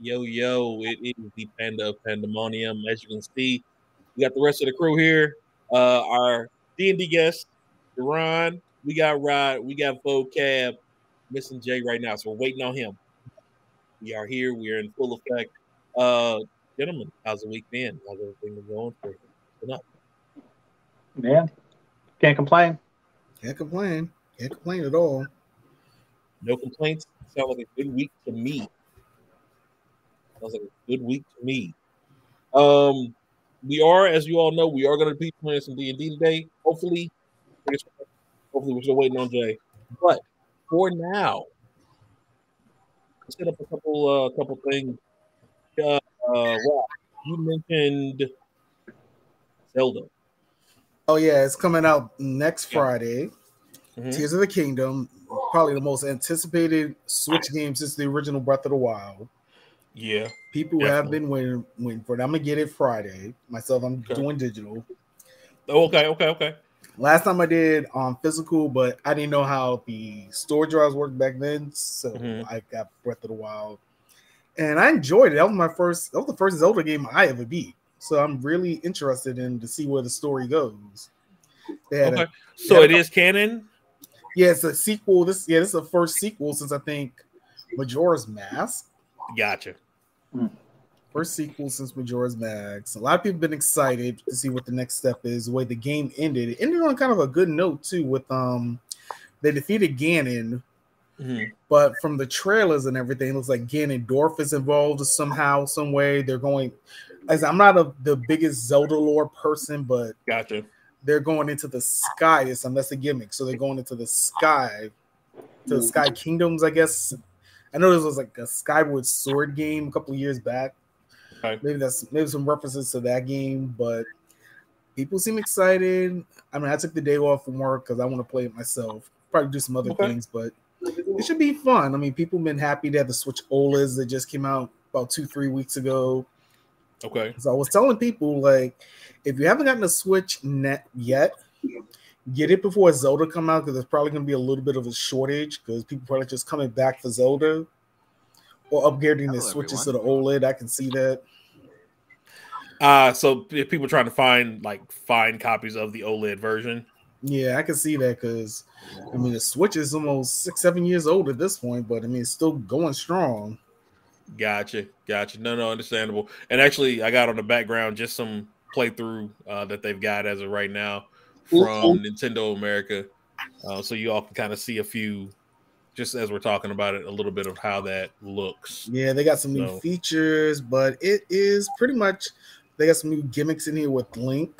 Yo, yo, it is the Panda of Pandemonium. As you can see, we got the rest of the crew here. Our D&D guest, Daron. We got Rod. We got Voqab. Missing Jay right now, so we're waiting on him. We are here. We are in full effect. Gentlemen, how's the week been? How's everything been going for you? What's up? Man, can't complain. Can't complain. Can't complain at all. No complaints. Sounds like a good week to me. Sounds like a good week to me. We are, as you all know, we are going to be playing some D&D today. Hopefully, we're still waiting on Jay. But for now, let's set up a couple things. Rob, you mentioned Zelda. Oh yeah, it's coming out next Yeah. Friday. Mhm. Tears of the Kingdom, probably the most anticipated Switch game since the original Breath of the Wild. Yeah. People have been waiting for it. I'm gonna get it Friday. Myself, I'm doing digital. Oh, okay. Last time I did physical, but I didn't know how the storage drives worked back then, so I got Breath of the Wild, and I enjoyed it. That was the first Zelda game I ever beat. So I'm really interested in to see where the story goes. So it is canon? Yeah, it's a sequel. This is the first sequel since I think Majora's Mask. Gotcha. First sequel since Majora's Mask. A lot of people have been excited to see what the next step is. The way the game ended. It ended on kind of a good note too, with they defeated Ganon. But from the trailers and everything, it looks like Ganondorf is involved somehow, some way. They're going, as I'm not the biggest Zelda lore person, but gotcha. They're going into the sky. That's a gimmick. So they're going into the sky, to the Sky Kingdoms, I guess. I know this was like a Skyward Sword game a couple of years back. Okay. Maybe some references to that game, but people seem excited. I mean, I took the day off from work because I want to play it myself. Probably do some other things, but it should be fun. I mean, people have been happy to have the Switch OLEDs that just came out about 2-3 weeks ago. Okay. So I was telling people, like, if you haven't gotten a Switch net yet, get it before Zelda come out, because there's probably going to be a little bit of a shortage because people probably just coming back for Zelda or upgrading their Switches to the OLED. I can see that. So if people trying to find copies of the OLED version. Yeah, I can see that because, I mean, the Switch is almost 6-7 years old at this point, but I mean, it's still going strong. Gotcha. No, understandable. And actually, I got on the background just some playthrough that they've got as of right now from Nintendo America, so you all can kind of see a few, just as we're talking about it, a little bit of how that looks. Yeah, they got some new features, but it is pretty much, they got some new gimmicks in here with Link.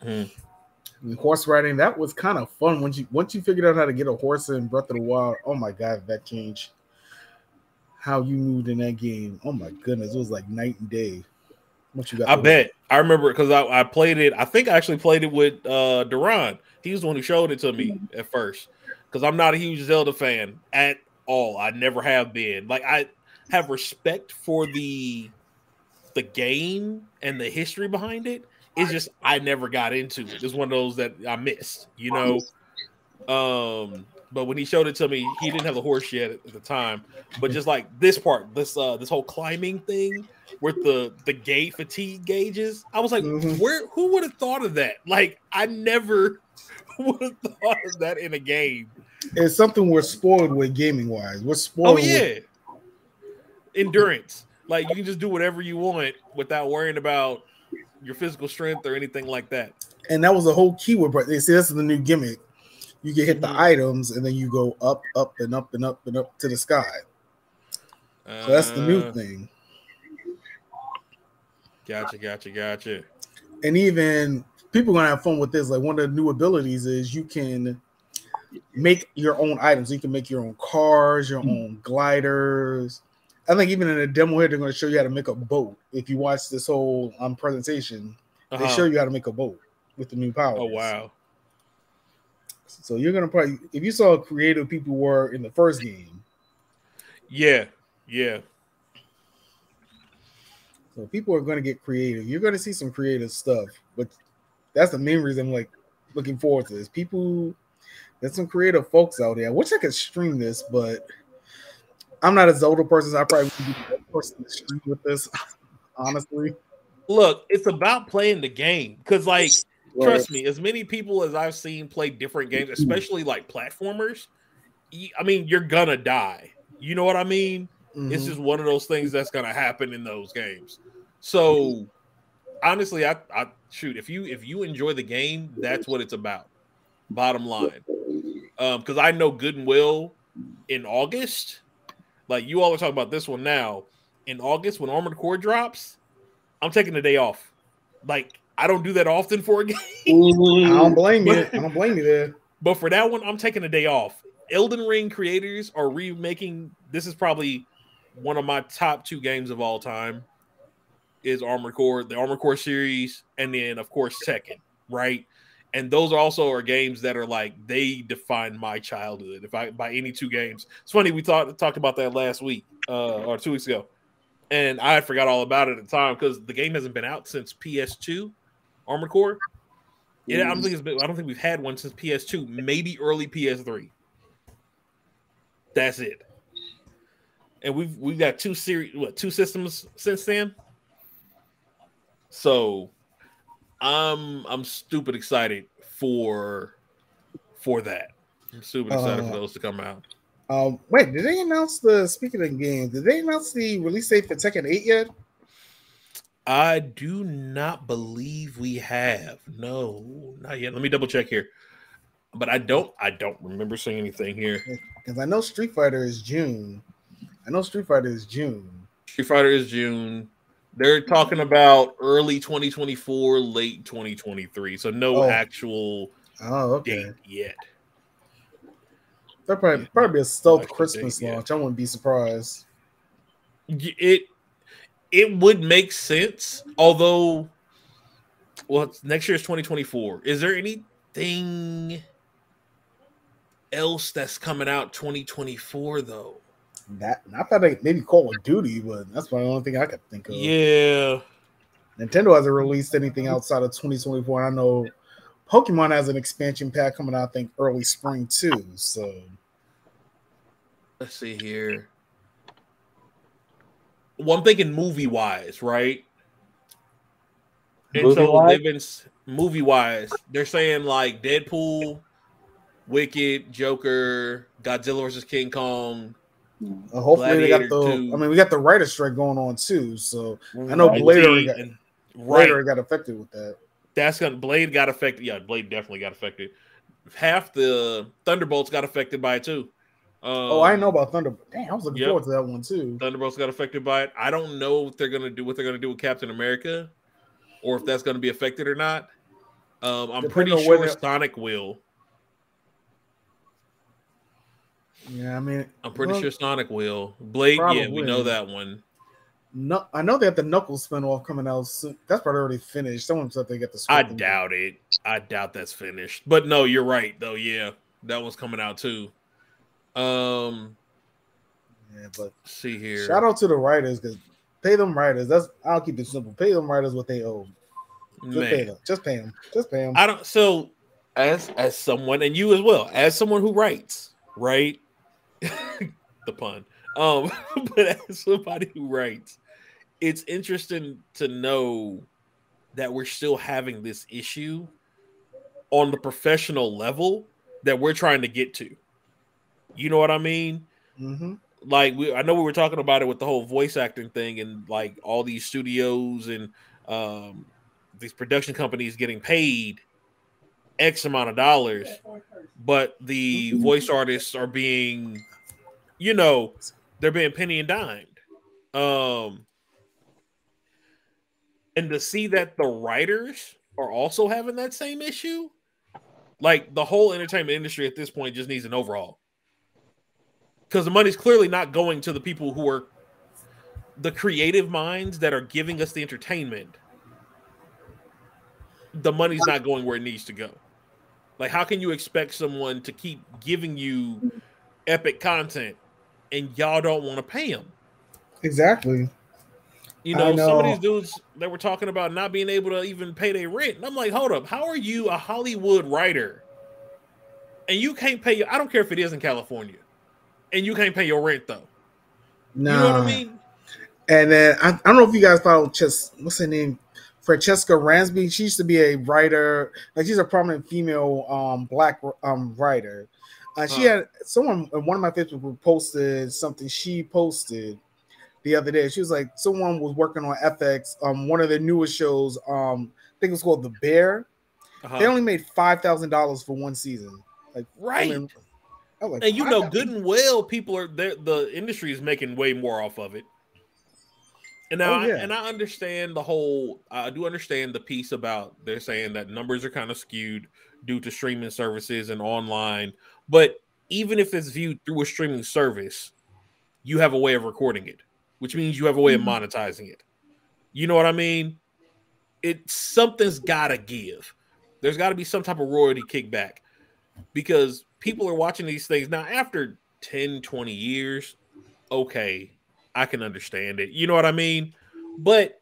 I mean, horse riding, that was kind of fun once you figured out how to get a horse in Breath of the Wild. Oh my god, that changed how you moved in that game. Oh my goodness, it was like night and day. Once you got, I bet. I remember because I played it. I think I actually played it with Daron. He was the one who showed it to me at first, because I'm not a huge Zelda fan at all. I never have been. Like, I have respect for the game and the history behind it. It's just I never got into it. It's one of those that I missed, you know. But when he showed it to me, he didn't have the horse yet at the time. But just like this part, this whole climbing thing with the gate fatigue gauges, I was like, who would have thought of that? Like, I never would have thought of that in a game. It's something we're spoiled with gaming wise. We're spoiled. Oh yeah, endurance. Like, you can just do whatever you want without worrying about your physical strength or anything like that. And that was the whole key with They say this is the new gimmick. You can hit the items and then you go up, up, and up, and up, and up to the sky. So that's the new thing. Gotcha. And even people are gonna have fun with this. Like, one of the new abilities is you can make your own items. You can make your own cars, your own gliders. I think even in a demo here, they're going to show you how to make a boat. If you watch this whole presentation, they show you how to make a boat with the new powers. Oh, wow. So you're going to probably, if you saw how creative people were in the first game. Yeah. So people are going to get creative. You're going to see some creative stuff. But that's the main reason I'm like looking forward to this. There's some creative folks out there. I wish I could stream this, but I'm not a Zelda person, so I probably wouldn't be the best person to stream with this, honestly. Look, it's about playing the game because, like, Right. trust me, as many people as I've seen play different games, especially like platformers, I mean, you're gonna die. You know what I mean? It's just one of those things that's gonna happen in those games. So, honestly, I shoot, if you enjoy the game, that's what it's about. Bottom line, because I know good and well in August, like you all are talking about this one now. In August, when Armored Core drops, I'm taking the day off. Like, I don't do that often for a game. I don't blame you. I don't blame you there. But for that one, I'm taking a day off. Elden Ring creators are remaking. This is probably one of my top 2 games of all time. Is Armored Core, the Armored Core series, and then of course Tekken, right? And those also are games that are like, they define my childhood. If I buy any 2 games, it's funny, we talked about that last week or 2 weeks ago, and I forgot all about it at the time because the game hasn't been out since PS2. Armored Core. Yeah, I don't think we've had one since PS2. Maybe early PS3. That's it. And we've got 2 systems since then. So I'm stupid excited for that. I'm stupid excited for those to come out. Wait, did they announce speaking of games, did they announce the release date for Tekken 8 yet? I do not believe we have. No, not yet. Let me double check here. But I don't remember seeing anything here. Because I know Street Fighter is June. Street Fighter is June. They're talking about early 2024, late 2023. So no actual date yet. That'll probably be a stealth Christmas launch. I wouldn't be surprised. It would make sense, although, well, next year is 2024. Is there anything else that's coming out 2024 though? That I thought maybe Call of Duty, but that's probably the only thing I could think of. Yeah, Nintendo hasn't released anything outside of 2024. I know Pokemon has an expansion pack coming out, I think, early spring too. So let's see here. Well, I'm thinking movie-wise, right? And so they've been movie-wise. They're saying like Deadpool, Wicked, Joker, Godzilla vs. King Kong. Hopefully they got we got the writer's strike going on too. So I know Blade got affected with that. Blade got affected. Yeah, Blade definitely got affected. Half the Thunderbolts got affected by it too. I know about Thunderbolt. Damn, I was looking forward to that one too. Thunderbolts got affected by it. I don't know what they're gonna do with Captain America, or if that's gonna be affected or not. I'm pretty sure Sonic will. Yeah, I mean, I'm pretty sure Sonic will. Blade, yeah, we know that one. No, I know they have the Knuckles spinoff coming out soon. That's probably already finished. Someone said they get the script. I doubt it. I doubt that's finished. But no, you're right though. Yeah, that one's coming out too. Yeah, but let's see here. Shout out to the writers, because pay them writers. I'll keep it simple. Pay them writers what they owe. Just pay them. I don't. So as someone, and you as well, as someone who writes, right? The pun. But as somebody who writes, it's interesting to know that we're still having this issue on the professional level that we're trying to get to. You know what I mean? Mm-hmm. Like I know we were talking about it with the whole voice acting thing, and like all these studios and these production companies getting paid X amount of dollars, but the voice artists are being, they're being penny and dimed. And to see that the writers are also having that same issue, like the whole entertainment industry at this point just needs an overhaul. Because the money's clearly not going to the people who are the creative minds that are giving us the entertainment. The money's not going where it needs to go. Like, how can you expect someone to keep giving you epic content and y'all don't want to pay them? Exactly. Some of these dudes that were talking about not being able to even pay their rent. And I'm like, hold up. How are you a Hollywood writer and you can't pay I don't care if it is in California, and you can't pay your rent though. Nah. You know what I mean? And then I don't know if you guys follow what's her name? Francesca Ransby. She used to be a writer. Like she's a prominent female black writer. She had someone one of my Facebook group posted something she posted the other day. She was like, someone was working on FX, one of their newest shows. I think it was called The Bear. They only made $5,000 for one season. Like right. Like, and you know, good and well, people are there. The industry is making way more off of it. And now, I understand the whole. I do understand the piece about they're saying that numbers are kind of skewed due to streaming services and online. But even if it's viewed through a streaming service, you have a way of recording it, which means you have a way of monetizing it. You know what I mean? Something's gotta give. There's got to be some type of royalty kickback because people are watching these things now after 10, 20 years. Okay, I can understand it. You know what I mean? But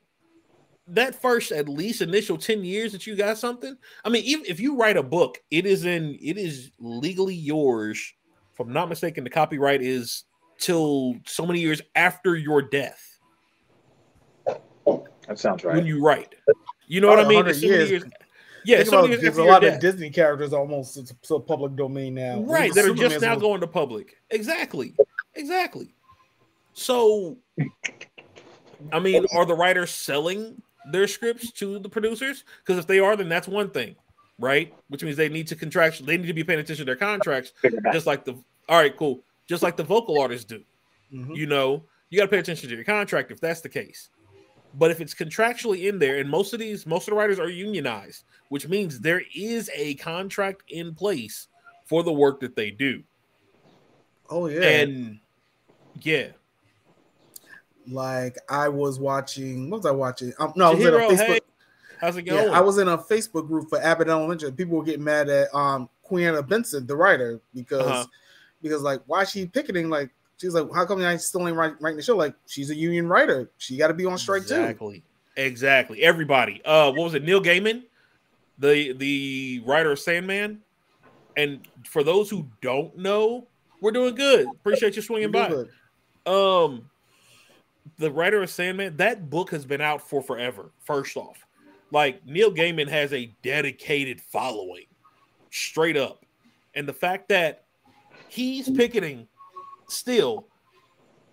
that first, at least initial 10 years that you got something. I mean, even if you write a book, it is legally yours. If I'm not mistaken, the copyright is till so many years after your death. That sounds right. When you write, you know what I mean? It's so many years. Yeah, so many years there's a lot of Disney characters almost so public domain now, right? That are just now going to public. Exactly. So, I mean, are the writers selling their scripts to the producers? Because if they are, then that's one thing, right? Which means they need to be paying attention to their contracts, just like just like the vocal artists do. Mm-hmm. You know, you got to pay attention to your contract if that's the case. But if it's contractually in there, and most of the writers are unionized, which means there is a contract in place for the work that they do. Oh yeah, and yeah. Like I was watching. What was I watching? No, I was in a Facebook. Hey, how's it going? Yeah, I was in a Facebook group for Abbott Elementary. People were getting mad at Queen Anna Benson, the writer, because like why is she picketing? Like she's like, how come I still ain't writing the show? Like she's a union writer. She got to be on strike too. Exactly. Everybody. What was it? Neil Gaiman, the writer of Sandman. And for those who don't know, we're doing good. Appreciate you swinging by. Good. The writer of Sandman, that book has been out for forever. First off, like Neil Gaiman has a dedicated following, straight up, and the fact that he's picketing still,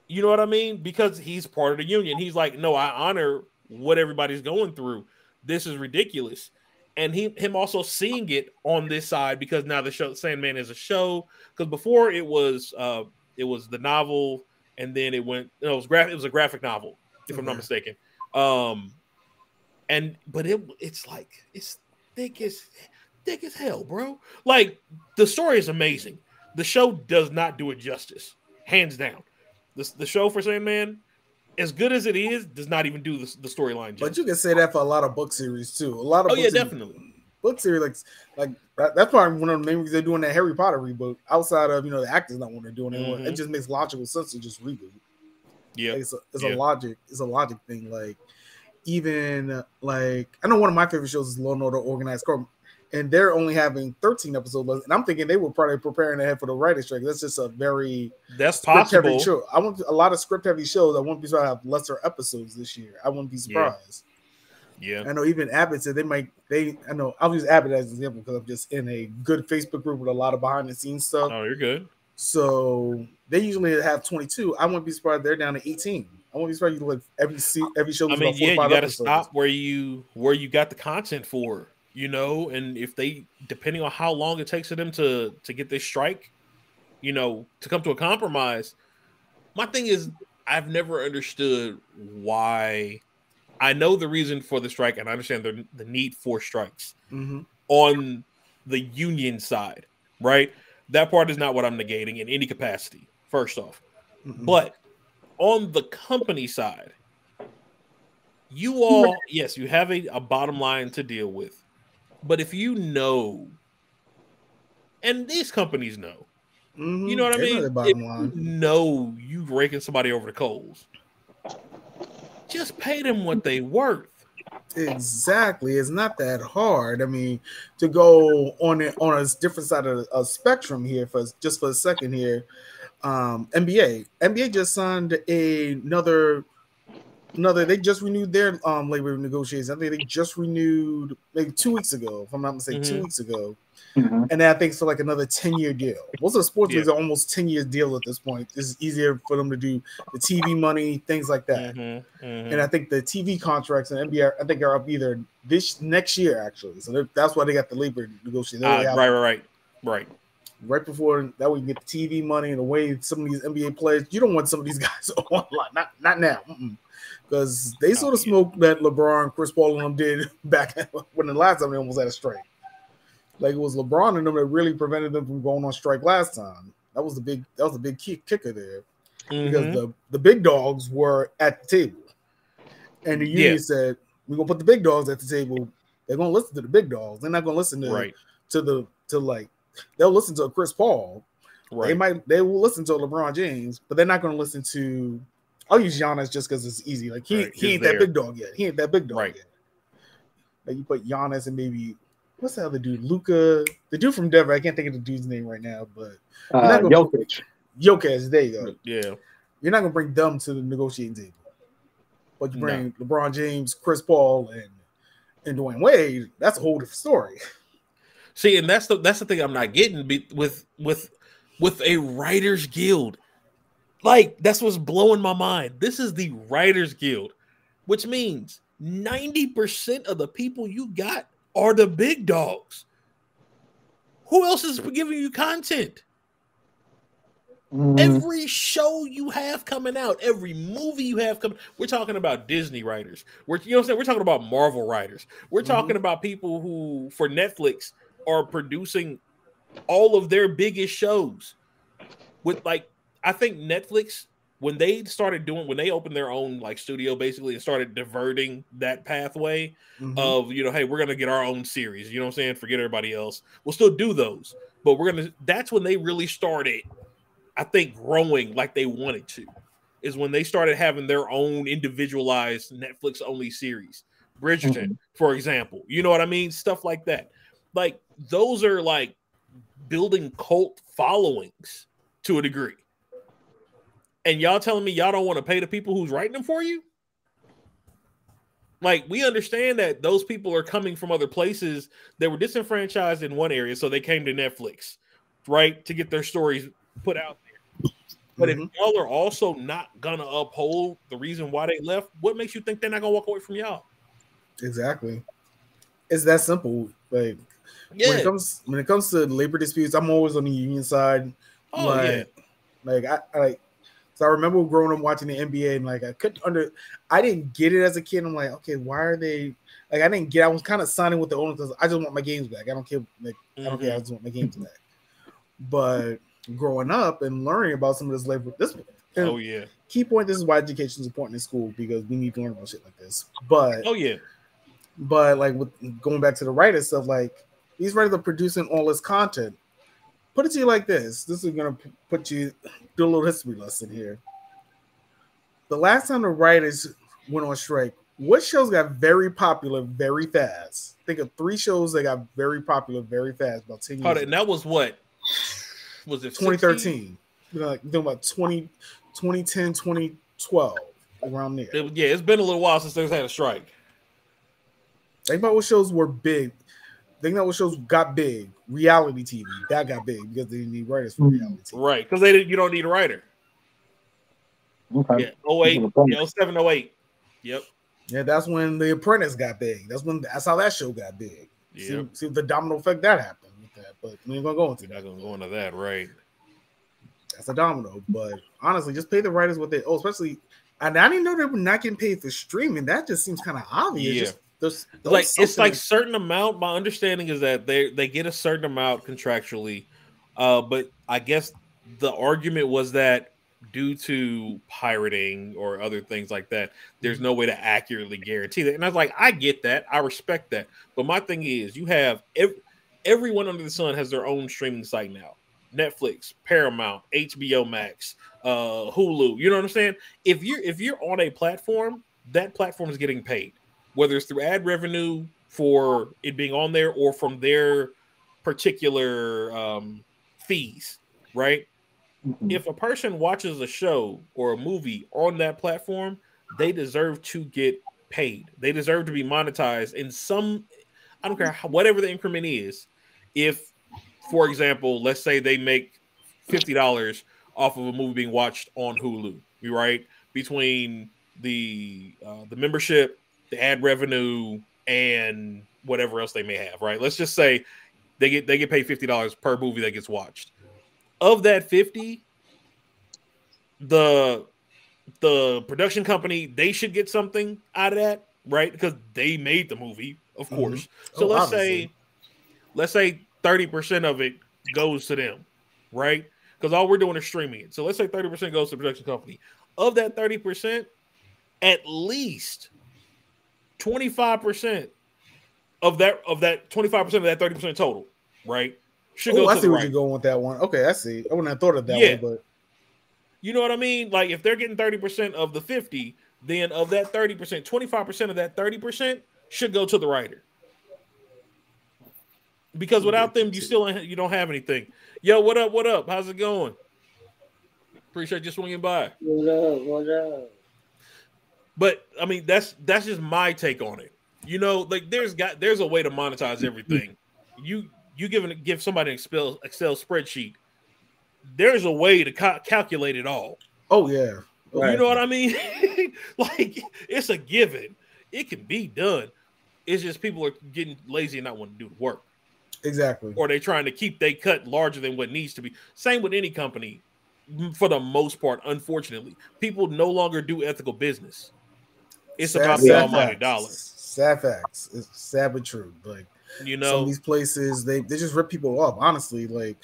you know what I mean? Because he's part of the union. He's like, no, I honor what everybody's going through. This is ridiculous. And him also seeing it on this side because now the show Sandman is a show. Because before it was the novel, and then it went. It was a graphic novel, if I'm not mistaken. But it's like it's thick as hell, bro. Like the story is amazing. The show does not do it justice, hands down. The show for Sandman, as good as it is, does not even do the storyline justice. But you can say that for a lot of book series too. A lot of definitely book series like that's probably one of the main reasons they're doing that Harry Potter reboot. Outside of the actors not want to do it anymore, it just makes logical sense to just reboot. Yeah, like it's a logic thing. Like even like I know one of my favorite shows is Law and Order Organized Crime, and they're only having 13 episodes left. And I'm thinking they were probably preparing ahead for the writer's strike. That's just that's possible. Show. I want a lot of script heavy shows. I won't be surprised to have lesser episodes this year. I wouldn't be surprised. Yeah. I know even Abbott said I know I'll use Abbott as an example because I'm just in a good Facebook group with a lot of behind the scenes stuff. Oh, you're good. So they usually have 22. I wouldn't be surprised they're down to 18. I won't be surprised you like every show. I mean, you got to stop where you got the content for, and if they, depending on how long it takes for them to get this strike, to come to a compromise. My thing is, I've never understood why. I know the reason for the strike, and I understand the need for strikes on the union side, right? That part is not what I'm negating in any capacity, first off. But on the company side, you all, yes, you have a bottom line to deal with. But if you know, and these companies know, you know what I mean? If you know you're raking somebody over the coals, just pay them what they worth. Exactly. It's not that hard. I mean, to go on a different side of a spectrum here for a second here. NBA just signed another. They just renewed their labor negotiations. I think they just renewed maybe 2 weeks ago, if I'm not mistaken, 2 weeks ago. And then I think it's for like another 10-year deal. Most of the sports leagues are almost 10-year deal at this point. It's easier for them to do the TV money, things like that. And I think the TV contracts in NBA, I think are up either this next year actually. So that's why they got the labor negotiations. Right before that, we can get the TV money and the way some of these NBA players. You don't want some of these guys online, not now, because they sort of smoked that LeBron, Chris Paul, and them did back when the last time they almost had a strike. Like it was LeBron and them that really prevented them from going on strike last time. That was the big kicker there, because the big dogs were at the table, and the union said we're gonna put the big dogs at the table. They're gonna listen to the big dogs. They're not gonna listen to they'll listen to Chris Paul. Right. They will listen to LeBron James, but they're not going to listen to. I'll use Giannis just because it's easy. Like he ain't that big dog yet. He ain't that big dog yet. Like you put Giannis and maybe what's the other dude? Luka, the dude from Denver. I can't think of the dude's name right now, but Jokic. There you go. Yeah, you're not going to bring them to the negotiating table, but you bring LeBron James, Chris Paul, and Dwayne Wade. That's a whole different story. See, and that's the thing I'm not getting with a writers guild. Like that's what's blowing my mind. This is the writers guild, which means 90% of the people you got are the big dogs. Who else is giving you content? Every show you have coming out, every movie you have coming, we're talking about Disney writers. We're talking about Marvel writers. We're talking about people who for Netflix are producing all of their biggest shows with I think Netflix when they opened their own like studio basically and started diverting that pathway of hey, we're gonna get our own series, you know what I'm saying, forget everybody else, we'll still do those, but that's when they really started I think growing like they wanted to, is when they started having their own individualized Netflix only series. Bridgerton, for example, you know what I mean, stuff like that. Like those are like building cult followings to a degree. And y'all telling me y'all don't want to pay the people who's writing them for you? Like we understand that those people are coming from other places that were disenfranchised in one area, so they came to Netflix, right, to get their stories put out there. But if y'all are also not gonna uphold the reason why they left, what makes you think they're not gonna walk away from y'all? Exactly. It's that simple. Like when it comes to labor disputes, I'm always on the union side. I remember growing up watching the NBA and like I didn't get it as a kid. I'm like, okay, why are they like? I was kind of signing with the owners because I just want my games back. I don't care. I don't care. I just want my games back. But growing up and learning about some of this labor, key point. This is why education is important in school, because we need to learn about shit like this. But but like with going back to the writer stuff, like these writers are producing all this content. Put it to you like this. This is gonna put you do a little history lesson here. The last time the writers went on strike, what shows got very popular very fast? Think of 3 shows that got very popular very fast about 10 years ago. And that was what? Was it 2013? Like talking about 2010, 2012, around there. It's been a little while since there's had a strike. Think about what shows were big. Think about what shows got big. Reality TV that got big because they didn't need writers for reality TV. Right, because you don't need a writer. Okay. 08, 07, 08. Yep. Yeah, that's when The Apprentice got big. That's how that show got big. Yep. See the domino effect that happened with that, but we ain't gonna go into that. Not gonna go into that, right? That's a domino. But honestly, just pay the writers what they owe, especially. And I didn't know they were not getting paid for streaming. That just seems kind of obvious. Yeah. It's like certain amount. My understanding is that they get a certain amount contractually, but I guess the argument was that due to pirating or other things like that, there's no way to accurately guarantee that. And I was like, I get that, I respect that, but my thing is, you have everyone under the sun has their own streaming site now. Netflix, Paramount, HBO Max, Hulu. You know what I'm saying? If you're on a platform, that platform is getting paid, whether it's through ad revenue for it being on there or from their particular fees, right? if a person watches a show or a movie on that platform, they deserve to get paid. They deserve to be monetized in some, I don't care whatever the increment is. If, for example, let's say they make $50 off of a movie being watched on Hulu, right? Between the membership, the ad revenue, and whatever else they may have, right? Let's just say they get paid $50 per movie that gets watched. Of that 50, the production company, they should get something out of that, right? Because they made the movie, of course. So let's say 30% of it goes to them, right? Because all we're doing is streaming it. So let's say 30% goes to the production company. Of that 30%, at least 25% of that 25% of that 30% total, right? Should go I to see the where right. you're going with that one. Okay, I see. I wouldn't have thought of that way, but you know what I mean? Like if they're getting 30% of the 50, then of that 30%, 25% of that 30% should go to the writer. Because without them, you don't have anything. Yo, what up? What up? How's it going? Appreciate you swinging by. What up? What up? But I mean, that's just my take on it. You know, like there's a way to monetize everything. You give somebody an Excel spreadsheet. There's a way to calculate it all. Oh yeah, Right. You know what I mean? Like it's a given. It can be done. It's just people are getting lazy and not wanting to do the work. Exactly. Or they're trying to keep they cut larger than what needs to be. Same with any company. For the most part, unfortunately, people no longer do ethical business. It's about the almighty dollar. Sad facts. It's sad but true. Like, you know, some of these places they just rip people off. Honestly, like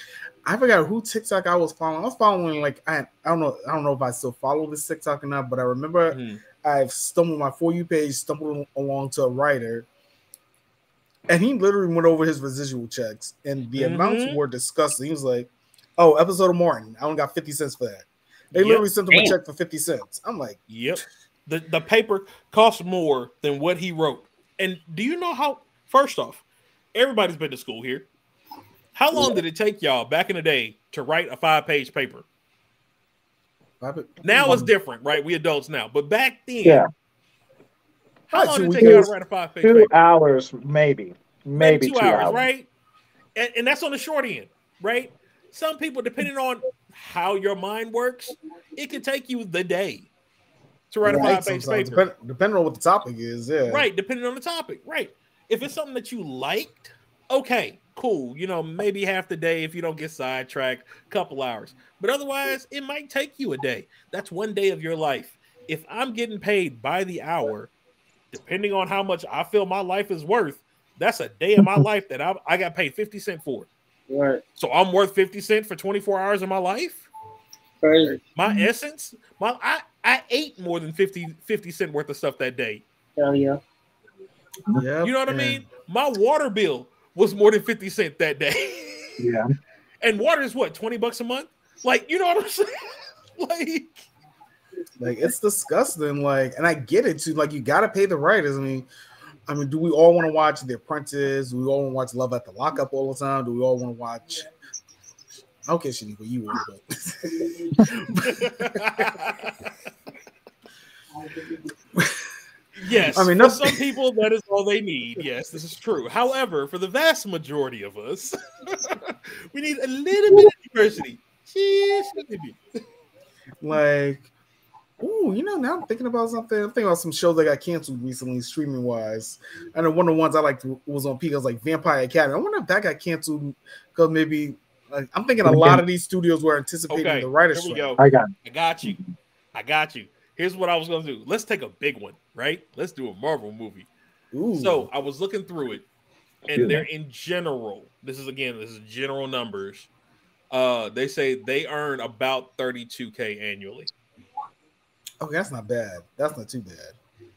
I forgot who TikTok I was following. I was following like I don't know if I still follow this TikTok or not, but I remember I've stumbled my For You page, stumbled along to a writer, and he literally went over his residual checks, and the amounts were disgusting. He was like, "Oh, episode of Martin, I only got 50 cents for that." They literally sent him a check for 50 cents. I'm like, yep. The paper costs more than what he wrote. And do you know how? First off, everybody's been to school here. How long did it take y'all back in the day to write a 5-page paper? Now it's different, right? We adults now, but back then, how long did it take y'all to write a 5-page paper? 2 hours, maybe 2 hours, right? And that's on the short end, right? Some people, depending on how your mind works, it could take you the day to write a 5-page paper. Depending on what the topic is, right? Depending on the topic, right? If it's something that you liked, okay, cool. You know, maybe half the day if you don't get sidetracked, couple hours. But otherwise, it might take you a day. That's one day of your life. If I'm getting paid by the hour, depending on how much I feel my life is worth, that's a day of my life that I got paid 50 cents for. Right. So I'm worth 50 cents for 24 hours of my life. Crazy. My essence, I ate more than 50 cent worth of stuff that day. Hell yeah. Yep, you know what I mean? My water bill was more than 50 cents that day. Yeah. And water is what, $20 a month? Like, you know what I'm saying? like it's disgusting. Like, and I get it too. Like, you gotta pay the writers. I mean, do we all want to watch The Apprentice? Do we all want to watch Love at the Lockup all the time? Do we all want to watch? Okay, Shaniqua, you would, but yes. I mean, for some people, that is all they need. Yes, this is true. However, for the vast majority of us, we need a little bit of diversity. Like, ooh, you know, now I'm thinking about something. I'm thinking about some shows that got canceled recently, streaming wise. I know one of the ones I liked was on peak. I was like Vampire Academy. I wonder if that got canceled because maybe I'm thinking a lot of these studios were anticipating the writers' strike. Go. I got you. Here's what I was going to do. Let's take a big one, right? Let's do a Marvel movie. Ooh. So I was looking through it, and they're in general. This is general numbers. They say they earn about $32K annually. Okay, that's not bad. That's not too bad.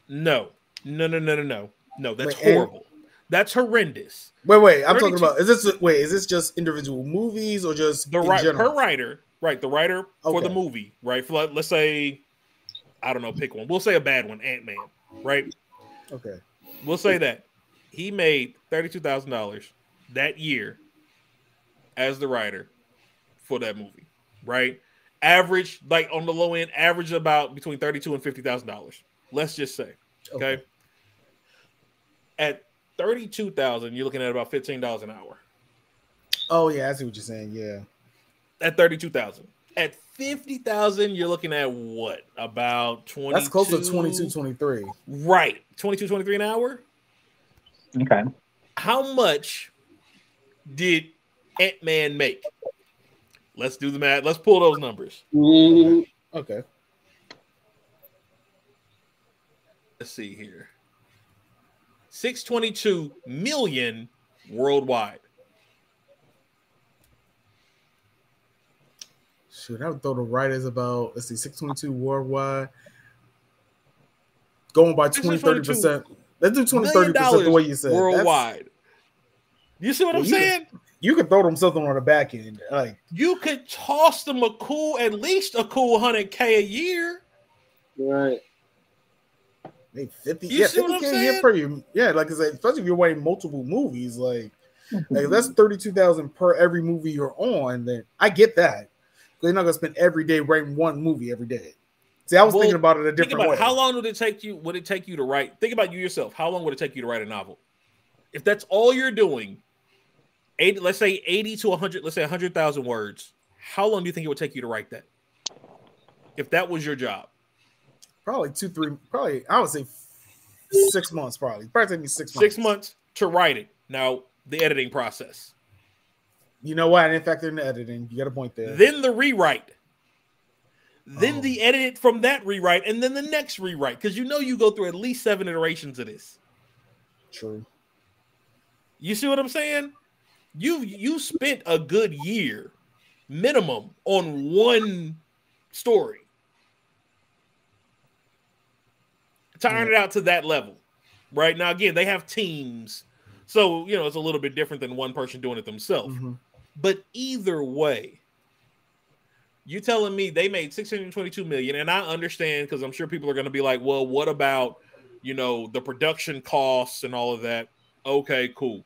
No. That's horrible. That's horrendous. Wait. I'm talking about. Is this just individual movies or just per writer? Right, the writer for the movie. Right, for let's say, I don't know, pick one. We'll say a bad one, Ant-Man. Right. Okay. We'll say that he made $32,000 that year as the writer for that movie. Right. Average, like on the low end, average about between $32,000 and $50,000. Let's just say, okay. At $32,000, you're looking at about $15 an hour. Oh yeah, I see what you're saying. Yeah. At $32,000. At $50,000, you're looking at what? About 22. That's close to 22, 23. Right. 22, 23 an hour. Okay. How much did Ant-Man make? Let's do the math. Let's pull those numbers. Okay. Let's see here. 622 million worldwide. Shoot, I would throw the writers about, let's see, 622 worldwide. Going by 20, 30%. Let's do 20, 30% the way you said. Worldwide. You see what I'm saying? You could throw them something on the back end. Like you could toss them at least a cool $100K a year. Right. Maybe 50. Yeah, 50K a year per year. Yeah, like I said, especially if you're writing multiple movies, like that's 32,000 per every movie you're on. Then I get that. You're not gonna spend every day writing one movie every day. See, I was thinking about it a different way. How long would it take you? Would it take you to write? Think about you yourself. How long would it take you to write a novel? If that's all you're doing, let's say 80 to 100, let's say 100,000 words. How long do you think it would take you to write that? If that was your job, probably 2, 3. Probably I would say 6 months. Probably take me 6 months. 6 months to write it. Now the editing process. You know what? I didn't factor in the editing. You got a point there. Then the rewrite. Then the edit from that rewrite, and then the next rewrite. Because you go through at least 7 iterations of this. True. You see what I'm saying? You spent a good year minimum on one story to iron it out to that level. Right? Now, again, they have teams. So, it's a little bit different than one person doing it themselves. Mm-hmm. But either way, you telling me they made $622 million, and I understand because I'm sure people are going to be like, well, what about, the production costs and all of that? Okay, cool.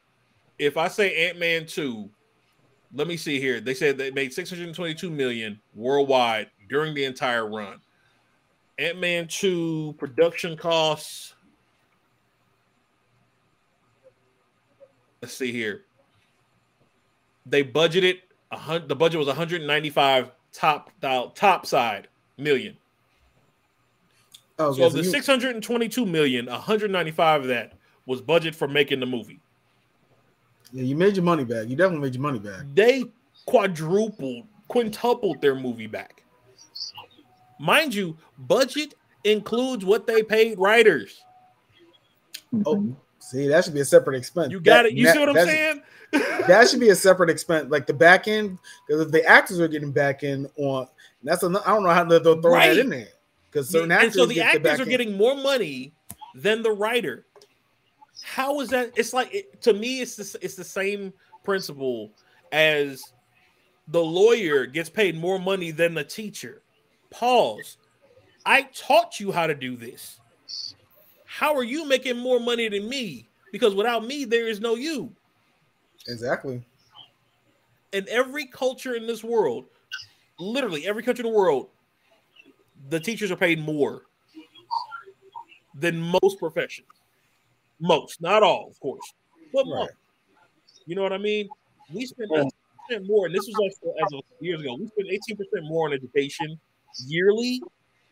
If I say Ant-Man 2, let me see here. They said they made $622 million worldwide during the entire run. Ant-Man 2 production costs. Let's see here. They budgeted the budget was 195 top side million. Oh, so of the 622 million, 195 of that was budget for making the movie. Yeah, you made your money back. You definitely made your money back. They quintupled their movie back. Mind you, budget includes what they paid writers. Oh, see, that should be a separate expense. You got it. You see what I'm saying? That should be a separate expense, like the back end, because if the actors are getting back end on, I don't know how they'll throw that in there. Because certain actors, and so the actors are getting more money than the writer. How is that? It's like to me, it's the same principle as the lawyer gets paid more money than the teacher. Pause. I taught you how to do this. How are you making more money than me? Because without me, there is no you. Exactly. In every culture in this world, literally every country in the world, the teachers are paid more than most professions. Most, not all, of course, but most. You know what I mean? We spend 18% more, and this was as of years ago. We spend 18% more on education yearly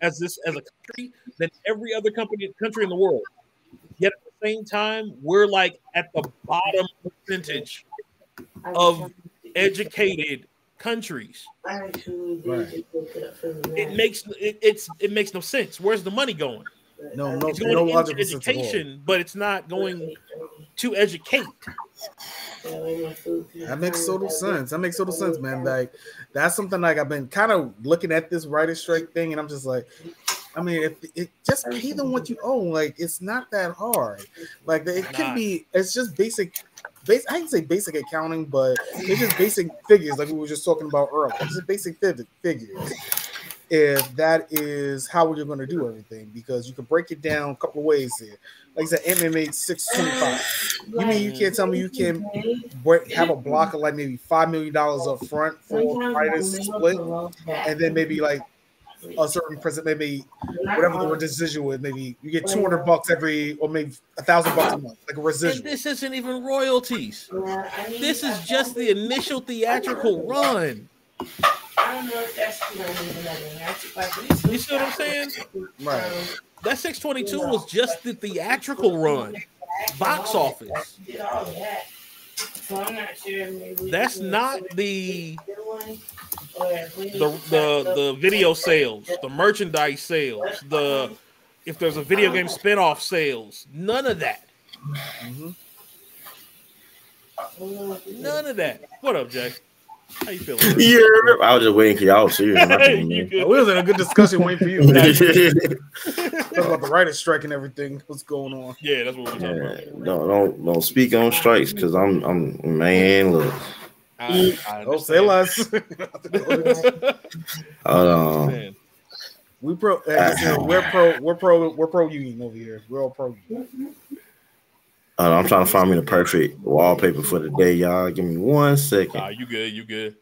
as a country than every other country in the world. Yet at the same time, we're like at the bottom percentage of educated countries. Right. It makes no sense. Where's the money going? No it's going into education, but it's not going to educate. That makes total sense, man. Like that's something like I've been kind of looking at this writer's strike thing, and I'm just like, I mean, if it just pay them what you own. Like it's not that hard. Like it could be. It's just basic. I can say basic accounting, but it's just basic figures, like we were just talking about earlier. It's just basic figures. if that is how you're going to do everything, because you can break it down a couple of ways here. Like I said, Ant-Man made $625. You mean you can't tell me you can have a block of like maybe $5 million up front for writers to split, and then maybe like a certain percent, maybe whatever the residual is, maybe you get $200 every, or maybe $1,000 a month, like a residual. And this isn't even royalties. This is just the initial theatrical run. You see what I'm saying? Right. That 622 was just the theatrical run, box office. That's not the video sales, the merchandise sales, if there's a video game spinoff sales, none of that. None of that. What up, Jay? How you feeling? Yeah, I was just waiting for y'all. Serious. We was in a good discussion waiting for you. Talk about the writer's strike and everything. What's going on? Yeah, that's what we're talking about. Don't speak on strikes, because I'm man. Look, don't say less. We're pro union over here. We're all pro union. I'm trying to find me the perfect wallpaper for the day, y'all. Give me 1 second. You good.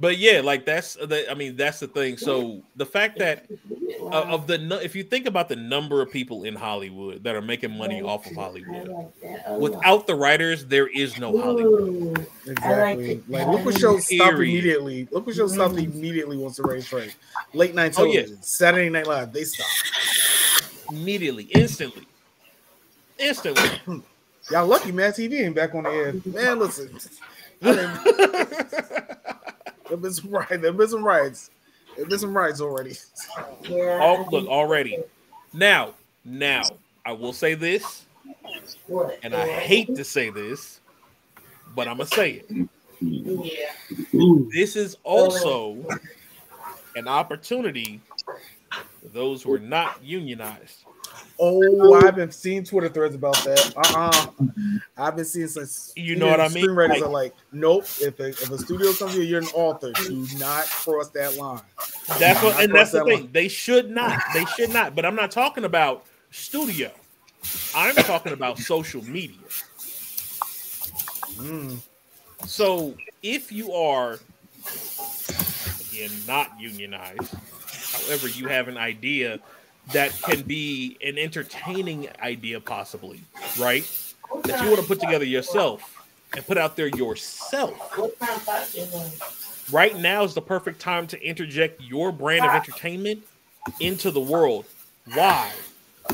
But yeah, like that's the thing. So the fact that if you think about the number of people in Hollywood that are making money off of Hollywood, without the writers, there is no Hollywood. Exactly. Like look what shows stopped immediately. Look what shows stopped immediately once the race trade. Late night television, Saturday Night Live, they stopped immediately, instantly. Y'all lucky Mad TV ain't back on the air. Man, listen. There've been some riots. There've been some riots already. Look, already. Now, I will say this, and I hate to say this, but I'm gonna say it. This is also an opportunity for those who are not unionized. Oh, I've been seeing Twitter threads about that. I've been seeing some. You know what I mean? Screenwriters are like, nope. If a studio comes here, you're an author. Do not cross that line. That's the thing. They should not. But I'm not talking about studio. I'm talking about social media. So if you are, again, not unionized, however, you have an idea that can be an entertaining idea, possibly, right? That you want to put together yourself and put out there yourself. Right now is the perfect time to interject your brand of entertainment into the world. Why?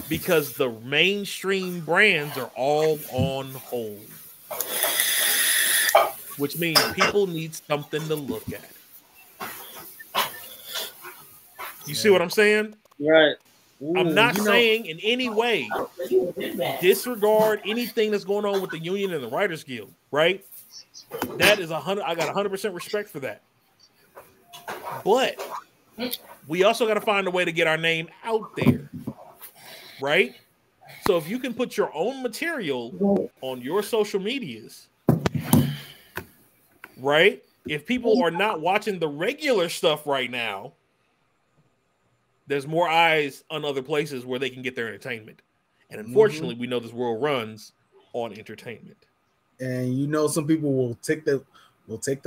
Because the mainstream brands are all on hold. Which means people need something to look at. You see what I'm saying? Right. I'm not saying in any way disregard anything that's going on with the union and the Writers Guild, right? That is I got 100% respect for that. But we also got to find a way to get our name out there, right? So if you can put your own material on your social medias, right? If people are not watching the regular stuff right now, there's more eyes on other places where they can get their entertainment. And unfortunately, we know this world runs on entertainment. And you know, some people will take the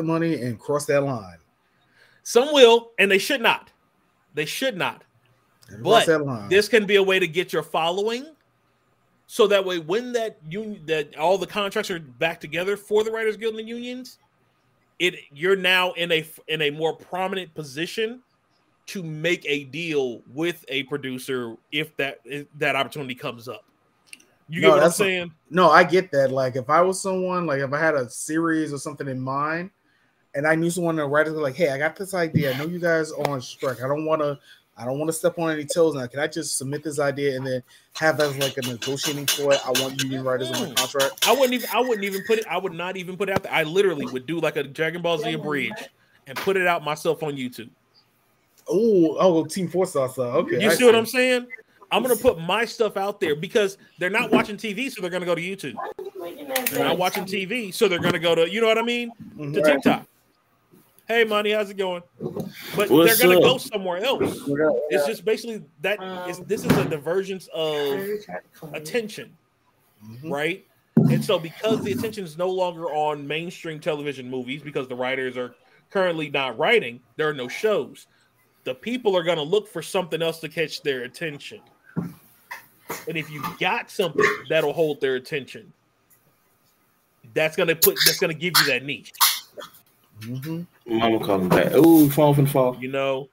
money and cross that line. Some will, and they should not. They should not. But this can be a way to get your following, so that way when that all the contracts are back together for the Writers Guild and the unions, you're now in a more prominent position to make a deal with a producer if that opportunity comes up. You get what I'm saying? No, I get that. Like if I was someone, like if I had a series or something in mind and I knew someone to write it, like, hey, I got this idea. I know you guys are on strike. I don't want to step on any toes now. Can I just submit this idea and then have as like a negotiating for it? I want union writers on the contract. I would not even put it out there. I literally would do like a Dragon Ball Z abridged and put it out myself on YouTube. Oh, Team 4-Star stuff. Okay. You see what I'm saying? I'm going to put my stuff out there because they're not watching TV, so they're going to go to YouTube. They're not watching TV, so they're going to go to, you know what I mean? To TikTok. Hey, money, how's it going? But What's they're gonna up? go somewhere else. It's just basically that this is a divergence of attention, right? And so because the attention is no longer on mainstream television movies, because the writers are currently not writing, there are no shows. The people are gonna look for something else to catch their attention. And if you got something that'll hold their attention, that's gonna give you that niche. Mama calling back. Ooh, fall from fall. You know,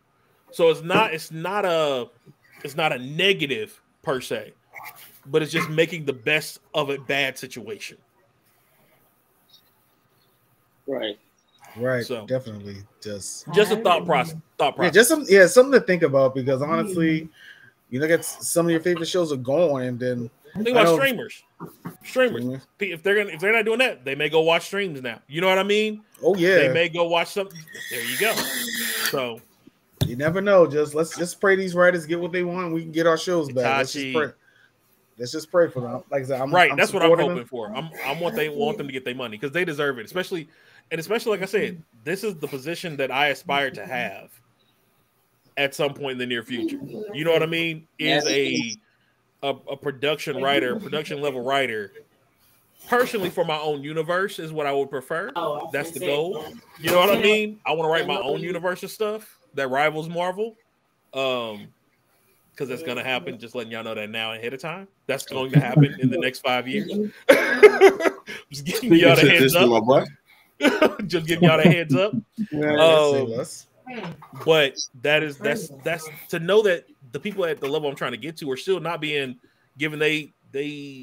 so it's not a negative per se, but it's just making the best of a bad situation. Right. So definitely just a thought process. Yeah, something to think about, because honestly, you look at some of your favorite shows are going, and then think about streamers. If they're not doing that, they may go watch streams now. You know what I mean? Oh yeah, they may go watch something. There you go. So you never know. Let's just pray these writers get what they want, and we can get our shows back. Let's just pray for them. Like I said, that's what I'm hoping for. I want them to get their money, because they deserve it. Especially like I said, this is the position that I aspire to have at some point in the near future. You know what I mean? Is a production writer, production level writer. Personally, for my own universe is what I would prefer. That's the goal. You know what I mean? I want to write my own universe of stuff that rivals Marvel. Because that's going to happen. Just letting y'all know that now ahead of time. That's going to happen in the next 5 years. Just giving y'all the heads up. Just giving y'all the heads up. But that's to know that the people at the level I'm trying to get to are still not being given they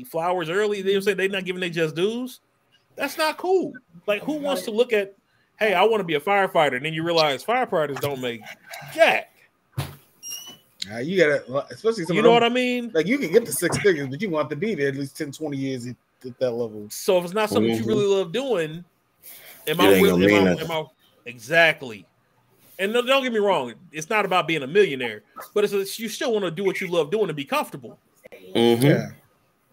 flowers early. They say they're not giving they just dues. That's not cool. Like, who wants to look at, hey, I want to be a firefighter, and then you realize firefighters don't make jack. You gotta, especially some you know what I mean? Like, you can get to 6 figures, but you want to be there at least 10, 20 years at that level. So if it's not something you really love doing, am I exactly? And don't get me wrong, it's not about being a millionaire, but you still want to do what you love doing and be comfortable. Yeah,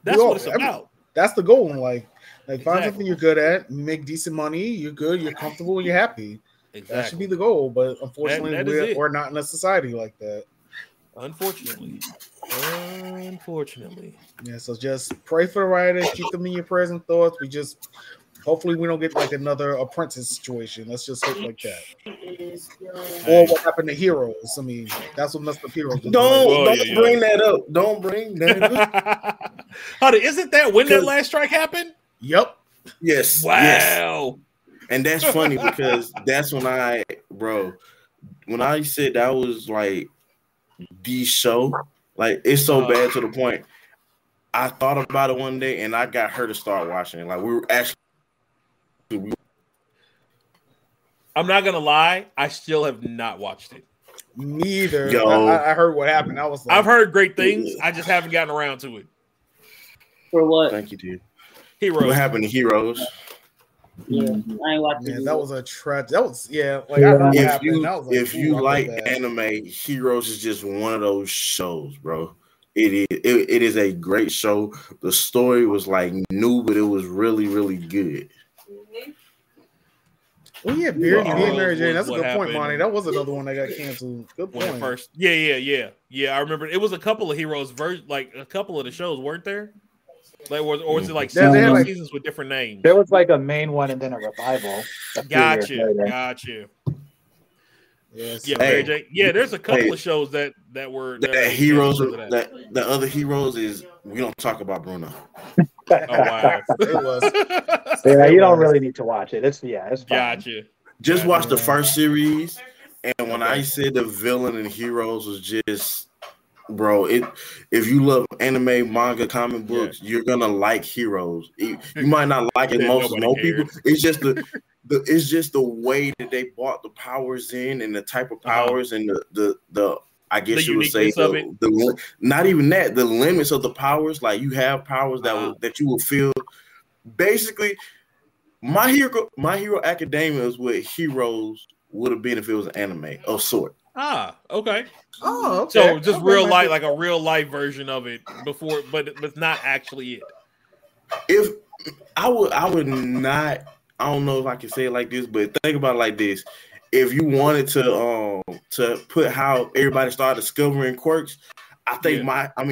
that's what it's about. That's the goal in life. Like, find something you're good at, make decent money, you're good, you're comfortable, and you're happy. Exactly. That should be the goal. But unfortunately, we're not in a society like that. Unfortunately. Yeah, so just pray for the writers, keep them in your prayers and thoughts. Hopefully we don't get like another Apprentice situation. Let's just hope like that. Or what happened to Heroes. I mean, that's what messed up Heroes. Don't bring that up. Don't bring that up. Honey, isn't that when that last strike happened? Yep. Yes. Wow. Yes. And that's funny because that's when I said that was like the show, like it's so bad to the point I thought about it one day and I got her to start watching it. Like, we were actually. I'm not gonna lie, I still have not watched it. Me either. I heard what happened. I was like, I've heard great things. I just haven't gotten around to it. For what? Thank you, dude. Heroes. What happened to Heroes? Yeah, I ain't watching. Yeah, that was a tragedy. That was Like, if you like anime, Heroes is just one of those shows, bro. It is a great show. The story was like new, but it was really, really good. Well, yeah, Beard and Mary Jane. That's a good point, Monty. That was another one that got canceled. Good point. Yeah. I remember it was a couple of Heroes like a couple of the shows, weren't there? Like, or was it like seasons with different names? There was like a main one and then a revival. Gotcha. Yes. Yeah, Mary Jane. Yeah, there's a couple of shows that were Heroes. That the other Heroes is we don't talk about Bruno. Oh wow, it was. Yeah, you don't really need to watch it. It's fine. Gotcha. Just watch the first series, and when I said the villain in Heroes was just, bro, if you love anime, manga, comic books, you're gonna like Heroes. You might not like it most people. It's just it's just the way that they brought the powers in and the type of powers and the I guess you would say the not even that, the limits of the powers. Like, you have powers that you will feel. Basically, My Hero Academia is what Heroes would have been if it was an anime of sort. Okay. Oh, okay. So just real life, like a real life version of it before, but it's not actually it. If I would not, I don't know if I can say it like this, but think about it like this. if you wanted to put how everybody started discovering quirks, I think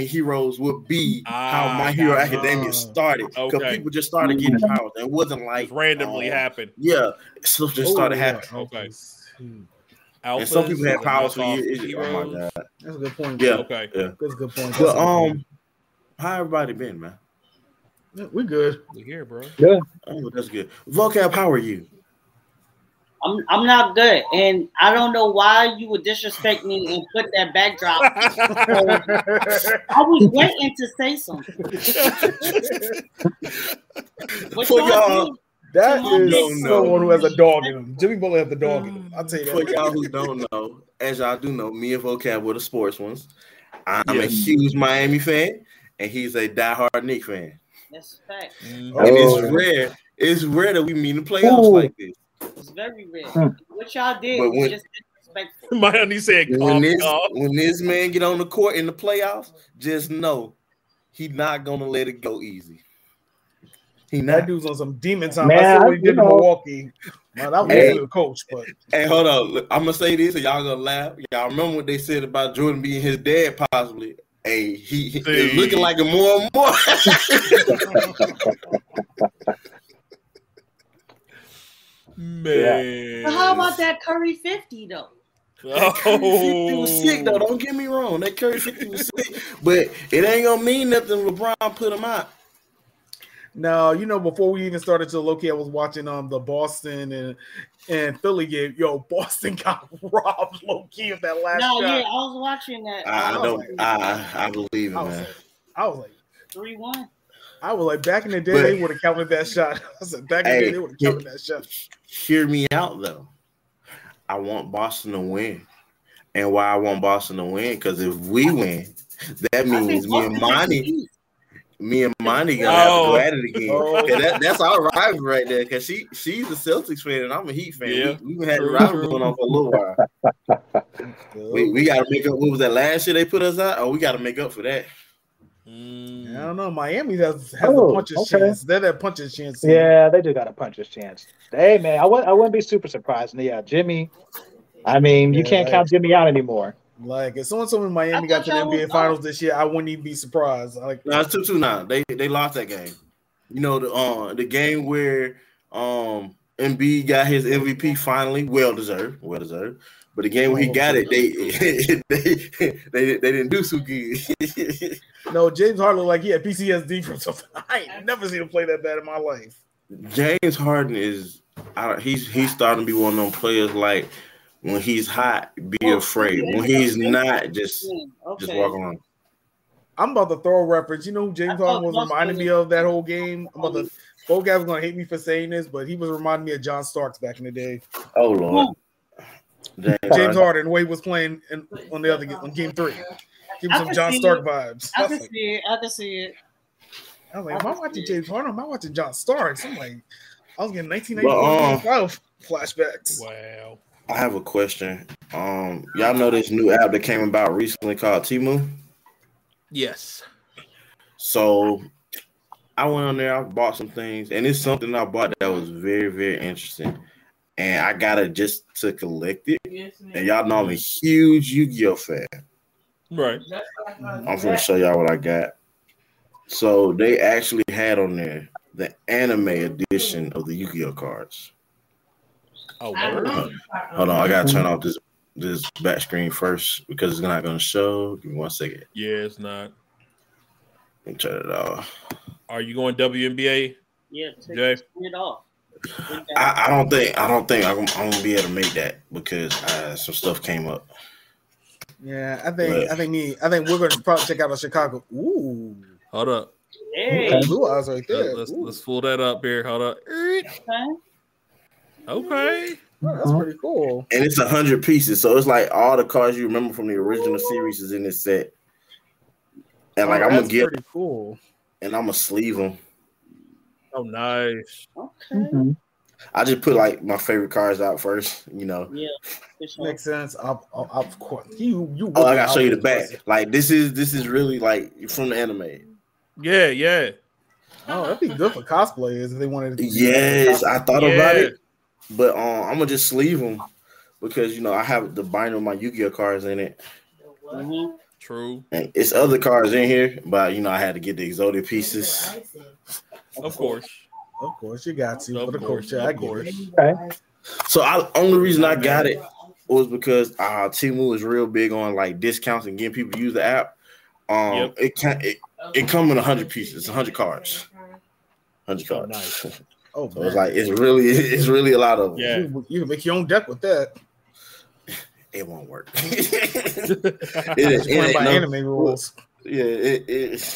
Heroes would be how My Hero Academia started. Because people just started getting powers. It wasn't like just randomly happened. Yeah, stuff just started happening. Okay. And some people had powers for years. Oh my god, that's a good point. Yeah, okay, yeah, that's a good point. But how everybody been, man? Yeah, we good. We here, bro. Good. Oh, that's good. Voqab, how are you? I'm not good, and I don't know why you would disrespect me and put that backdrop. I was waiting to say something. For y'all, that is someone who has a dog in him. Jimmy Butler has the dog in him. I'll tell you that. For y'all who don't know, as y'all do know, me and Voqab were the sports ones. I'm a huge Miami fan, and he's a diehard Knicks fan. That's a fact. And it's rare. It's rare that we meet in the playoffs like this. It's very rare. What y'all did was just disrespectful. Miami said, when this man get on the court in the playoffs, just know he's not gonna let it go easy. That dude's on some demon time. Man, I saw what he did in Milwaukee. Man, that was the coach, but hey, hold on. Look, I'm gonna say this, and y'all gonna laugh. Y'all remember what they said about Jordan being his dad, possibly? Hey, he is looking like it more and more. Man. But how about that Curry 50 though? That Curry 50 was sick though. Don't get me wrong. That Curry 50 was sick, but it ain't gonna mean nothing. LeBron put him out. No, you know, before we even started to low key, I was watching the Boston and Philly game. Yo, Boston got robbed low key of that last shot. Yeah, I was watching that. I believe it, man. I was like 3-1. I was like, back in the day, they would have counted that shot. I said, back in the day, they would have counted that shot. Hear me out, though. I want Boston to win. And why I want Boston to win? Because if we win, that means me and Monty gonna have to go at it again. That's our rival right there. Because she's a Celtics fan and I'm a Heat fan. Yeah. We've had a rival going on for a little while. we got to make up. What was that last year they put us out? Oh, we got to make up for that. I don't know. Miami has a puncher's chance. They're that puncher's chance. Yeah, they do got a puncher's chance. Hey, man, I wouldn't be super surprised. And yeah, Jimmy. I mean, you can't count Jimmy out anymore. Like, if someone told me Miami got to the NBA Finals this year, I wouldn't even be surprised. Like, no, it's 2-2 now. They lost that game. You know, the game where Embiid got his MVP finally, well deserved. But the game where he got it, they didn't do so good. No, James Harden looked like he had PTSD from something. I ain't never seen him play that bad in my life. James Harden he's starting to be one of them players like when he's hot, be afraid. When he's not, just walk around. I'm about to throw a reference. You know who James Harden was reminding me of that whole game? Both guys are gonna hate me for saying this, but he was reminding me of John Starks back in the day. Oh Lord. James Harden, the way he was playing on the other game, on game 3. Give him some John Stark vibes. I can see it. I'm like, am I watching James Harden? Am I watching John Starks? I'm like, I was getting 1985 flashbacks. Wow. I have a question. Y'all know this new app that came about recently called Temu? Yes. So I went on there, I bought some things, and it's something I bought that was very, very interesting. And I got it just to collect it. And y'all know I'm a huge Yu-Gi-Oh fan. Right. I'm going to show y'all what I got. So they actually had on there the anime edition of the Yu-Gi-Oh cards. Oh, word. Hold on, I got to turn off this back screen first because it's not going to show. Give me 1 second. Yeah, it's not. Let me turn it off. Are you going WNBA? Yeah, Jay? turn it off. I don't think I'm gonna be able to make that because some stuff came up. Yeah, I think we're gonna probably check out of Chicago. Ooh, hold up. Hey, blue eyes right there. Let's pull that up here. Hold up. Okay. Oh, that's pretty cool. And it's 100 pieces, so it's like all the cards you remember from the original series is in this set. And like I'm gonna get pretty cool. And I'm gonna sleeve them. Oh, nice. Okay. I just put like my favorite cards out first, you know. Yeah, makes sense. Of course. I gotta show you the back. Like this is really like from the anime. Yeah. Oh, that'd be good for cosplayers if they wanted to. Yes, I thought about it, but I'm gonna just sleeve them. because I have the binder with my Yu-Gi-Oh cards in it. Mm-hmm. True. And it's other cards in here, but I had to get the exotic pieces. Of course. Of course, you got to. Of For the course. culture, I Of get course. it. Okay. So only reason I got it was because Temu is real big on like discounts and getting people to use the app. Yep. It comes in 100 pieces. It's 100 cards. 100 cards. Nice. Oh, So it's like it's really a lot of them. Yeah. You can make your own deck with that. It won't work. It's playing by anime rules. Yeah,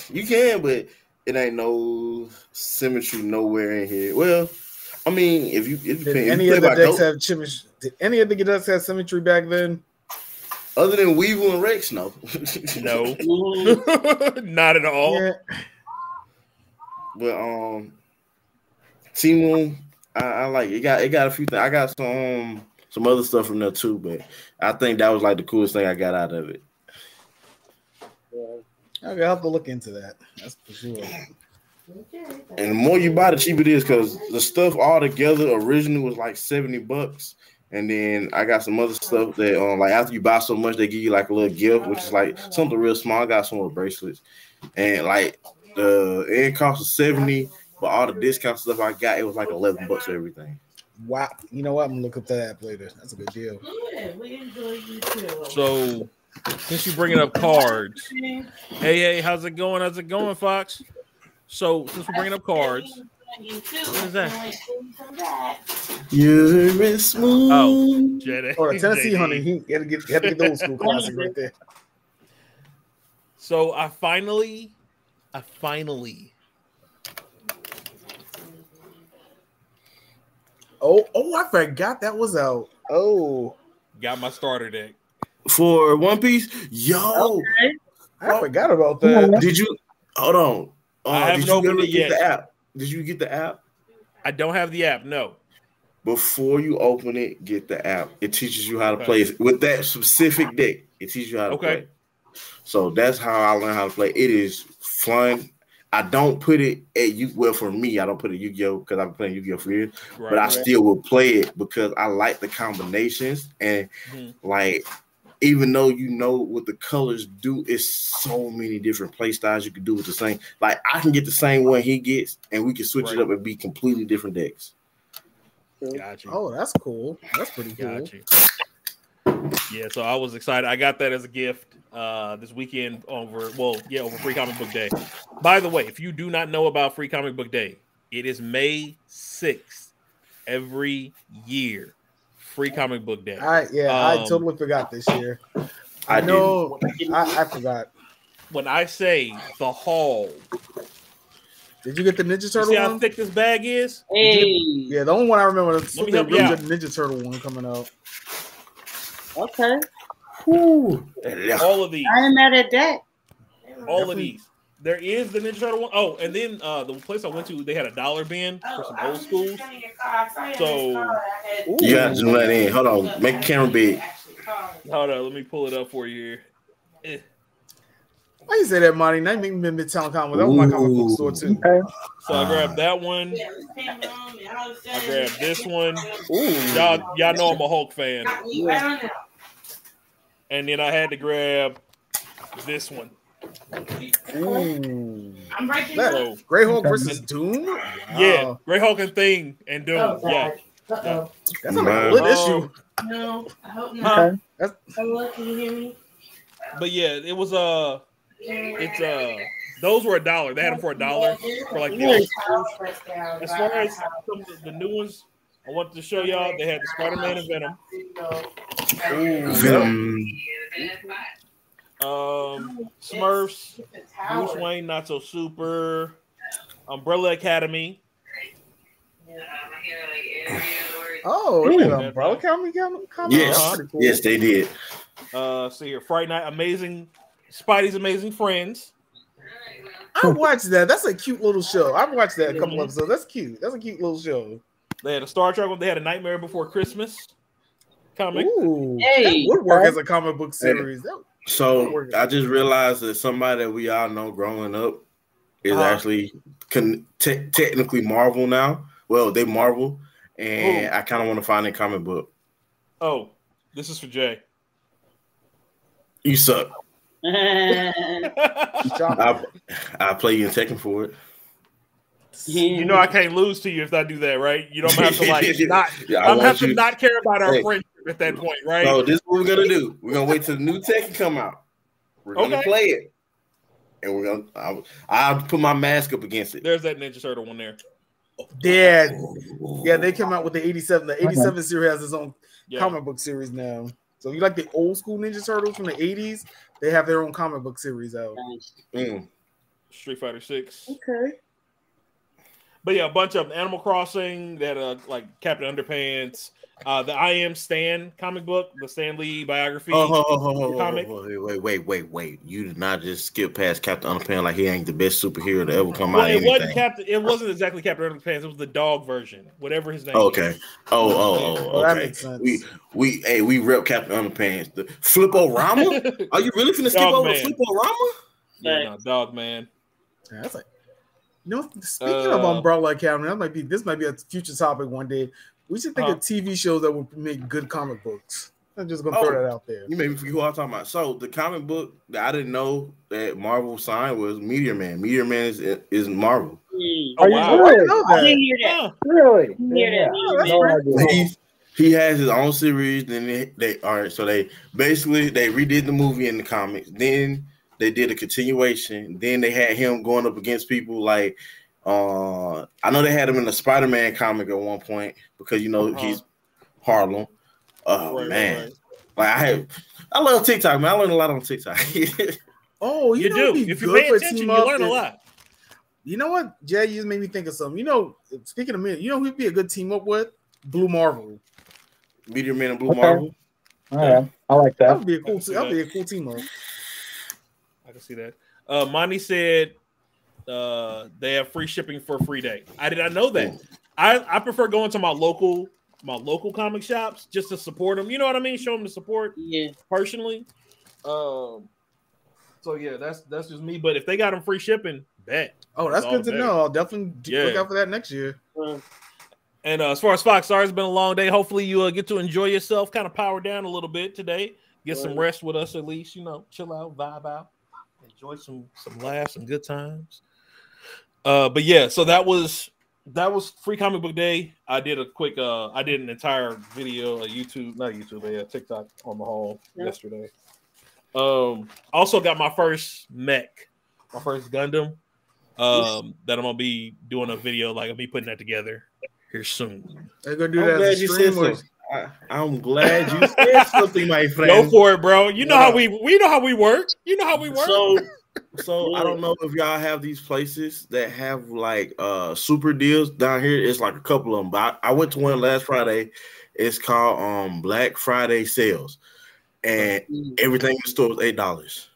you can, but it ain't no symmetry nowhere in here. Well, I mean, Did any of the decks have symmetry back then? Other than Weevil and Rex, no. No. Not at all. Yeah. But Temu, I like it. It got a few things. I got some other stuff from there too, but I think that was like the coolest thing I got out of it. Okay, I'll have to look into that. That's for sure. And the more you buy, the cheaper it is, because the stuff all together originally was like $70, and then I got some other stuff that like after you buy so much, they give you like a little gift, which is like something real small. I got some little bracelets, and like the end cost was $70, but all the discount stuff I got, it was like $11 for everything. Wow, you know what? I'm gonna look up that app later. That's a good deal. So, since you bringing up cards, hey, how's it going? How's it going, Fox? So, since we're bringing up cards, what is that? You're smooth. Oh, Jedi. Oh, the Tennessee Honey. He had to get the old school classic right there. So, I finally. Oh, I forgot that was out. Oh, got my starter deck for One Piece. Yo, okay. I forgot about that. Did you hold on? I haven't opened it yet. The app? Did you get the app? I don't have the app. No. Before you open it, get the app. It teaches you how to play with that specific deck. It teaches you how to play. So that's how I learned how to play. It is fun. I don't put it at you. Well, for me, I don't put it Yu-Gi-Oh because I've been playing Yu-Gi-Oh for years. Right, but I still will play it because I like the combinations and like. Even though you know what the colors do, it's so many different play styles you can do with the same. Like I can get the same one he gets, and we can switch it up and be completely different decks. Gotcha. Oh, that's cool. That's pretty cool. Gotcha. Yeah, so I was excited. I got that as a gift this weekend over Free Comic Book Day. By the way, if you do not know about Free Comic Book Day, it is May 6th every year. Free Comic Book Day. I totally forgot this year. I know. I forgot. When I say the haul, did you get the Ninja Turtle see one? how thick this bag is? Hey. Yeah, the only one I remember is the really good Ninja Turtle one coming out. Okay. Ooh. All of these. I ain't mad at that. All of these. There is the Ninja Turtle one. Oh, and then the place I went to, they had a dollar bin for some old schools. So you got to zoom that in. Hold on, make the camera big. Hold on, let me pull it up for you here. Why you say that, Monty? That made me Midtown Comics. That was my comic book store too. So I grabbed that one. I grabbed this one. Ooh, y'all know I'm a Hulk fan. And then I had to grab this one. Ooh. So, Grey Hulk versus Doom? Wow. Yeah, Grey Hulk and Thing and Doom. Yeah. That's not a good issue. No, I hope not. Hello, can you hear me? But yeah, it was those were $1. They had them for $1 for like the old schools. As far as some of the new ones, I wanted to show y'all. They had the Spider-Man and Venom. Venom. Smurfs, Bruce Wayne, Not So Super, Umbrella Academy. Oh, yeah, Umbrella Academy. Yes, cool. Yes, they did. See here, Fright Night, Spidey's Amazing Friends. I watched that. That's a cute little show. I've watched that a couple episodes. That's cute. That's a cute little show. They had a Star Trek one. They had a Nightmare Before Christmas comic. Ooh, that would work as a comic book series. So I just realized that somebody that we all know growing up is actually technically Marvel now. Well, they Marvel, and I kind of want to find a comic book. Oh, This is for Jay. You suck. I I'll play you in Tekken for it. You know I can't lose to you if I do that, right? You don't have to like not. Yeah, I'm have to not care about our friendship at that point, right? No, this is what we're gonna do. We're gonna wait till the new Tekken come out. We're gonna play it, and we're gonna. I'll put my mask up against it. There's that Ninja Turtle one there. Yeah, they came out with the 87. The 87 series has its own comic book series now. So if you like the old school Ninja Turtles from the 80s, they have their own comic book series out. Street Fighter 6. Okay. But yeah, a bunch of Animal Crossing that like Captain Underpants, the I Am Stan comic book, the Stan Lee biography comic. Wait! You did not just skip past Captain Underpants like he ain't the best superhero to ever come out. It wasn't Captain. It wasn't exactly Captain Underpants. It was the dog version, whatever his name. Okay. Is. Okay. That makes sense. We rep Captain Underpants. The Flip-O-Rama? Are you really finna skip over Flip-O-Rama? Yeah, no, Dog Man. Yeah, that's like. Speaking of Umbrella Academy, this might be a future topic one day. We should think of TV shows that would make good comic books. I'm just gonna throw that out there. You made me forget who I'm talking about. So the comic book that I didn't know that Marvel signed was Meteor Man. Meteor Man is Marvel. Are you really? I didn't hear that. Really? He has his own series. Then they redid the movie in the comics. Then they did a continuation. Then they had him going up against people like I know they had him in the Spider-Man comic at one point because he's Harlem. Oh man. Like I love TikTok, man. I learn a lot on TikTok. Oh, you do. If you pay attention, you learn a lot. You know what, Jay? You just made me think of something. Speaking of me, who'd be a good team up with? Blue Marvel. Meteor Man and Blue Marvel. All right, I like that. That would be a cool. That'd be a cool team up. I can see that. Monty said they have free shipping for a free day. I did not know that. I prefer going to my local comic shops just to support them. You know what I mean? Show them the support. Yeah. Personally. So yeah, that's just me. But if they got them free shipping, bet. Oh, that's good to know. I'll definitely look out for that next year. And as far as Fox, sorry, it's been a long day. Hopefully you get to enjoy yourself, kind of power down a little bit today. Get some rest with us at least. Chill out, vibe out. Enjoy some laughs and good times. But yeah, so that was Free Comic Book Day. I did an entire video, TikTok on the haul yesterday. Also got my first mech, my first Gundam. That I'm gonna be doing a video, like I'll be putting that together here soon. They're gonna do that as a stream. I'm glad you said something, my friend. Go for it, bro. You know how we know how we work. You know how we work. So I don't know if y'all have these places that have like super deals down here. It's like a couple of them, but I went to one last Friday. It's called Black Friday sales, and everything in the store was $8.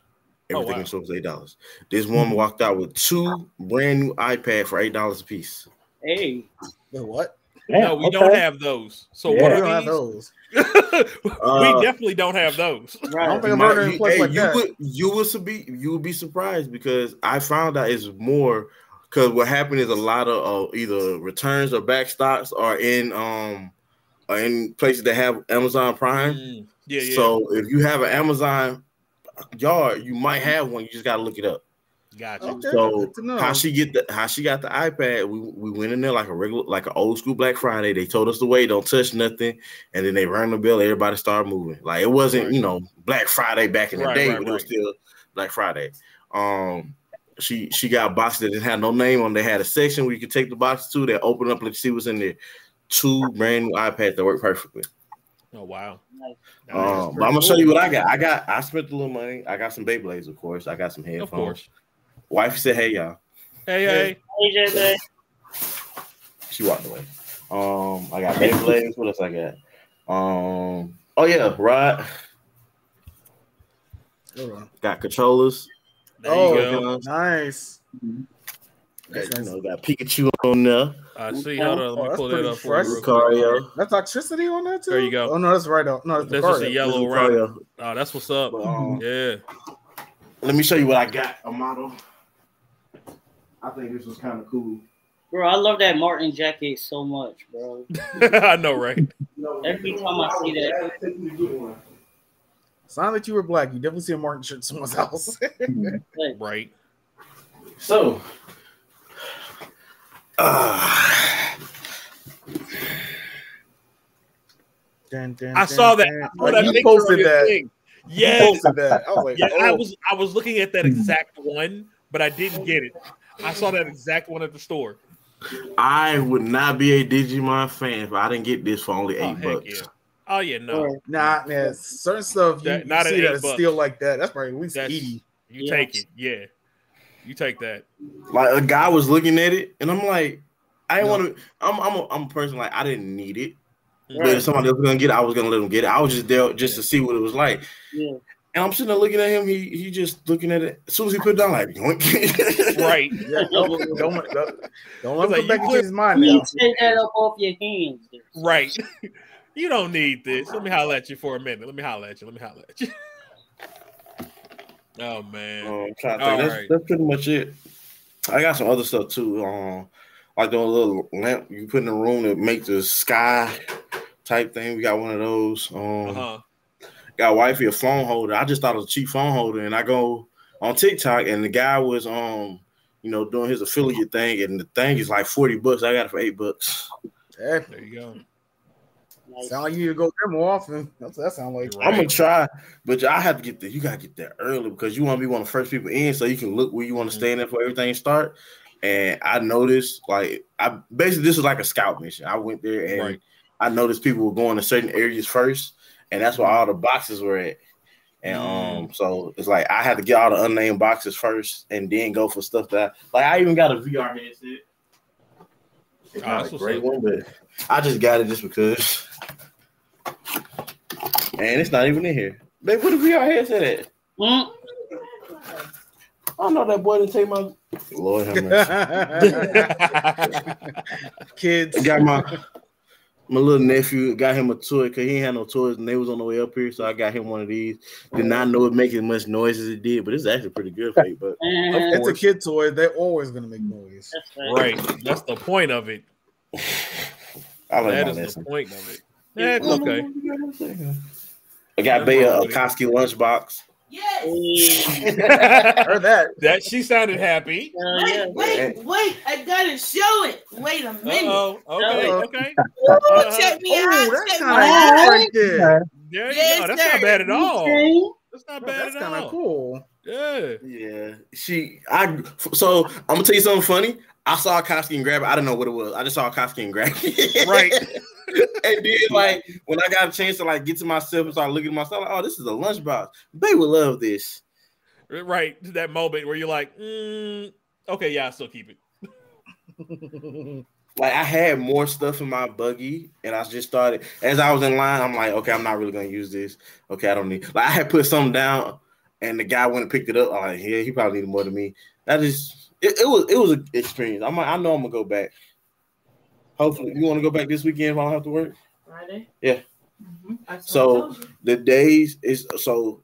Everything in the store was $8. This woman walked out with 2 brand new iPads for $8 a piece. Hey, what? No, we don't have those. So what are have those? We definitely don't have those. Right. I don't think I'm ordering a place like that. You would be surprised because I found out it's more because what happened is a lot of either returns or back stocks are in places that have Amazon Prime. Yeah. So if you have an Amazon yard, you might have one. You just gotta look it up. Gotcha. Okay, so how she got the iPad? We went in there like an old school Black Friday. They told us to wait, don't touch nothing, and then they rang the bell. Everybody started moving. Like it wasn't Black Friday back in the day, but it was still Black Friday. She got boxes that didn't have no name on. They had a section where you could take the boxes to. They open up, let you see what's in there. 2 brand new iPads that work perfectly. Oh wow! But I'm gonna show you what I got. I spent a little money. I got some Beyblades, of course. I got some headphones. Of course. Wife said, "Hey y'all." Hey. JJ. She walked away. I got Beyblades. What else I got? Oh yeah, Rod. Got controllers. There you go. Nice. Got Pikachu on there. I see. Hold on, let me pull that up for you. Lucario. That's electricity on there too. There you go. Oh no, that's right out. No, that's just a yellow round. Oh, that's what's up. Yeah. Let me show you what I got. A model. I think this was kind of cool. Bro, I love that Martin jacket so much, bro. I know, right? Every time I see that. It's not that you were black. You definitely see a Martin shirt somewhere else. Right. So, I saw that. You posted that. Yes. Posted that. I was like, Yeah, oh. I was looking at that exact one, but I didn't get it. I saw that exact one at the store. I would not be a Digimon fan if I didn't get this for only $8. Yeah. Oh yeah, no. Nah, man. Certain stuff you Not see that $8. still like that. That's probably at least 80. You take it, yeah. You take that. Like a guy was looking at it, and I'm like, I didn't want to. I'm a person like I didn't need it, but if somebody else was gonna get it, I was gonna let him get it. I was just there just to see what it was like. Yeah. And I'm sitting there looking at him. He just looking at it. As soon as he put it down, like, right. Yeah, don't let him come back into his mind now. Take that up off your hands. Right. You don't need this. Let me holler at you for a minute. Let me holler at you. Oh man. I'm trying to think. That's pretty much it. I got some other stuff too. Like the little lamp you put in the room that make the sky type thing. We got one of those. Got wifey a phone holder. I just thought it was a cheap phone holder, and I go on TikTok, and the guy was doing his affiliate thing, and the thing is like $40. I got it for $8. Yeah. There you go. Sound like you need to go there more often. That's what that sound like. I'm gonna try, but I have to get there. You gotta get there early because you want to be one of the first people in, so you can look where you want to stand there before everything start. And I noticed, like, this is like a scout mission. I went there and I noticed people were going to certain areas first, and that's where all the boxes were at. And so it's like I had to get all the unnamed boxes first, and then go for stuff that I even got a VR headset. It's not a great one, but I just got it just because. And it's not even in here. Babe, where the VR headset at? I know that boy didn't take my Lord have mercy. Kids. I got my little nephew, got him a toy because he ain't had no toys and they was on the way up here, so I got him one of these. Did not know it make as much noise as it did, but it's actually pretty good for you. But it's a kid toy, they're always gonna make noise. Right. That's the point of it. That is the point of it. That's okay. I got Bay a Koski lunchbox. Yes. Heard that. That she sounded happy. Wait! I gotta show it. Wait a minute. Okay. Check me out. That's kind of right there. There you go. That's not bad at all. That's not bad at all. That's kind of cool. Yeah. So I'm gonna tell you something funny. I saw Koski and grab it. I didn't know what it was. I just saw Koski and grab it. Right. And then, when I got a chance to get to myself and start looking at myself, oh, this is a lunchbox. They would love this. Right. That moment where you're like, okay, yeah, I still keep it. I had more stuff in my buggy, and I just started as I was in line. I'm like, okay, I'm not really gonna use this. Okay, I don't need. I had put something down, and the guy went and picked it up. I'm like, yeah, he probably needed more than me. It was an experience. I know I'm gonna go back. Hopefully, you want to go back this weekend if I don't have to work? Friday? Yeah. So the days is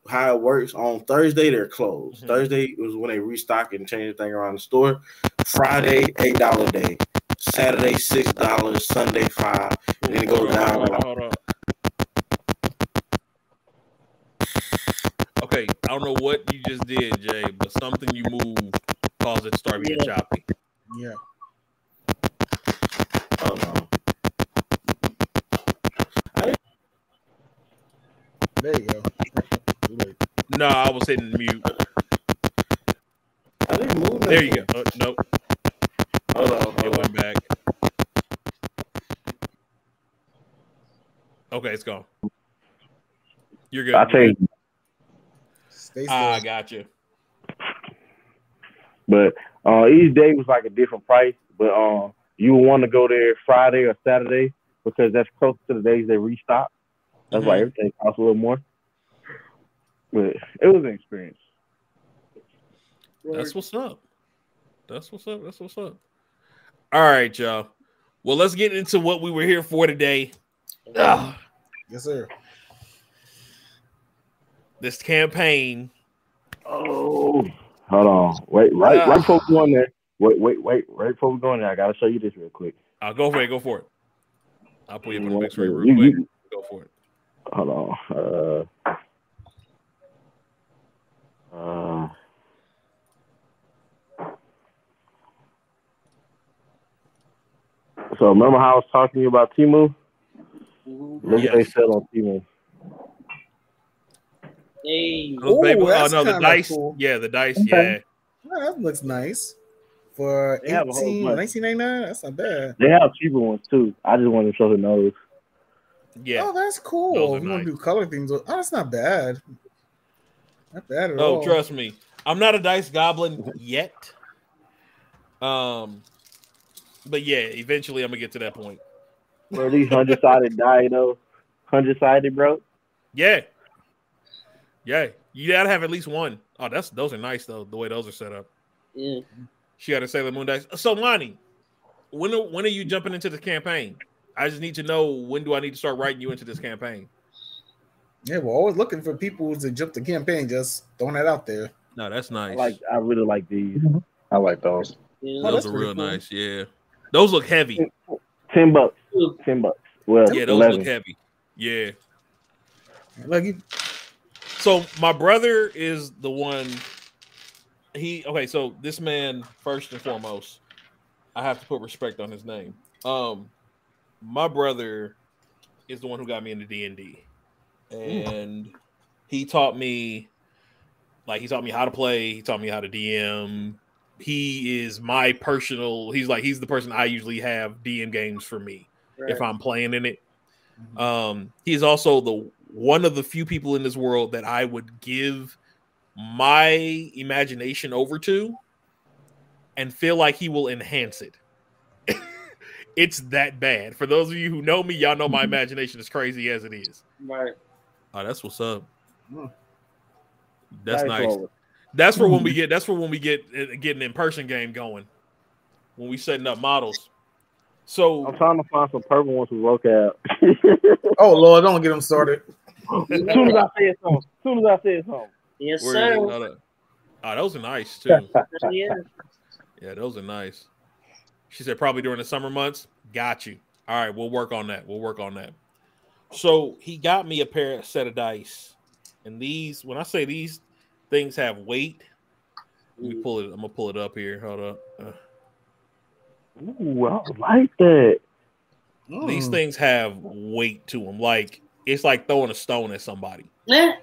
how it works. On Thursday, they're closed. Thursday was when they restock and change the thing around the store. Friday, $8 a day. Saturday, $6. Sunday, $5. And then it goes down. Hold on. Okay, I don't know what you just did, Jay, but something you moved caused it to start being choppy. Yeah. Oh no. There you go. No, I was hitting mute. I didn't move. There you go. Nope. Hold on. It went back. Okay, it's gone. You're good. I'll tell you. I got you. But each day was like a different price. But you would want to go there Friday or Saturday because that's close to the days they restock. That's why everything costs a little more. But it was an experience. That's what's up. All right, y'all. Well, let's get into what we were here for today. Yes, sir. This campaign. Oh, hold on. Wait, right before we go in there. Wait. Right before we go in there, I gotta show you this real quick. I'll go for it. I'll put you up on the big screen real quick. Go for it. Hold on. So remember how I was talking to you about Temu? Look what they sell on Temu. Hey. Oh, that's no, the dice. cool. Yeah, the dice. Okay. Yeah. Oh, that looks nice. For They have a whole bunch. $19.99, that's not bad. They have cheaper ones too. I just wanted to show the nose. Yeah. Oh, that's cool. Those are If you want nice. to do color things, oh, that's not bad. Not bad at Oh, all. trust me, I'm not a dice goblin yet. But yeah, eventually I'm gonna get to that point. Bro, these 100-sided die though. 100-sided, bro. Yeah. Yeah. You gotta have at least one. Oh, those are nice though, the way those are set up. Yeah. She got a Sailor Moon dice. So Lonnie, when are you jumping into the campaign? I just need to know, when do I need to start writing you into this campaign? Yeah, we're always looking for people to jump the campaign. Just throwing that out there. No, that's nice. I really like these. I like those. Yeah. Those are real nice. Yeah, those look heavy. $10. $10. Well, Yeah, those 11. look heavy. Yeah. Like you. So my brother is the one. So this man, first and foremost, I have to put respect on his name. My brother is the one who got me into D&D, and he taught me how to play. He taught me how to DM. He is my personal. He's the person I usually have DM games for me if I'm playing in it. He's also one of the few people in this world that I would give my imagination over to and feel like he will enhance it. It's that bad. For those of you who know me, y'all know my imagination is crazy as it is. Right. Oh, that's what's up. That's nice. Forward. That's for when we get an in-person game going. When we setting up models. So I'm trying to find some purple ones with Voqab. Oh Lord, don't get them started. As soon as I say something. Yes, Where sir. is it? Oh, those are nice too. Yeah. Yeah, those are nice. She said probably during the summer months. Got you. All right, we'll work on that. So he got me a set of dice. And these, when I say these things have weight, let me pull it. I'm gonna pull it up here. Hold up. Ooh, I like that. These things have weight to them. Like it's like throwing a stone at somebody. Yeah.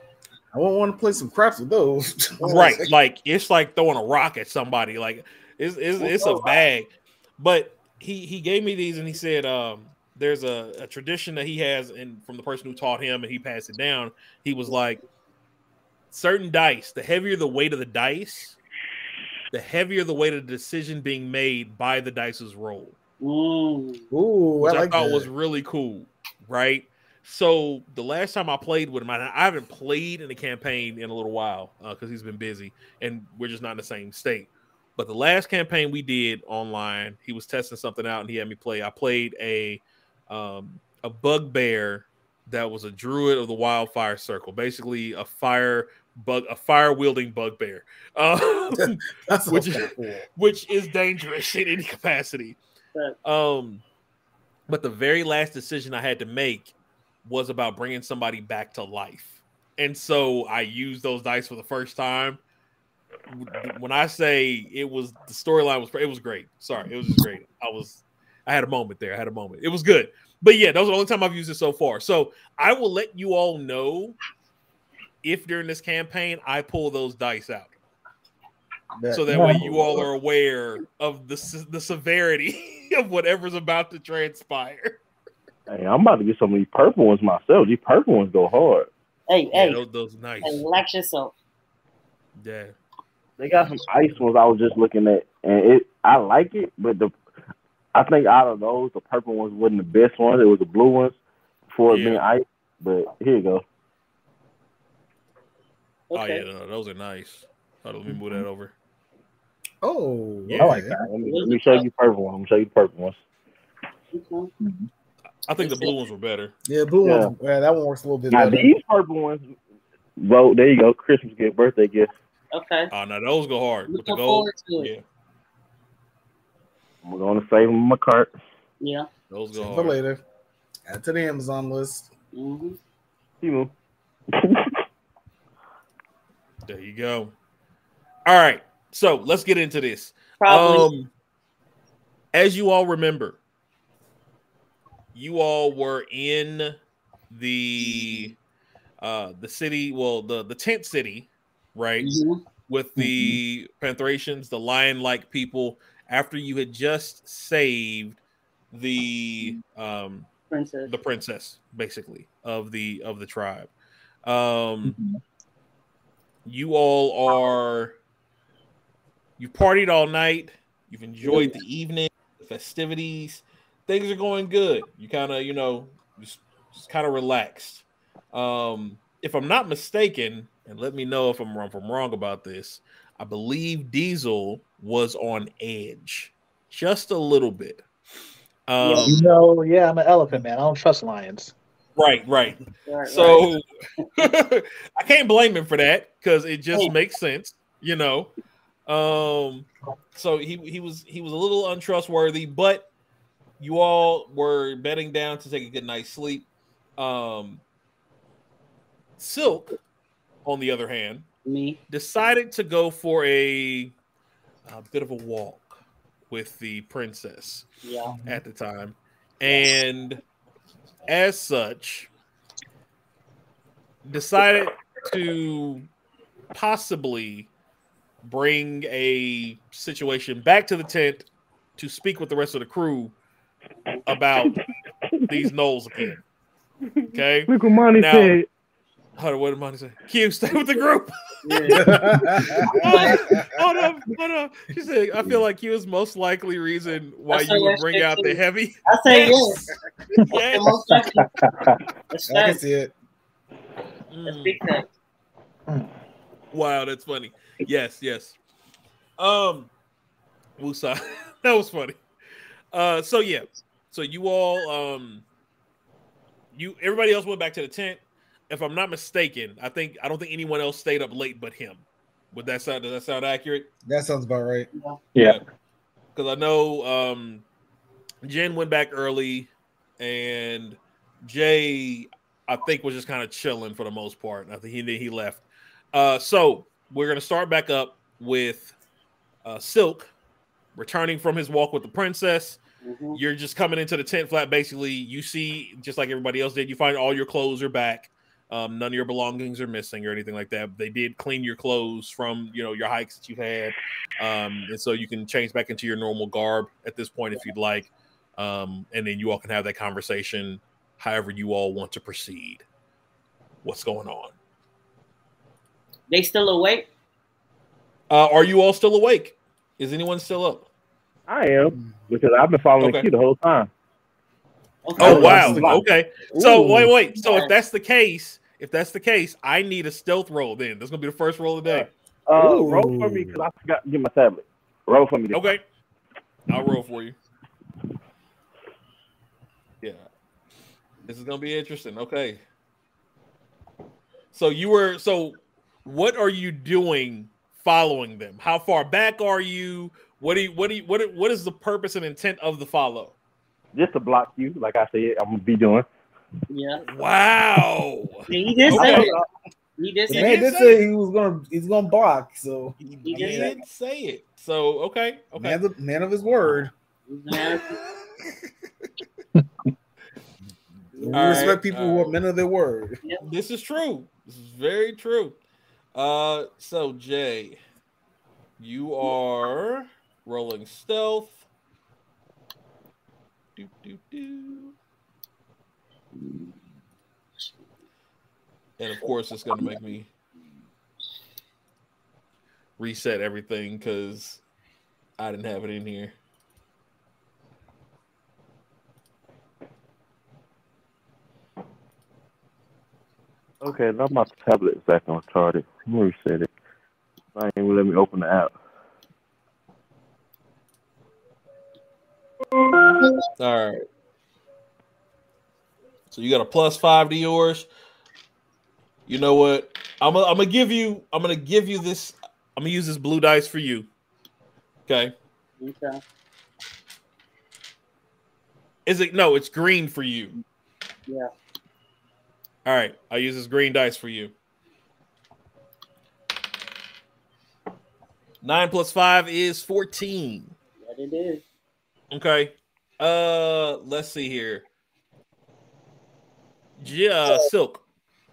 I won't want to play some craps with those. Right. Like it's like throwing a rock at somebody. Like it's a bag. But he gave me these and he said there's a tradition that he has from the person who taught him, and he passed it down. He was like, certain dice, the heavier the weight of the dice, the heavier the weight of the decision being made by the dice's roll. Ooh, which I thought was really cool, right? So the last time I played with him, I haven't played in a campaign in a little while because he's been busy and we're just not in the same state. But the last campaign we did online, he was testing something out and he had me play. I played a bugbear that was a druid of the wildfire circle, basically a fire wielding bugbear, which is dangerous in any capacity. But the very last decision I had to make was about bringing somebody back to life, and so I used those dice for the first time. When I say it was, the storyline was great. Sorry, it was just great. I had a moment there. It was good. But yeah, that was the only time I've used it so far. So I will let you all know if during this campaign I pull those dice out. So that way you all are aware of the severity of whatever's about to transpire. Hey, I'm about to get some of these purple ones myself. These purple ones go hard. Hey, those are nice. Hey, relax yourself. Yeah. They got some ice ones I was just looking at, and I like it, but I think out of those, the purple ones wasn't the best ones. It was the blue ones before it being ice. But here you go. Okay. Oh yeah, no, those are nice. Hold on, let me move that over. Oh, yeah. I like that. Let me show you purple ones. I'm gonna show you the purple ones. Okay. I think the blue ones were better. Yeah, blue ones. Yeah, that one works a little bit now, better. these purple ones, well, there you go. Christmas gift, birthday gift. Okay. Oh, no, those go hard. With the Looking gold. forward to it. Yeah. I'm going to save them in my cart. Yeah. Those go For hard. later. Add to the Amazon list. Timo. There you go. All right, so let's get into this. Probably. As you all remember, you all were in the city, well, the tent city, right? With the Pantherations, the lion-like people, after you had just saved the princess, basically, of the tribe. You all you've partied all night, you've enjoyed the evening, the festivities, things are going good. You kind of, just kind of relaxed. If I'm not mistaken, and let me know if I'm wrong about this, I believe Diesel was on edge just a little bit. I'm an elephant man. I don't trust lions. Right. So I can't blame him for that because it just makes sense, So he was a little untrustworthy, but you all were bedding down to take a good night's sleep. Silk, on the other hand, decided to go for a bit of a walk with the princess at the time. And as such, decided to possibly bring a situation back to the tent to speak with the rest of the crew about these gnolls again. Okay? Look what Monty said. What did Monty say? Q, stay with the group. Hold up. She said, I feel like Q is most likely reason why you would bring out the heavy. I say yes. I can see it. Wow, that's funny. Yes. Wusa. That was funny. So you all everybody else went back to the tent. If I'm not mistaken, I don't think anyone else stayed up late but him. Does that sound accurate? That sounds about right. Yeah. Because I know Jen went back early, and Jay, I think, was just kind of chilling for the most part. I think he left. So we're gonna start back up with Silk returning from his walk with the princess. You're just coming into the tent flat. Basically, you see, just like everybody else did, you find all your clothes are back. None of your belongings are missing or anything like that. They did clean your clothes from, your hikes that you've had. And so you can change back into your normal garb at this point if you'd like. And then you all can have that conversation however you all want to proceed. What's going on? They still awake? Are you all still awake? Is anyone still up? I am, because I've been following you the whole time. Okay. Oh, wow. Okay. So wait. So if that's the case, I need a stealth roll then. That's going to be the first roll of the day. Roll for me because I forgot to get my tablet. Roll for me. Okay. I'll roll for you. Yeah. This is going to be interesting. Okay. So what are you doing following them? How far back are you? What is the purpose and intent of the follow? Just to block you, like I said, I'm gonna be doing. Yeah. Wow. He did say it. He did say he's gonna block. So he did say it. So okay. Man of his word. We respect people who are men of their word. Yep. This is true. This is very true. So Jay, you are rolling stealth. And of course, it's going to make me reset everything because I didn't have it in here. Okay, now my tablet is back on retarded. Let me reset it. I ain't gonna let me open the app. All right. So you got a +5 to yours. You know what? I'm gonna give you this. I'm gonna use this blue dice for you. Okay. Okay. Is it? No, it's green for you. Yeah. All right, I'll use this green dice for you. 9 plus 5 is 14. That it is. Okay. Let's see here. Silk.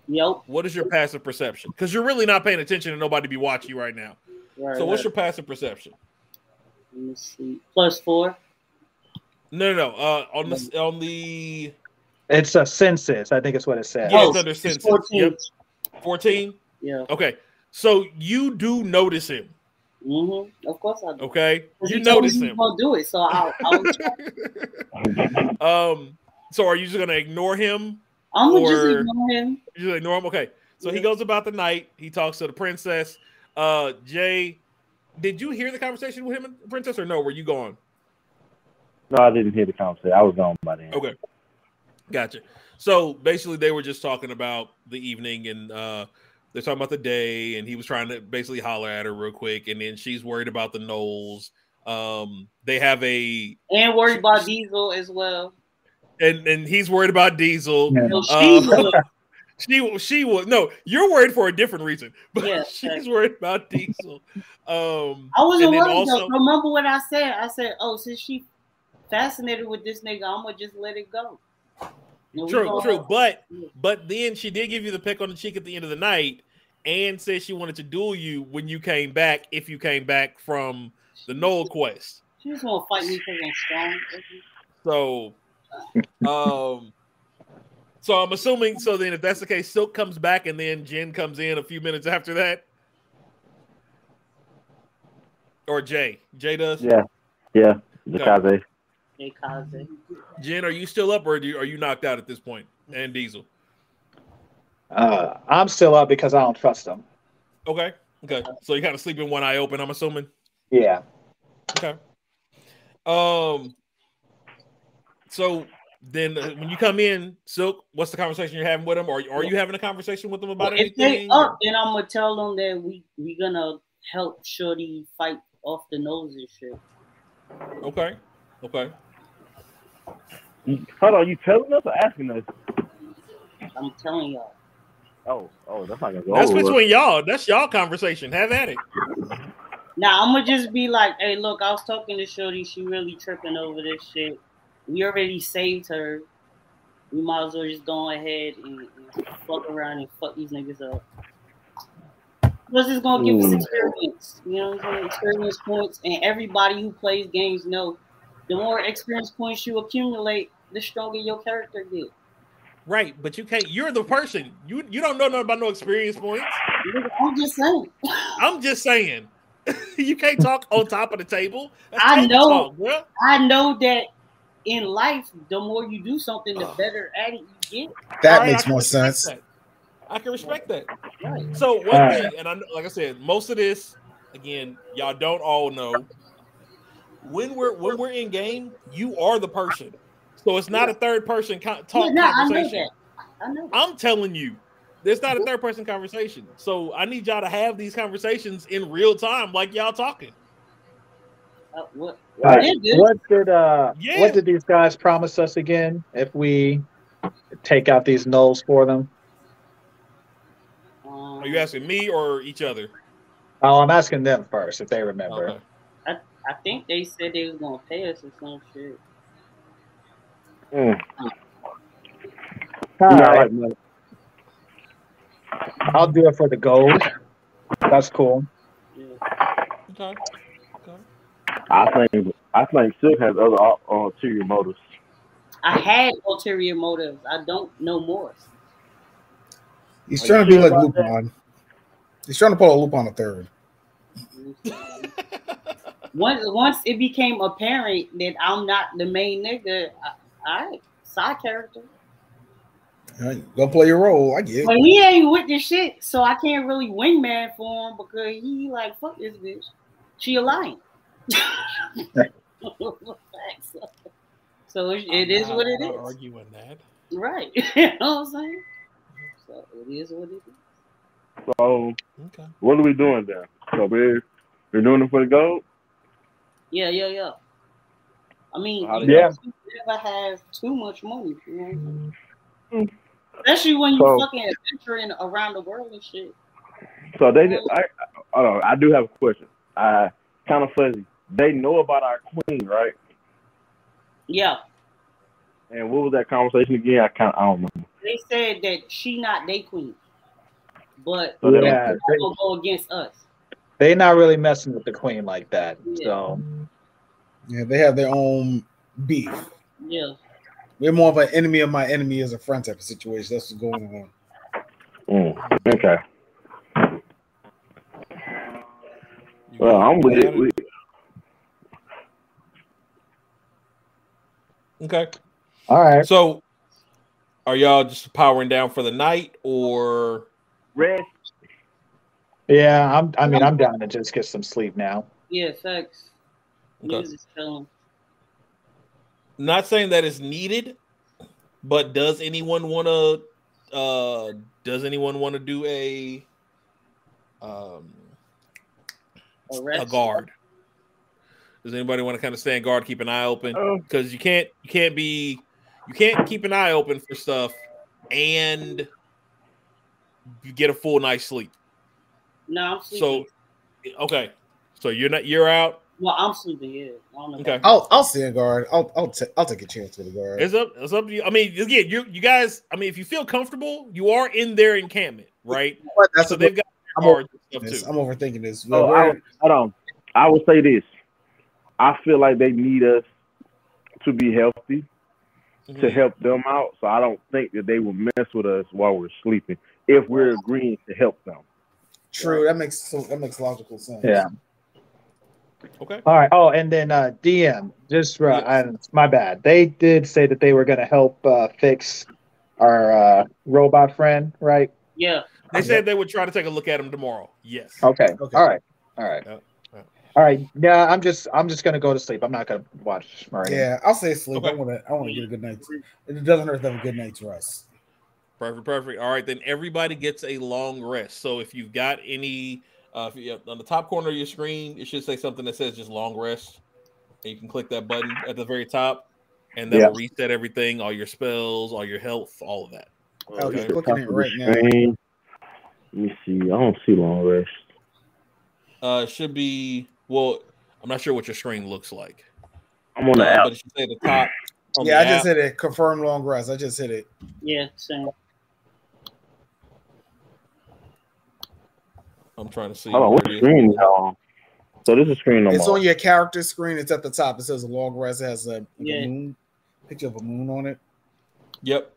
Yep. What is your passive perception? Because you're really not paying attention and nobody be watching you right now. Right, so what's your passive perception? Let me see. +4. No. On the it's a senses. I think it's what it says. Yeah, it's under senses. 14. Yep. 14? Yeah. Okay. So you do notice him. Mm-hmm. Of course I do. Okay. You notice him. Gonna do it, so I'll So are you just gonna ignore him? I'm gonna just ignore him. You just ignore him? Okay. So he goes about the night. He talks to the princess. Jay, did you hear the conversation with him and the princess, or no? Were you gone? No, I didn't hear the conversation. I was gone by then. Okay. Gotcha. So basically they were just talking about the evening, and they're talking about the day, and he was trying to basically holler at her real quick, and then she's worried about the Knowles. They have and worried about Diesel as well. And he's worried about Diesel. Yeah. No, she was no, you're worried for a different reason, but yeah, she's worried about Diesel. I wasn't worried also, though. Remember what I said? I said, "Oh, since she fascinated with this nigga, I'm gonna just let it go." True. But then she did give you the peck on the cheek at the end of the night, and said she wanted to duel you when you came back. If you came back from the Knoll quest, she just want to fight me because I'm strong. So I'm assuming. So then, if that's the case, Silk comes back, and then Jen comes in a few minutes after that, or Jay does. Yeah. The Kaze. Jen, are you still up, or are you knocked out at this point? And Diesel. I'm still up because I don't trust them. Okay. So you kind of sleeping one eye open, I'm assuming. Yeah. Okay. So then, when you come in, Silk, what's the conversation you're having with him, or are you having a conversation with them about anything? If they up, then I'm gonna tell them that we gonna help Shorty fight off the nose and shit. Okay. Hold on, you telling us or asking us? I'm telling y'all. Oh, that's not gonna go. That's between y'all. That's y'all conversation. Have at it. Now I'm gonna just be like, hey, look, I was talking to Shorty. She really tripping over this shit. We already saved her. We might as well just go ahead and fuck around and fuck these niggas up. Plus, it's gonna give us experience. You know what I'm saying? Experience points, and everybody who plays games know the more experience points you accumulate, the stronger your character gets. Right, but you can't. You're the person. You don't know nothing about no experience points. I'm just saying. You can't talk on top of the table. That's I know. Talk, I know that in life, the more you do something, the better at it you get. That makes more sense. I can respect that. Right. So one thing, and like I said, most of this, again, y'all don't all know. When we're in game, you are the person. So it's not a third person conversation. I know that. I'm telling you, there's not a third person conversation. So I need y'all to have these conversations in real time, like y'all talking. What did these guys promise us again if we take out these Knowles for them? Are you asking me or each other? Oh, I'm asking them first if they remember. Okay. I think they said they was gonna pay us or some shit. Right. I'll do it for the gold. That's cool. Yeah. Okay. I think Silk has other ulterior motives. I had ulterior motives. I don't know more. He's trying to be like Lupin. He's trying to pull a Lupin a third. Once it became apparent that I'm not the main nigga, all right, side character. Go play your role. I get it. But he ain't with this shit, so I can't really wingman for him because he like, fuck this bitch. She a lion. So it is what it is. Arguing that. Right. You know what I'm saying? So it is what it is. So what are we doing then? So we're doing it for the gold? Yeah. I mean, you never have too much money. You know? Especially when you fucking adventuring around the world and shit. So I do have a question. Kind of fuzzy. They know about our queen, right? Yeah. And what was that conversation again? I don't remember. They said that she not their queen, but So they will go against us. They not really messing with the queen like that. Yeah. So yeah, they have their own beef. Yeah. We're more of an enemy of my enemy is a friend type of situation. That's what's going on. Okay. Well, I'm with it. Okay. All right. So, are y'all just powering down for the night or rest? Yeah, I'm down to just get some sleep now. Yeah, thanks. Okay. Okay. Not saying that it's needed, but does anyone want to? Do a guard? Does anybody want to kind of stand guard, keep an eye open? Because you can't keep an eye open for stuff and you get a full night's sleep. No, I'm sleeping. So, okay. So you're out. Well, I'm sleeping. Yeah. I don't know. Okay. I'll stand guard. I'll take a chance with the guard. It's up to you. I mean, again, you guys. I mean, if you feel comfortable, you are in their encampment, right? So they've got guards and stuff too. I'm overthinking this. Hold on. I will say this. I feel like they need us to be healthy to help them out. So I don't think that they will mess with us while we're sleeping if we're agreeing to help them. True. That makes logical sense. Yeah. Okay. All right. Oh, and then DM, just my bad. They did say that they were going to help fix our robot friend, right? Yeah. They said they would try to take a look at him tomorrow. Yes. Okay. All right. All right. Yeah, I'm just gonna go to sleep. I'm not gonna watch Meridian. Yeah, I'll say sleep. Okay. I want to get a good night's. It doesn't hurt to have a good night's rest. Perfect. All right, then everybody gets a long rest. So if you've got any, on the top corner of your screen, it should say something that says just long rest. And you can click that button at the very top, and that'll reset everything, all your spells, all your health, all of that. Okay, looking at it right now. Let me see. I don't see long rest. It should be. Well, I'm not sure what your screen looks like. I'm on the app. But it should say the top. Yeah, I just hit it. Confirm long rest. I just hit it. Yeah, same. I'm trying to see. Hold on, what screen? So this is screen number. It's on your character screen. It's at the top. It says a long rest. It has a moon, picture of a moon on it. Yep.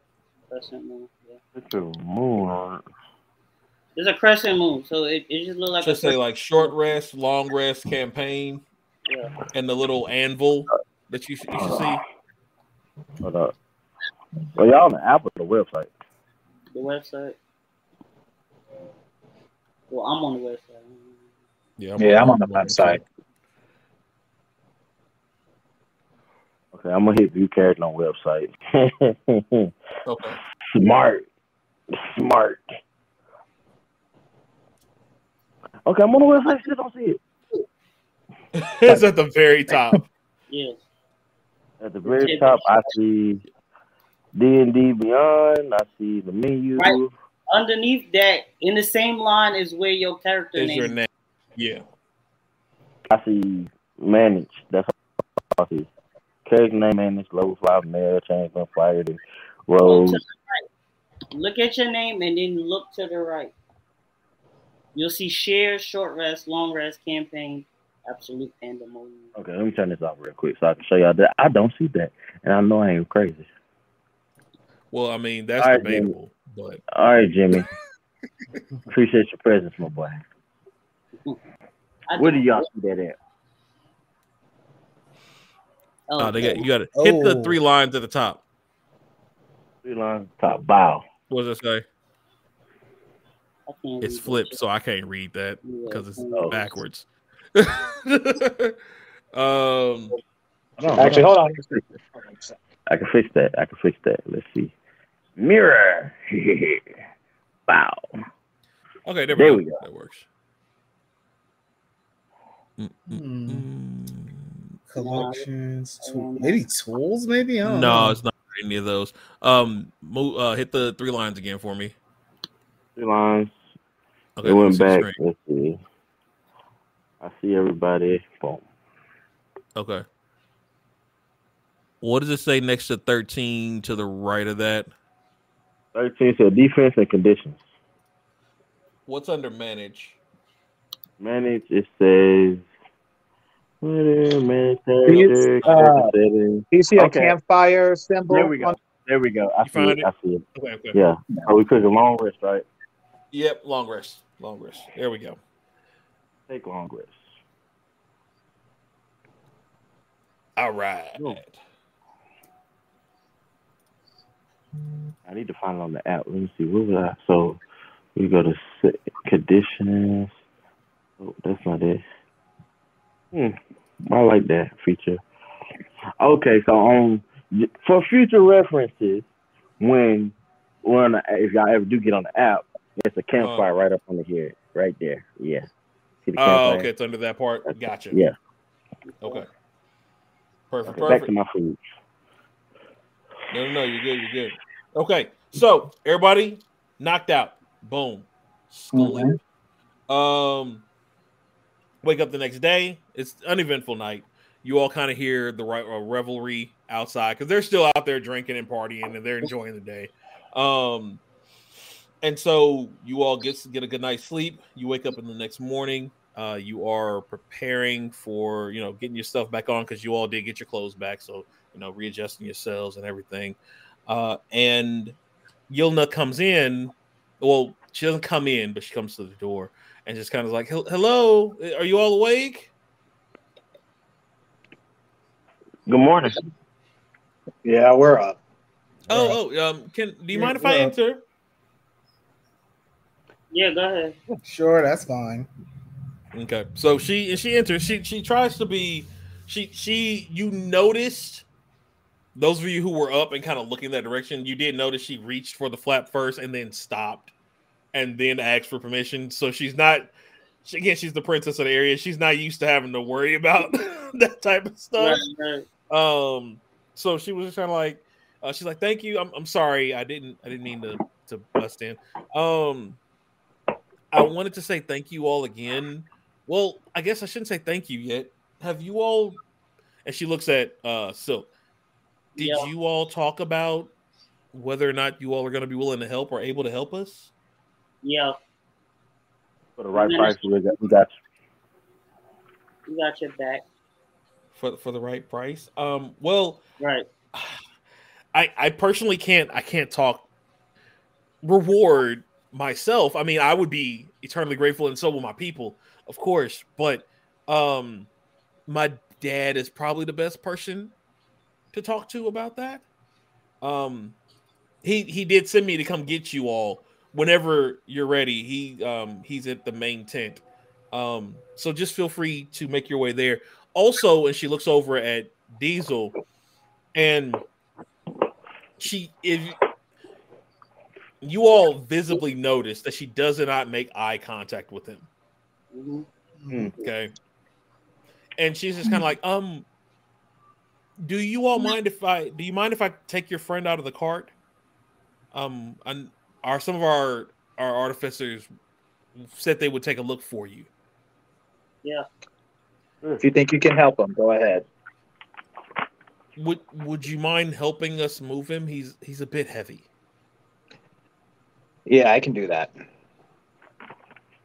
Crescent moon. Yeah. Picture of a moon on it. There's a crescent moon, so it just looks like just say like short rest, long rest, campaign, and the little anvil that you should see. Hold up. Well, y'all on the app or the website? The website. Well, I'm on the website. Yeah, I'm on the website. Okay, I'm gonna hit view character on website. Okay. Smart. Okay, I'm on the website. Still don't see it. It's at the very top. Yes. At the very top, I see D&D Beyond. I see the menu. Right. Underneath that, in the same line is where your character is name. Your name. Yeah. I see manage. That's all I see. Character name manage, level 5 male, champion, fire, rogue. Look at your name and then look to the right. You'll see share, short rest, long rest, campaign, absolute pandemonium. Okay, let me turn this off real quick so I can show y'all that I don't see that, and I know I ain't crazy. Well, I mean that's debatable, but all right, Jimmy. Appreciate your presence, my boy. Where do y'all see that at? Oh, you got to hit the 3 lines at the top. 3 lines at the top. Bow. What does it say? It's flipped, so I can't read that because it's backwards. Actually, hold on. I can fix that. Let's see. Mirror. Bow. Okay, there we go. That works. Collections, maybe tools, maybe. I don't know. It's not. any of those. Hit the 3 lines again for me. 3 lines. Okay, It went let me see the back. screen. Let's see. I see everybody. Boom. Okay. What does it say next to 13 to the right of that? 13 said defense and conditions. What's under manage? Manage, it says manage You, character settings. you see a Okay, campfire symbol? there we go. There we go. I You see found it. it? I see it. Okay. Yeah. So we click a long rest, right? Yep, long rest. Long rest. There we go. Take long rest. All right. Oh. I need to find it on the app. Let me see. Where was I? So we go to conditions. Oh, that's not it. I like that feature. Okay, so for future references, if y'all ever do get on the app, there's a campfire right up under here, right there. Yeah. See the campfire? Okay, it's under that part. Gotcha. Yeah. Okay. Perfect. Okay, back to my food. No, you're good. You're good. Okay, so everybody knocked out. Boom. School. Wake up the next day. It's an uneventful night. You all kind of hear the revelry outside because they're still out there drinking and partying and they're enjoying the day. And so you all get a good night's sleep. You wake up in the next morning. You are preparing for, getting your stuff back on because you all did get your clothes back. So, readjusting yourselves and everything. And Yilna comes in. Well, she doesn't come in, but she comes to the door and just kind of like, hello, are you all awake? Good morning. Yeah, we're up. Do you mind if I enter? Yeah, go ahead. Sure, that's fine. Okay, so she enters. She tries to be. You noticed, those of you who were up and kind of looking that direction, you did notice she reached for the flap first and then stopped, and then asked for permission. So she's not. She's the princess of the area. She's not used to having to worry about that type of stuff. Right. So she was just kind of like, she's like, "Thank you. I'm sorry. I didn't mean to bust in. I wanted to say thank you all again. Well, I guess I shouldn't say thank you yet. Have you all?" And she looks at Silk. Did you all talk about whether or not you all are going to be willing to help or able to help us? Yeah. For the right price, we got you. We got your back. For the right price. Well, right. I personally can't talk reward myself. I mean, I would be eternally grateful, and so will my people, of course. But my dad is probably the best person to talk to about that. He did send me to come get you all whenever you're ready. He's at the main tent. So just feel free to make your way there. Also, and she looks over at Diesel, and you all visibly notice that she does not make eye contact with him. Mm-hmm. Okay. And she's just kind of like, do you mind if I take your friend out of the cart? Some of our artificers said they would take a look for you. Yeah. If you think you can help him, go ahead. Would you mind helping us move him? He's a bit heavy. Yeah, I can do that.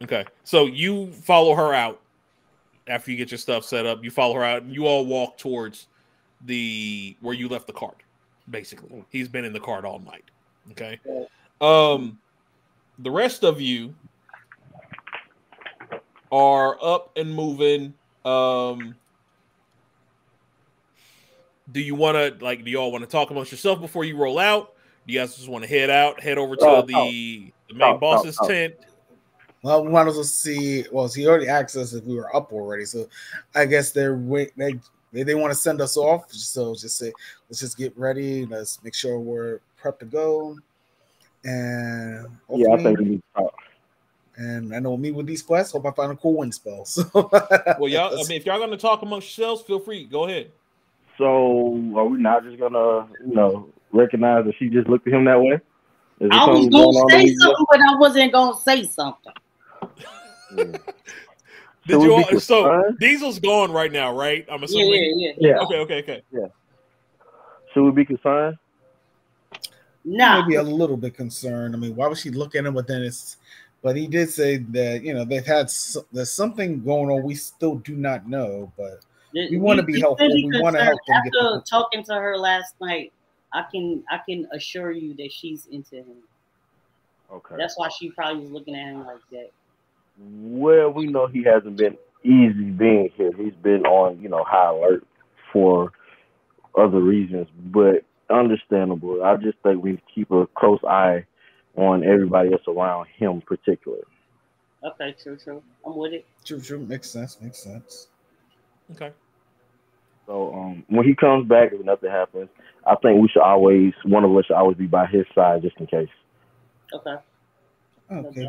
Okay. So you follow her out after you get your stuff set up. You follow her out and you all walk towards where you left the cart, basically. He's been in the cart all night. Okay. The rest of you are up and moving. Do you all want to talk amongst yourself before you roll out? Do you guys just want to head over to the main boss's tent? Well, we might as well see. Well, he already asked us if we were up already, so I guess they want to send us off. So just say, let's just get ready. Let's make sure we're prepped to go. And I think we need to talk. And I know me with these quests. Hope I find a cool wind spell. So, well, y'all. I mean, if y'all gonna talk amongst yourselves, feel free. Go ahead. So, are we not just gonna, recognize that she just looked at him that way? I was gonna say something, but I wasn't gonna say something. Did you all, so Diesel's gone right now, right? I'm assuming. Yeah. Okay. Yeah. Should we be concerned? Nah. Maybe a little bit concerned. I mean, why would she look at him? But he did say that there's something going on we still do not know, but we want to be helpful. We want to help them. After talking to her last night, I can assure you that she's into him. Okay. That's why she probably was looking at him like that. Well, we know he hasn't been easy being here. He's been on, high alert for other reasons, but understandable. I just think we keep a close eye on everybody else around him, particularly. Okay, true. I'm with it. True. Makes sense. Okay. So when he comes back, if nothing happens, I think one of us should always be by his side just in case. Okay.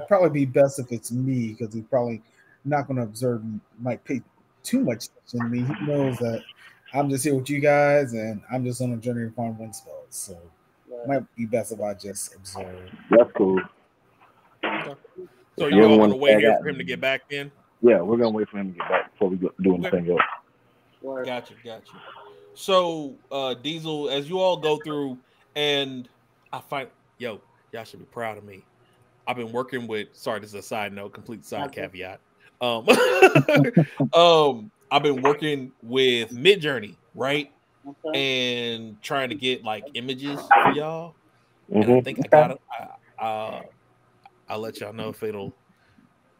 Probably be best if it's me because he's probably not going to observe, might pay too much attention to me. He knows that I'm just here with you guys and I'm just on a journey to find one spell. So it might be best if I just observe. That's cool. Okay. So you're all going to wait here for him to get back in? Yeah, we're going to wait for him to get back before we do anything else. Gotcha. So, Diesel, as you all go through, and I find, y'all should be proud of me. I've been working with. Sorry, this is a side note, complete side caveat. I've been working with Midjourney, right, and trying to get like images for y'all. And I think I got it. I'll let y'all know if it'll.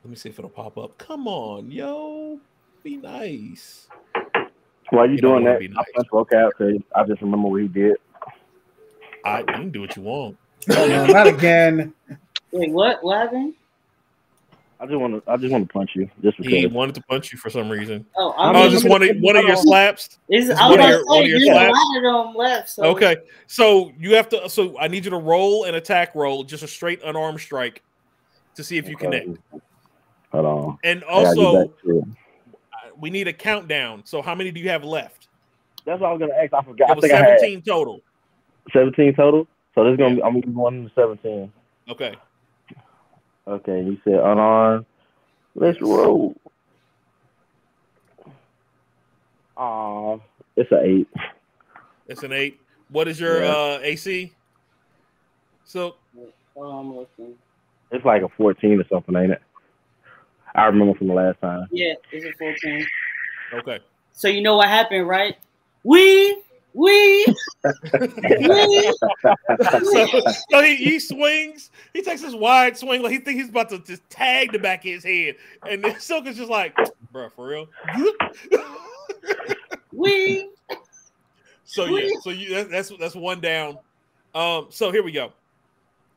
Let me see if it'll pop up. Come on, yo, be nice. While you doing that, nice. I Voqab, I just remember what he did. You can do what you want. Oh, no, not again. Wait, what happened? I just want to punch you. Just because. He wanted to punch you for some reason. Just one of your slaps. There's a lot of them left. So. Okay, so you have to. So I need you to roll an attack roll, just a straight unarmed strike, to see if you connect. Hold on. And also, we need a countdown. So how many do you have left? That's what I was gonna ask. I forgot. It was 17 total. 17 total. So this is gonna be. I'm gonna be 1 to 17. Okay. Okay, you said unarmed. Let's roll. It's an 8. It's an 8. What is your AC? So I'm looking. It's like a 14 or something, ain't it? I remember from the last time. Yeah, it's a 14. Okay. So you know what happened, right? We. So he swings. He takes this wide swing, like he thinks he's about to just tag the back of his head, and then Silk is just like, "Bro, for real." So that's one down. So here we go.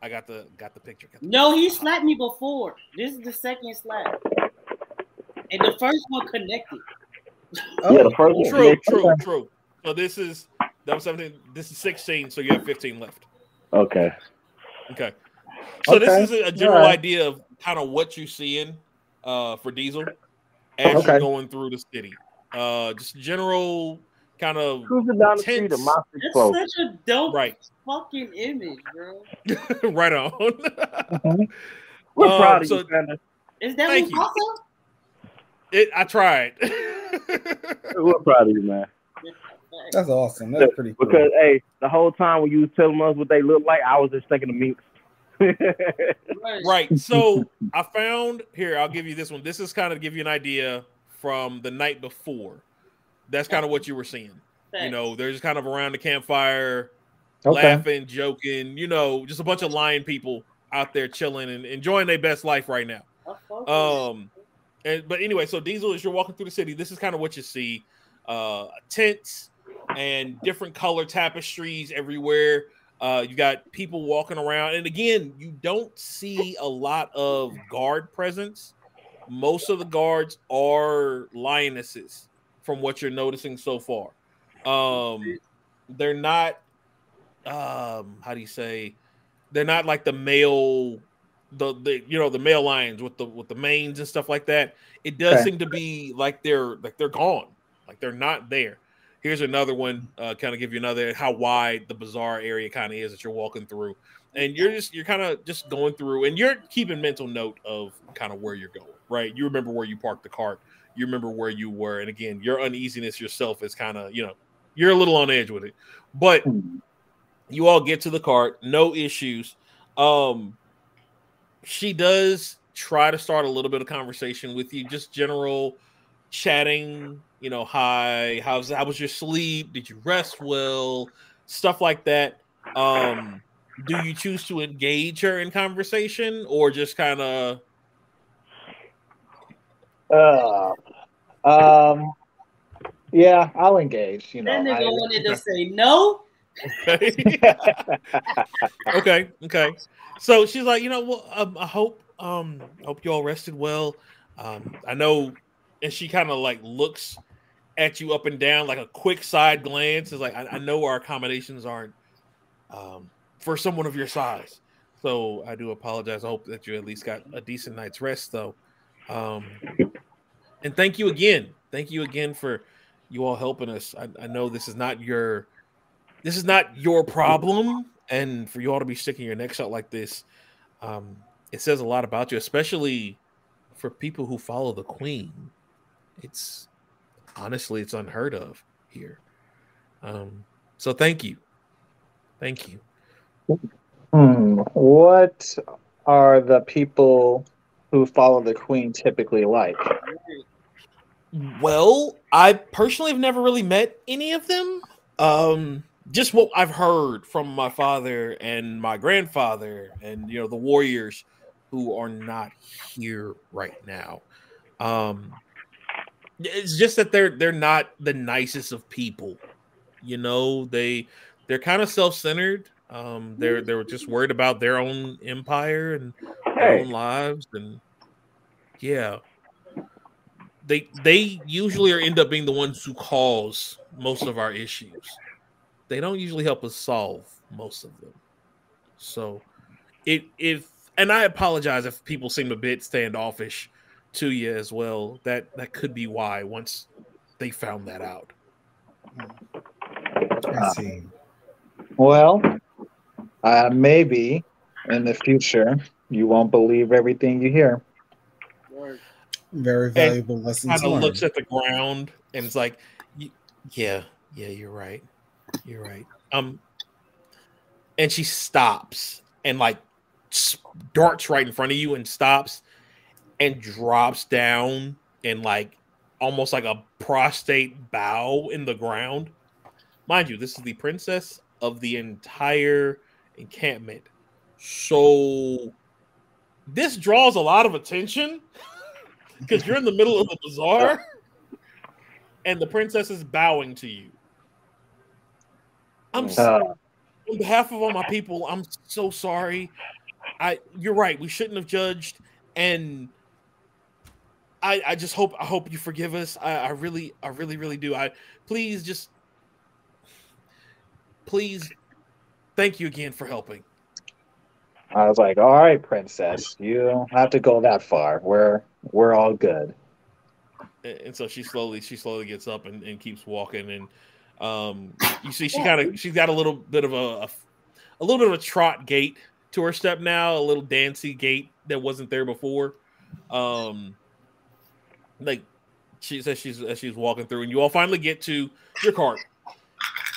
I got the picture. No, he slapped me before. This is the second slap, and the first one connected. Yeah, the first one. True. So that was 17. This is 16. So you have 15 left. Okay. So this is a general idea of kind of what you're seeing for Diesel as you're going through the city. Just general kind of cruising down the street of my That's such a dope fucking image, bro. Right on. We're proud of you, Panda. Is that what awesome? I tried. We're proud of you, man. That's awesome. That's pretty cool. Because the whole time when you was telling us what they look like, I was just thinking of minks. Right. So I found here. I'll give you this one. This is kind of give you an idea from the night before. That's kind of what you were seeing. Thanks. They're just kind of around the campfire, laughing, joking. Just a bunch of lion people out there chilling and enjoying their best life right now. But anyway, so Diesel, as you're walking through the city, this is kind of what you see. Tents and different color tapestries everywhere. You got people walking around. And again, you don't see a lot of guard presence. Most of the guards are lionesses from what you're noticing so far. They're not, how do you say? They're not like the male, the male lions with the manes and stuff like that. It does seem to be like they're gone. Like they're not there. Here's another one. Kind of give you another how wide the bazaar area kind of is that you're walking through, and you're kind of just going through, and you're keeping mental note of kind of where you're going. Right? You remember where you parked the cart. You remember where you were, and again, your uneasiness yourself is kind of you're a little on edge with it, but you all get to the cart, no issues. She does try to start a little bit of conversation with you, just general chatting, hi, how was your sleep? Did you rest well? Stuff like that. Do you choose to engage her in conversation or just kind of yeah, I'll engage, That nigga wanted to say no. Okay. So she's like, I hope you all rested well. I know, and she kind of like looks at you up and down, like a quick side glance. Is like, I know our accommodations aren't for someone of your size, so I do apologize. I hope that you at least got a decent night's rest, though. And thank you again for you all helping us. I know this is not your problem, and for you all to be sticking your necks out like this, it says a lot about you, especially for people who follow the queen. It's unheard of here. So thank you. What are the people who follow the queen typically like? Well, I personally have never really met any of them. Just what I've heard from my father and my grandfather and the warriors who are not here right now. It's just that they're not the nicest of people. They're kind of self-centered. They're just worried about their own empire and their own lives, and yeah. They usually end up being the ones who cause most of our issues. They don't usually help us solve most of them. So and I apologize if people seem a bit standoffish to you as well. That could be why once they found that out. I see. Well, maybe in the future you won't believe everything you hear. Very valuable lesson. Kind of looks at the ground and it's like, yeah, you're right. And she stops and like darts right in front of you and stops and drops down and like almost like a prostrate bow in the ground. Mind you, this is the princess of the entire encampment. So this draws a lot of attention because you're in the middle of the bazaar and the princess is bowing to you. I'm sorry. On behalf of all my people, I'm so sorry. You're right. We shouldn't have judged, and I just hope you forgive us. I really do. Please, thank you again for helping. I was like, all right, princess, you don't have to go that far. We're all good. And so she slowly gets up and keeps walking, and you see she's got a little bit of a trot gait to her step now, a little dancey gait that wasn't there before. Like she says she's walking through, and you all finally get to your cart,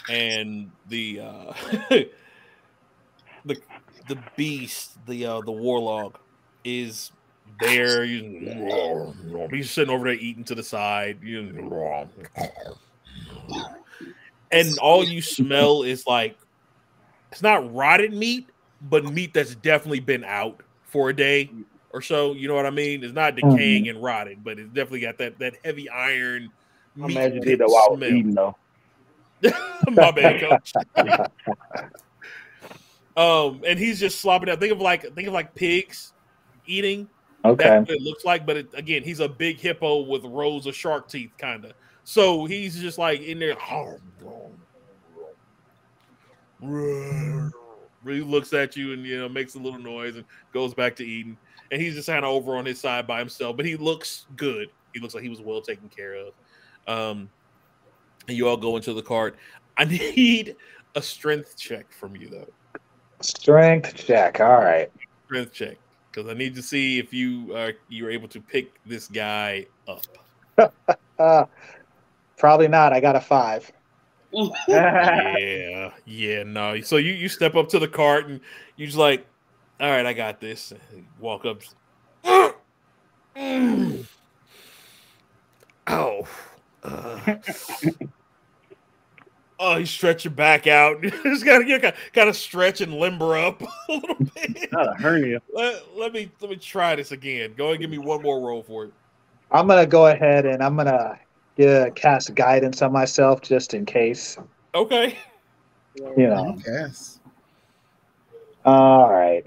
and the beast, the warlog, is there. He's sitting over there eating to the side, and all you smell is like, it's not rotted meat, but meat that's definitely been out for a day or so. You know what I mean? It's not decaying and rotted, but it's definitely got that heavy iron meat imagine did that while I was smell. eating though. My bad, coach. And he's just slopping out. Think of like pigs eating. Okay. That's what it looks like, but again, he's a big hippo with rows of shark teeth, kind of. So he's just like in there. He looks at you and makes a little noise and goes back to eating. And he's just kind of over on his side by himself, but he looks good. He looks like he was well taken care of. and you all go into the cart. I need a strength check from you, though. Strength check. All right. Strength check, because I need to see if you're able to pick this guy up. Probably not. I got a 5. Yeah, no. So you step up to the cart and you just like, all right, I got this. And you walk up. Oh, you stretch your back out. Just gotta stretch and limber up a little bit. Not a hernia. Let me try this again. Go and give me one more roll for it. I'm gonna go ahead and I'm gonna cast guidance on myself just in case. Okay. You know. Yes. All right.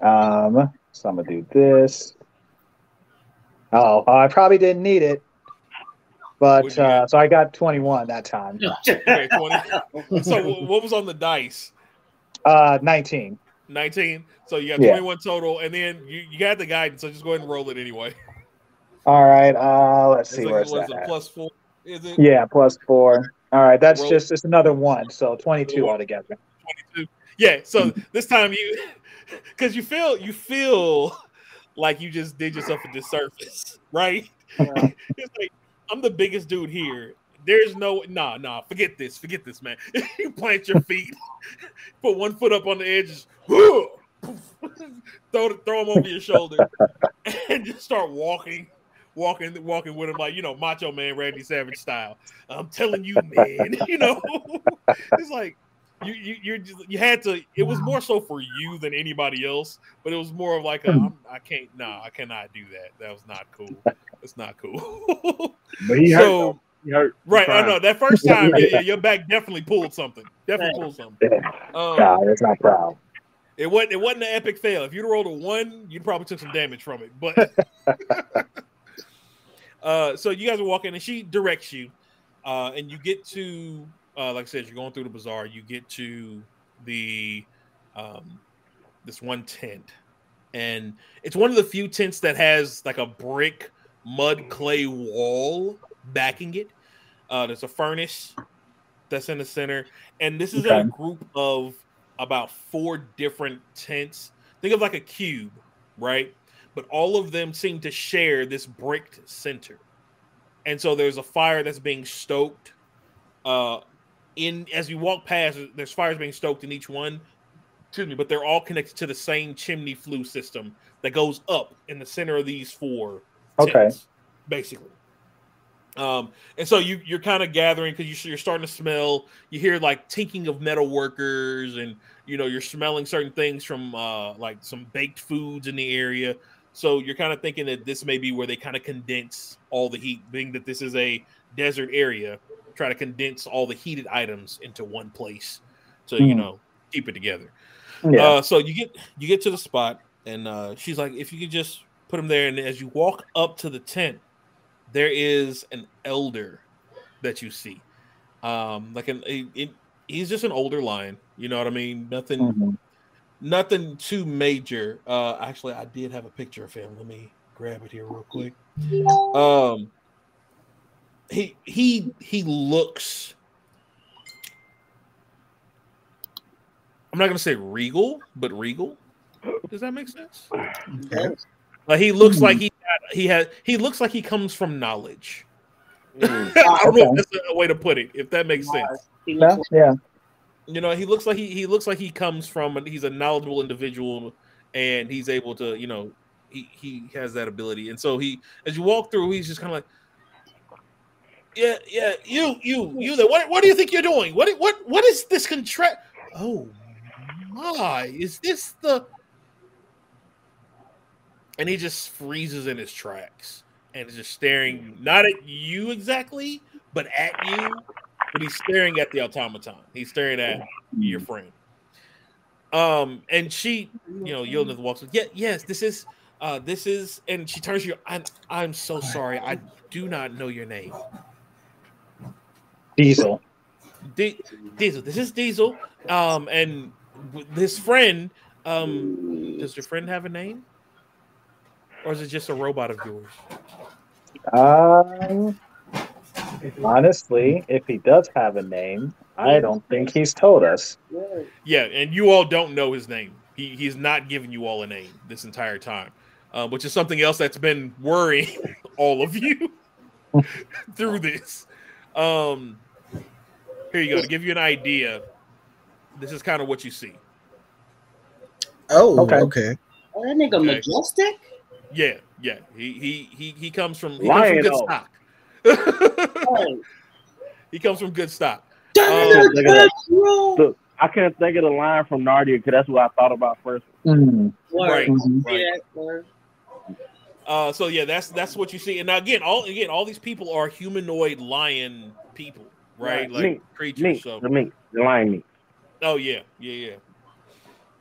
So I'm gonna do this. Oh, I probably didn't need it, but so I got 21 that time. Okay, 20. So what was on the dice? 19. 19. So you got 21 total, and then you got the guidance. So just go ahead and roll it anyway. All right. Let's see. Where's was that? it +4? Is it? Yeah, +4. All right. That's it's another 1. So 22 altogether. 22. Yeah. So this time because you feel like you just did yourself a disservice, right? It's like, I'm the biggest dude here. There's no forget this, man. You plant your feet, put one foot up on the edge, throw them over your shoulder, and just start walking with him like, Macho Man Randy Savage style. I'm telling you, man. It's like you had to. It was more so for you than anybody else, but it was more of like I cannot do that. That was not cool. It's not cool. But he hurt. Though. He hurt. Right, I know that first time. Yeah, your back definitely pulled something. That's not proud. It wasn't an epic fail. If you'd rolled a 1, you probably took some damage from it. But so you guys are walking, and she directs you, and you get to. Like I said, you're going through the bazaar. You get to the this one tent, and it's one of the few tents that has like a brick mud clay wall backing it. There's a furnace that's in the center, and this is a group of about 4 different tents. Think of like a cube, right? But all of them seem to share this bricked center, and so there's a fire that's being stoked. As you walk past, there's fires being stoked in each one. Excuse me, but they're all connected to the same chimney flue system that goes up in the center of these 4 tents, basically. And so you're kind of gathering because you're starting to smell. You hear like tinking of metal workers, and you're smelling certain things from like some baked foods in the area. So you're kind of thinking that this may be where they kind of condense all the heat, being that this is a desert area. Try to condense all the heated items into one place to keep it together. So you get to the spot, and she's like, if you could just put them there. And as you walk up to the tent, there is an elder that you see. He's just an older lion. You know what I mean? Nothing too major. Actually, I did have a picture of him. Let me grab it here real quick. He looks. I'm not gonna say regal, but regal. Does that make sense? Okay. Like he looks like he looks like he comes from knowledge. I don't know if that's a way to put it. If that makes sense. Yeah. He looks like he comes from. He's a knowledgeable individual, and he's able to. He has that ability, and so as you walk through, he's just kind of like. Yeah, you there. What do you think you're doing? What is this contract? Oh my, is this the? And he just freezes in his tracks and is just staring, not at you exactly, but at you. But he's staring at the automaton. He's staring at your friend. And she, Yilnith walks. Yes, this is, and she turns to you. I'm so sorry. I do not know your name. Diesel. Diesel. This is Diesel. And this friend. Does your friend have a name, or is it just a robot of yours? Honestly, if he does have a name, I don't think he's told us. Yeah, and you all don't know his name. He's not giving you all a name this entire time, which is something else that's been worrying all of you through this. Here you go. To give you an idea, this is kind of what you see. Oh, okay. Oh, that nigga Majestic? Yeah. He comes from Lion good O. stock. Oh. He comes from good stock. Look, I can't think of the line from Narnia because that's what I thought about first. Right. Word. So yeah, that's what you see. And now again, all these people are humanoid lion people, right? Like creatures. Meat, so the lion meat. Oh yeah.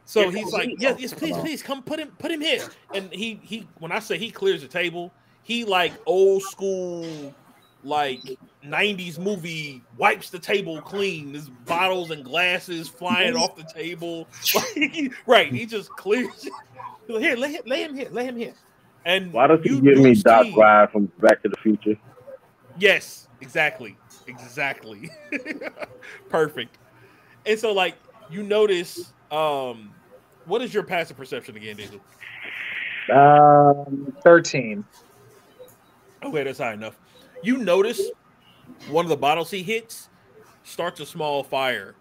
So he's like, yes, please, come put him here. And he when I say he clears the table, he like old school, like 90s movie wipes the table clean. There's bottles and glasses flying off the table. Right, he just clears it. Here, lay him here. And why does he give me Doc Ride from Back to the Future? Yes, exactly. Perfect. And so like you notice, what is your passive perception again, Diesel? 13. Okay, that's high enough. You notice one of the bottles he hits starts a small fire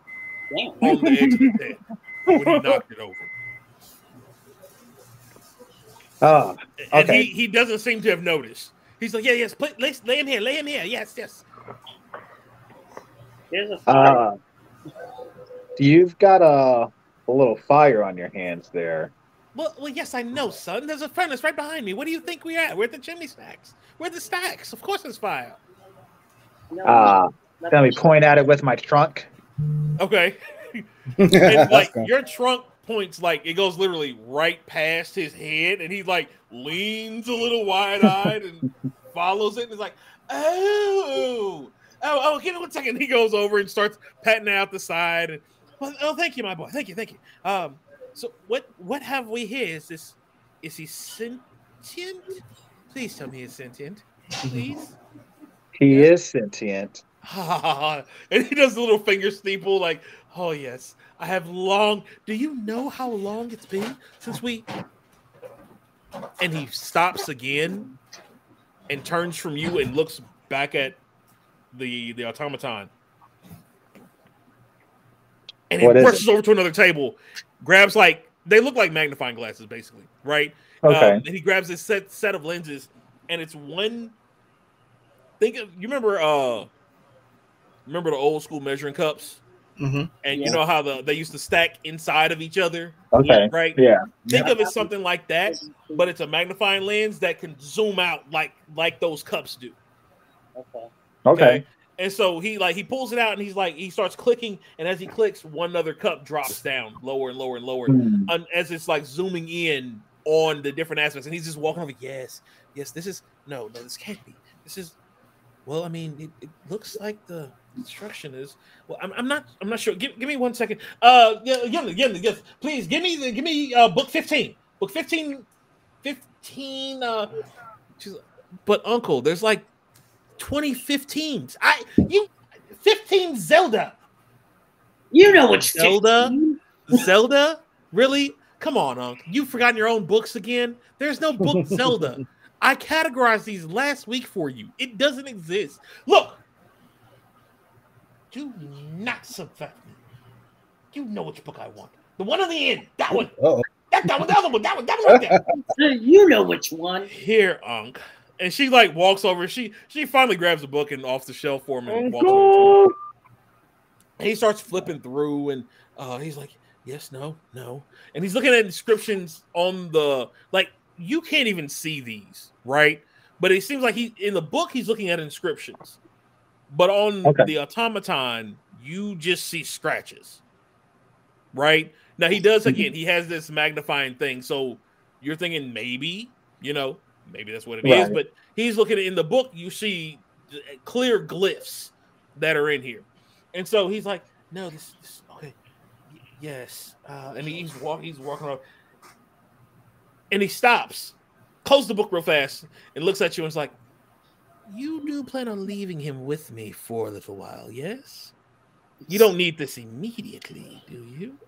on the edge of the tent when he knocked it over. Oh, okay. And he doesn't seem to have noticed. He's like, yes, lay him here. Yes. There's a fire. You've got a little fire on your hands there. Well, yes, I know, son. There's a furnace right behind me. Where do you think we're at? We're at the chimney stacks. We're at the stacks. Of course there's fire. Let me point at it with my trunk. Okay. And like your trunk points, like it goes literally right past his head, and he like leans a little wide-eyed and follows it, and is like, oh, give me 1 second. He goes over and starts patting out the side. And, well, thank you, my boy. Thank you. So what have we here? Is he sentient? Please tell me he's sentient. Please. He is sentient. And he does a little finger steeple, like, oh yes, I have long. Do you know how long it's been since we? And he stops again and turns from you and looks back at the automaton. And he rushes over to another table, grabs they look like magnifying glasses, basically, right? Okay. And he grabs this set of lenses, and it's one. You remember the old school measuring cups, and you know how they used to stack inside of each other. Okay. Right. Yeah. Think of it something like that, but it's a magnifying lens that can zoom out like those cups do. Okay. And so he pulls it out and he starts clicking, and as he clicks, one other cup drops down lower and lower and lower, as it's like zooming in on the different aspects. And he's just walking over. Yes, this is no, this can't be. This is, well, I mean, it looks like the instruction is. Well, I'm not sure. Give me 1 second. Yes, please give me book 15. Book 15. But Uncle, there's like 2015s. 15 Zelda. You know what Zelda? Really? Come on, Uncle. You've forgotten your own books again? There's no book Zelda. I categorized these last week for you. It doesn't exist. Look. Do not subvert me. You know which book I want. The one on the end. That one. That one. The other one. That one right there. You know which one. Here, Unc. And she walks over. She finally grabs a book and off the shelf for him and walks over to him. And he starts flipping through, and he's like, yes, no. And he's looking at inscriptions on the, you can't even see these, right? But it seems like in the book, he's looking at inscriptions. But on the automaton, you just see scratches, right? Now, he does, again, he has this magnifying thing. So you're thinking maybe that's what it is. But he's looking in the book, you see clear glyphs that are in here. And so he's like, no, this okay. Yes. And he's walking up. And he stops, closes the book real fast, and looks at you and is like, You do plan on leaving him with me for a little while, yes? You don't need this immediately, do you?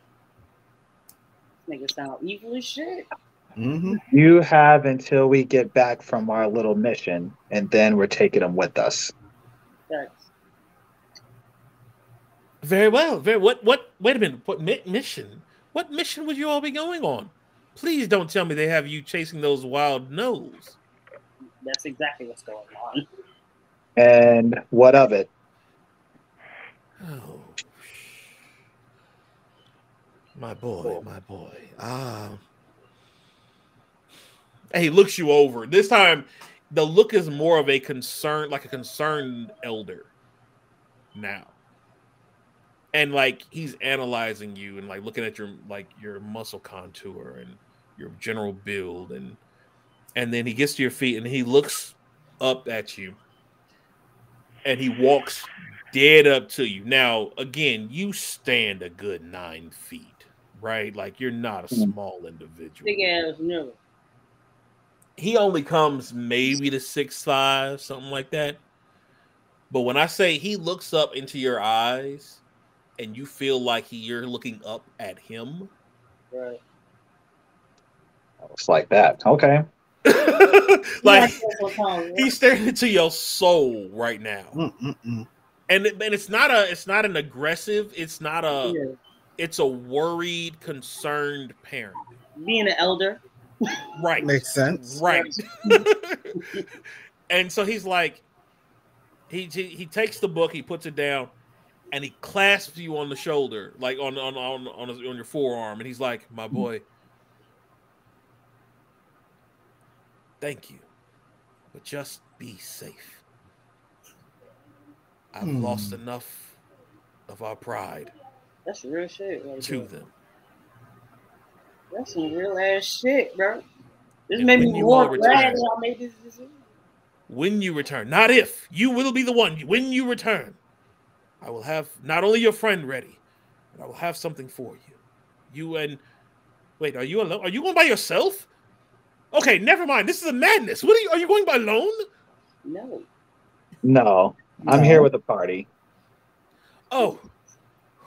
Nigga sound evil as shit. Mm-hmm. You have until we get back from our little mission, and then we're taking him with us. Thanks. Very well. What? Wait a minute. What mission? What mission would you all be going on? Please don't tell me they have you chasing those wild gnolls. That's exactly what's going on. And what of it? Oh, my boy. And he looks you over. This time, the look is more of a concern, like a concerned elder. Now, and like he's analyzing you and like looking at your muscle contour and your general build, and then he gets to your feet and he looks up at you, and he walks dead up to you. Now, again, you stand a good 9 feet, right? Like you're not a small individual. Big ass no. He only comes maybe to 6'5", something like that. But when I say he looks up into your eyes and you feel like you're looking up at him. Right. It's like that. Okay. Like he's staring into your soul right now. Mm-mm-mm. And it's not an aggressive, it's a worried, concerned parent. Being an elder. Right. Makes sense. Right. And so he's like, he takes the book, he puts it down, and he clasps you on the shoulder, like on your forearm, and he's like, "My boy, thank you, but just be safe. I've lost enough of our pride." That's real shit. Right to there. them. That's some real ass shit, bro. This And made when me you more all glad return- that I made this decision. When you return, not if, you will be the one. When you return, I will have not only your friend ready, but I will have something for you. You and wait, are you alone? Are you going by yourself? Okay, never mind. This is a madness. What are you going by alone? No. No, I'm here with a party. Oh,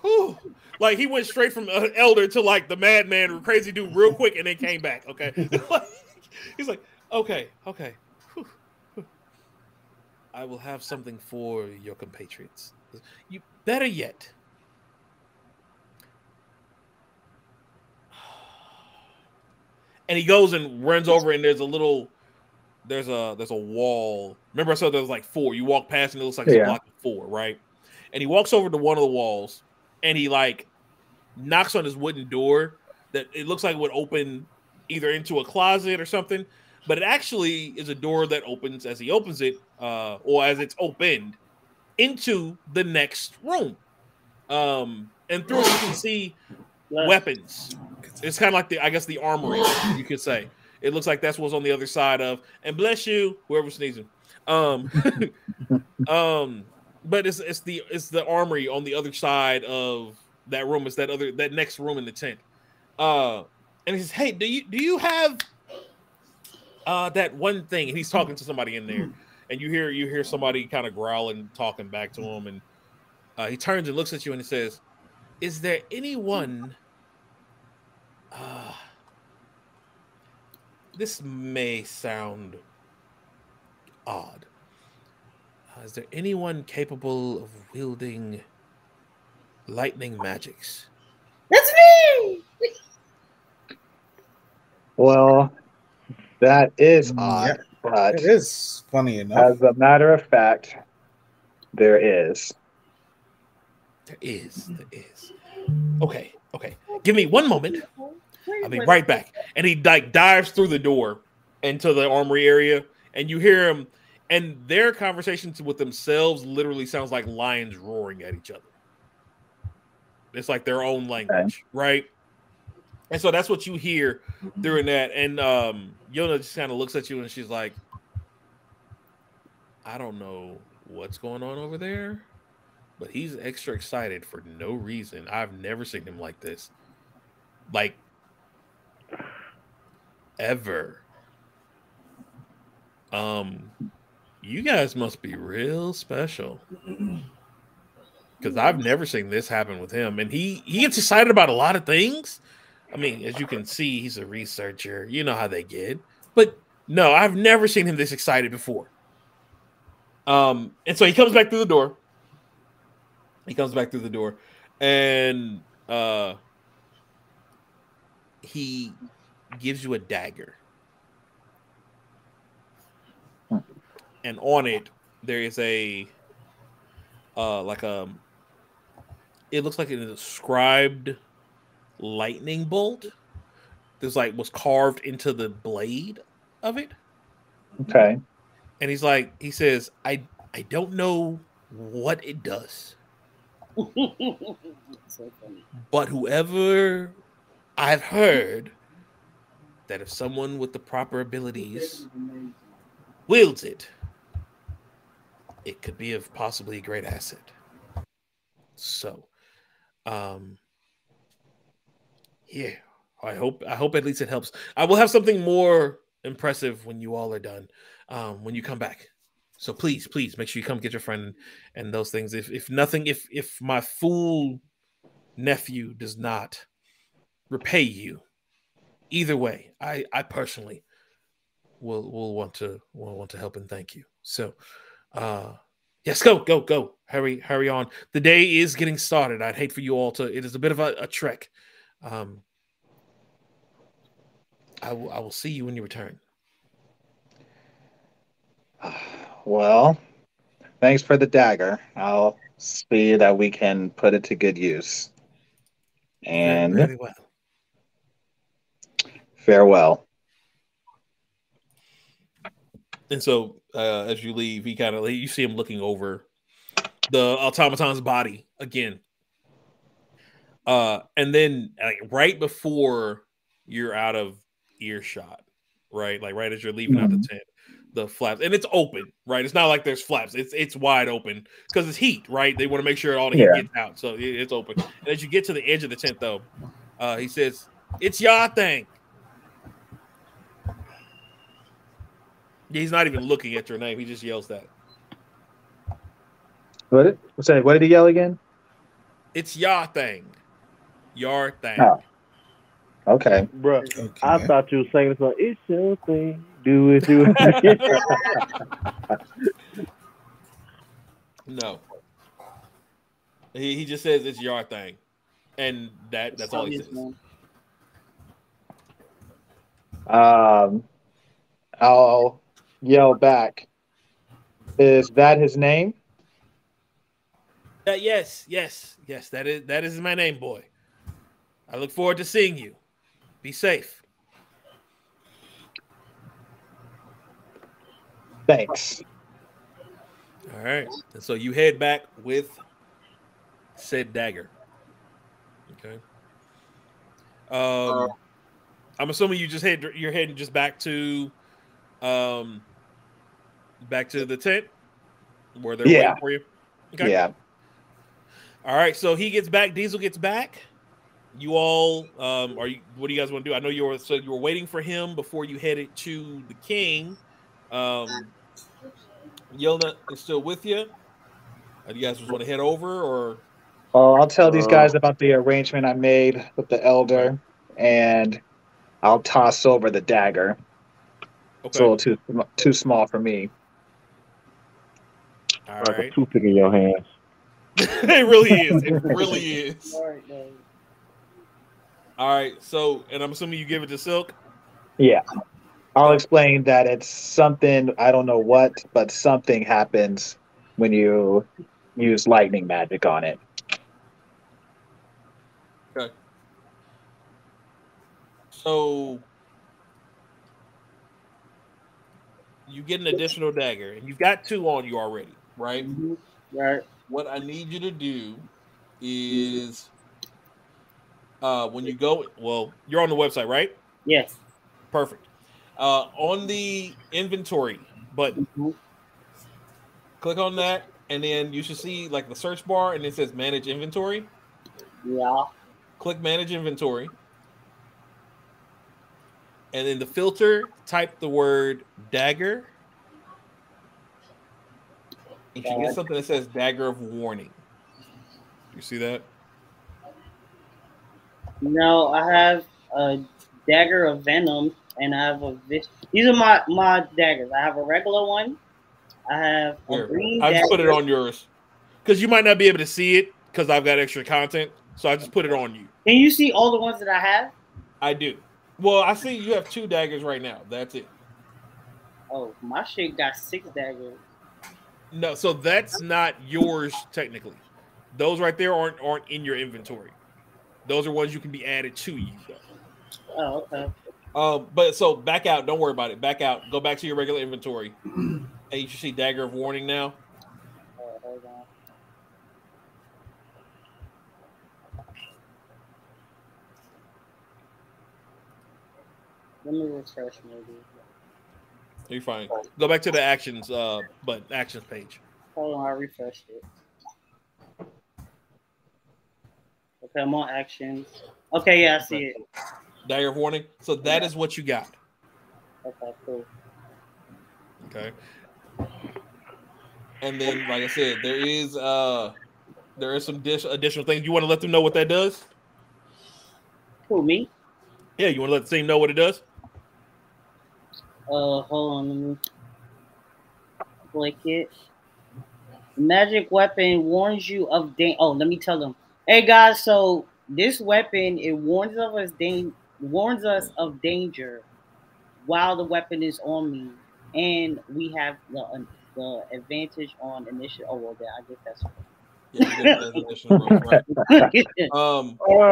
whew. Like he went straight from elder to like the madman or crazy dude real quick, and then came back. Okay, he's like, okay. Whew. I will have something for your compatriots. You better yet. And he goes and runs over, and there's a wall. Remember I said there was like 4. You walk past, and it looks like it's a block of 4, right? And he walks over to one of the walls, and he like knocks on his wooden door that it looks like it would open either into a closet or something, but it actually is a door that opens as he opens it, or as it's opened into the next room. And through it you can see weapons. It's kind of like the armory, you could say. It looks like that's what's on the other side of, and bless you, whoever's sneezing. But it's the armory on the other side of that room. It's that next room in the tent. And he says, "Hey, do you have that one thing?" And he's talking to somebody in there, and you hear somebody kind of growling, talking back to him, and he turns and looks at you and he says, "Is there anyone?" This may sound odd. Is there anyone capable of wielding lightning magics? That's me. Well, that is odd, but it is funny enough. As a matter of fact, there is. There is. Okay. Give me one moment. I'll be right back. And he like dives through the door into the armory area, and you hear him, and their conversations with themselves literally sounds like lions roaring at each other. It's like their own language, right? And so that's what you hear during that. And Yona just kind of looks at you and she's like, I don't know what's going on over there, but he's extra excited for no reason. I've never seen him like this. Like, ever. You guys must be real special. Because I've never seen this happen with him. And he gets excited about a lot of things. I mean, as you can see, he's a researcher. You know how they get. But no, I've never seen him this excited before. And so he comes back through the door. And he gives you a dagger. And on it, there is a it looks like an inscribed lightning bolt. There's was carved into the blade of it. Okay. And he says, I don't know what it does. So funny. But whoever I've heard that if someone with the proper abilities wields it, it could be of possibly a great asset. So, yeah, I hope at least it helps. I will have something more impressive when you all are done, when you come back. So please make sure you come get your friend and those things. If nothing, if my fool nephew does not repay you, either way, I personally will want to help and thank you. So, yes, go. Hurry on. The day is getting started. I'd hate for you all to. It is a bit of a trek. I will see you when you return. Well, thanks for the dagger. I'll see that we can put it to good use. And very well. Farewell. And so, as you leave, you see him looking over the automaton's body again. And then right before you're out of earshot, right? Right as you're leaving out the tent, the flaps, and it's open, right? It's not like there's flaps. It's wide open because it's heat, right? They want to make sure all the heat gets out, so it's open. And as you get to the edge of the tent, though, he says, "It's your thing." He's not even looking at your name. He just yells that. What did he yell again? It's your thing. Your thing. Oh. Okay. Bro, Okay. I thought you were saying the song. It's your thing. Do it. No. He just says it's your thing. And that's all he says. I'll yell back. Is that his name? Yes. That is my name, boy. I look forward to seeing you. Be safe. Thanks. All right. And so you head back with said dagger. Okay. I'm assuming you're heading just back to the tent where they're waiting for you. Okay. Yeah. All right. So he gets back. Diesel gets back. You all, what do you guys want to do? I know you were waiting for him before you headed to the king. Yelna is still with you. Do you guys just want to head over, or? I'll tell these guys about the arrangement I made with the elder, and I'll toss over the dagger. Okay. It's a little too small for me. All like right. a toothpick in your hands. It really is. It really is. All right. So, and I'm assuming you give it to Silk? Yeah. I'll explain that it's something, I don't know what, but something happens when you use lightning magic on it. Okay. So, you get an additional dagger, and you've got 2 on you already, right? Mm-hmm. Right. What I need you to do is when you go, well, you're on the website, right? Yes. Perfect. On the inventory button, click on that, and then you should see like the search bar, and it says manage inventory. Yeah. Click manage inventory. And then the filter, type the word dagger. You should get something that says Dagger of Warning. You see that? No, I have a Dagger of Venom, and I have a These are my daggers. I have a regular one. I have a green I just dagger. put it on yours because you might not be able to see it because I've got extra content. So I just put it on you. Can you see all the ones that I have? I do. Well, I see you have 2 daggers right now. That's it. Oh, my shit got 6 daggers. No, so that's not yours technically. Those right there aren't in your inventory. Those are ones you can be added to you. Oh, okay. But so back out. Don't worry about it. Back out. Go back to your regular inventory. And you should see Dagger of Warning now. Hold on. Let me refresh maybe. You're fine. Go back to the actions actions page. Hold on, I refreshed it. Okay, I'm on actions. Okay, yeah, I see it. Dagger of Warning. So that is what you got. Okay, cool. Okay. And then, like I said, there is some additional things. You want to let them know what that does? Who, me? Yeah, you want to let the team know what it does? Hold on, let me click it. Magic weapon warns you of danger. Oh, let me tell them. Hey guys, so this weapon warns us of danger while the weapon is on me, and we have the advantage on initiative. Oh well, I guess that's.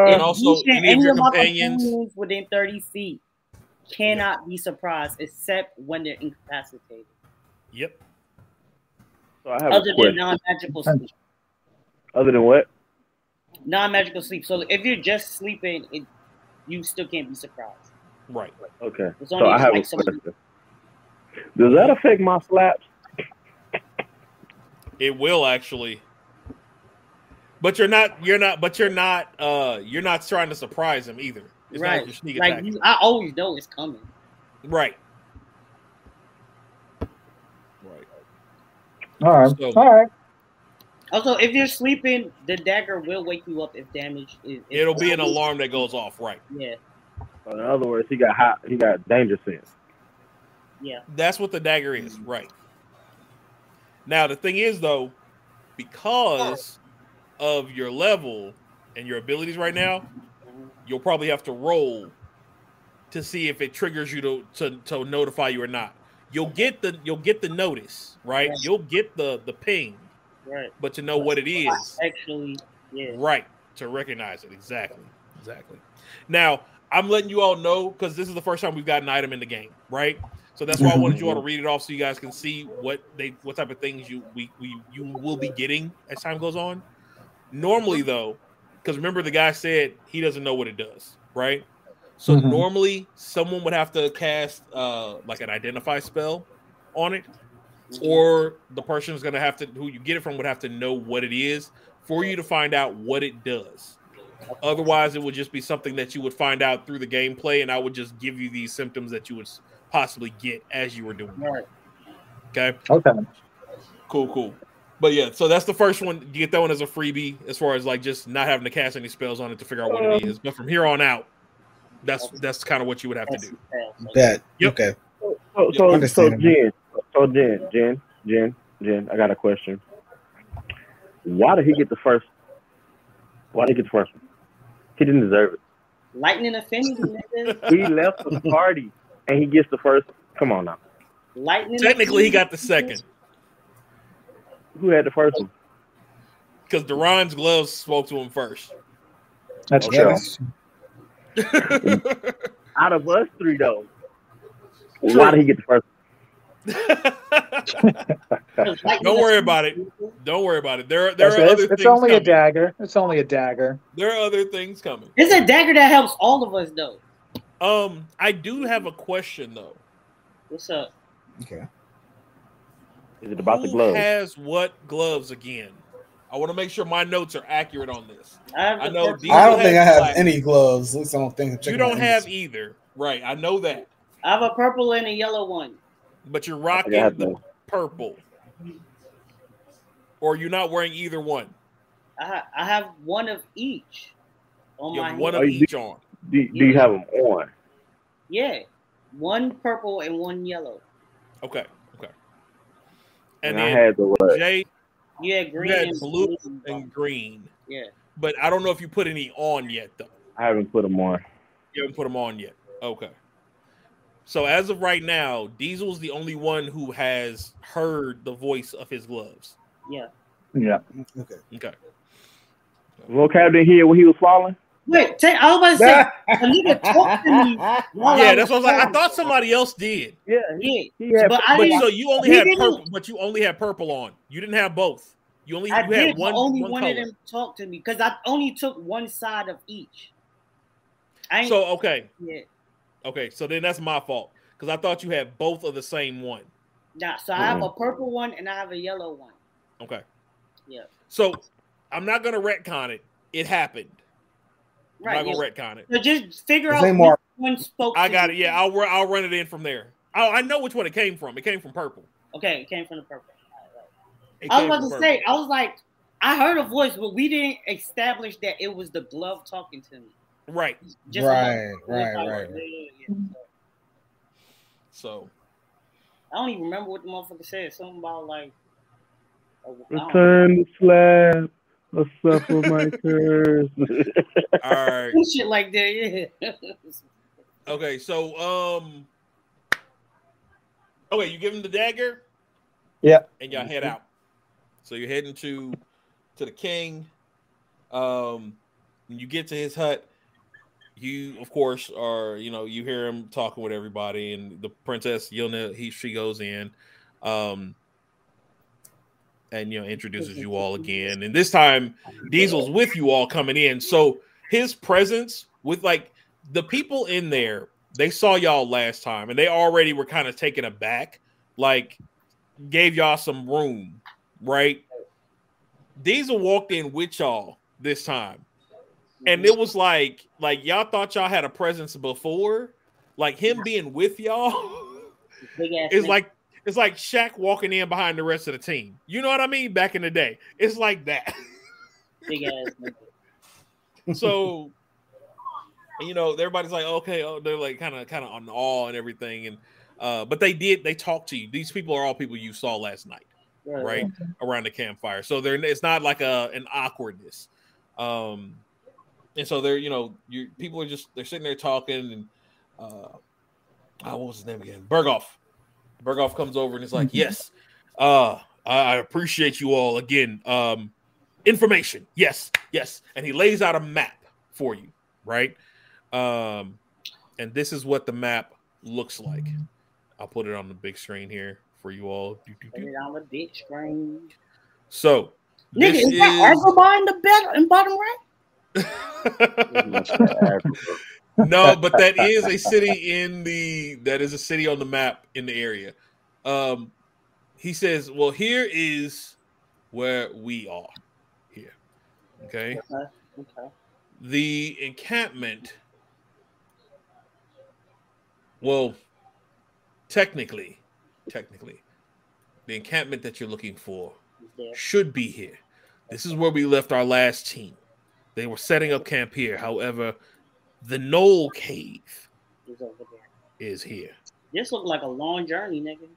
And also, any of your companions within 30 feet cannot be surprised except when they're incapacitated. Yep. So I have other than non-magical sleep. Other than what? Non-magical sleep. So if you're just sleeping, you still can't be surprised. Right. Okay. So I have a question. Does that affect my slaps? It will actually. But you're not trying to surprise him either. It's right. Not your sneak like attack. I always know it's coming. Right. All right. So, all right. Also, if you're sleeping, the dagger will wake you up if damage is. It'll be an alarm that goes off, right? Yeah. So in other words, he got danger sense. Yeah. That's what the dagger is, right? Now the thing is though, because of your level and your abilities right now, you'll probably have to roll to see if it triggers you to notify you or not. You'll get the notice, right? You'll get the ping, right? But to know what it is, actually, yeah, right, to recognize it exactly. Now I'm letting you all know because this is the first time we've got an item in the game, right? So that's why I wanted you all to read it off so you guys can see what type of things you will be getting as time goes on. Normally though, because remember the guy said he doesn't know what it does, right? So normally someone would have to cast like an identify spell on it, or the person is going to have to, who you get it from, would have to know what it is for you to find out what it does. Otherwise, it would just be something that you would find out through the gameplay, and I would just give you these symptoms that you would possibly get as you were doing it. Okay. Cool. But yeah, so that's the first one. You get that one as a freebie, as far as like just not having to cast any spells on it to figure out what it is. But from here on out, that's kind of what you would have to do. That okay. So Jen, I got a question. Why did he get the first? Why did he get the first one? He didn't deserve it. Lightning affinity, nigga. He left the party and he gets the first. Come on now. Lightning. Technically, he got the second. Who had the first one? Because Daron's gloves spoke to him first. That's true. Out of us three, though, why did he get the first one? Don't worry about it. There are other things. It's only coming. a dagger. It's only a dagger. There are other things coming. It's a dagger that helps all of us, though. I do have a question though. What's up? Okay. Is it about Who the gloves? has what gloves again? I want to make sure my notes are accurate on this. I don't think I have any gloves. At least I don't think. You don't have either, right? I know that. I have a purple and a yellow one. But you're rocking the purple. or you're not wearing either one? I have one of each on You my have one head. of each on. Do you have them on? Yeah, one purple and one yellow. Okay. And then I had the what? Jay, Yeah, green you had and blue and green. Yeah. But I don't know if you put any on yet, though. I haven't put them on. You haven't put them on yet. Okay. So as of right now, Diesel's the only one who has heard the voice of his gloves. Yeah. Yeah. Okay. Voqab didn't hear when he was falling? Wait, I was about to say, a nigga talk to me. Yeah, that's what I was like. I thought somebody else did. Yeah. But so you only had purple, but you only had purple on. You didn't have both. You only had one. Only one one color. of them talk to me because I only took one side of each. Okay. Yeah. Okay, so then that's my fault because I thought you had both of the same one. Nah, so I have a purple one and I have a yellow one. Okay. Yeah. So I'm not gonna retcon it. It happened. Right. I'm not gonna retcon it. So just figure out which one spoke. I got it. Yeah, I'll run it in from there. I know which one it came from. It came from purple. Okay, it came from the purple. I was about to say, I was like, I heard a voice, but we didn't establish that it was the glove talking to me. Right. Right. So I don't even remember what the motherfucker said. Something about like return the slab. I suffer my curse. All right. Shit like that, yeah. Okay, so okay, you give him the dagger. Yeah. And y'all head out. So you're heading to the king. When you get to his hut, you of course are, you hear him talking with everybody, and the princess Yelena, she goes in, and introduces you all again. And this time Diesel's with you all coming in. So his presence with like the people in there, they saw y'all last time and they already were kind of taken aback, like gave y'all some room, right? Diesel walked in with y'all this time. And it was like y'all thought y'all had a presence before. Like him being with y'all is like it's like Shaq walking in behind the rest of the team. You know what I mean? Back in the day. It's like that. Big ass nigga. So everybody's like, okay, they're like kind of on awe and everything. And but they talked to you. These people are all people you saw last night, right? Around the campfire. So it's not like an awkwardness. And so they're, people are they're sitting there talking, and what was his name again? Berghoff comes over and is like, yes, I appreciate you all again. Information. Yes. And he lays out a map for you, right? And this is what the map looks like. I'll put it on the big screen here for you all. Put it on the big screen. So, nigga, is that Agrabah in bottom right? No, but that is a city on the map in the area. He says, well, here is where we are here. Okay. The encampment, well, technically, the encampment that you're looking for should be here. This is where we left our last team. They were setting up camp here. However, the Knoll Cave is here. This looked like a long journey, nigga.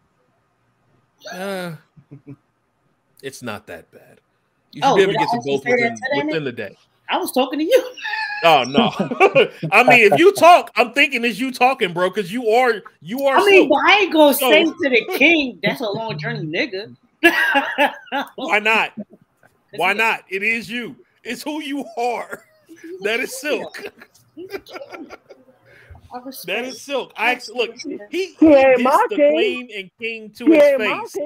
It's not that bad. You should be able to get to both within the day. I was talking to you. Oh no! I mean, if you talk, I'm thinking it's you talking, bro, because you are. I mean, but I ain't gonna say to the king, "That's a long journey, nigga." Why not? Why not? It is you. It's who you are. That is Silk. That is Silk. Look. He dissed the queen and king to his face.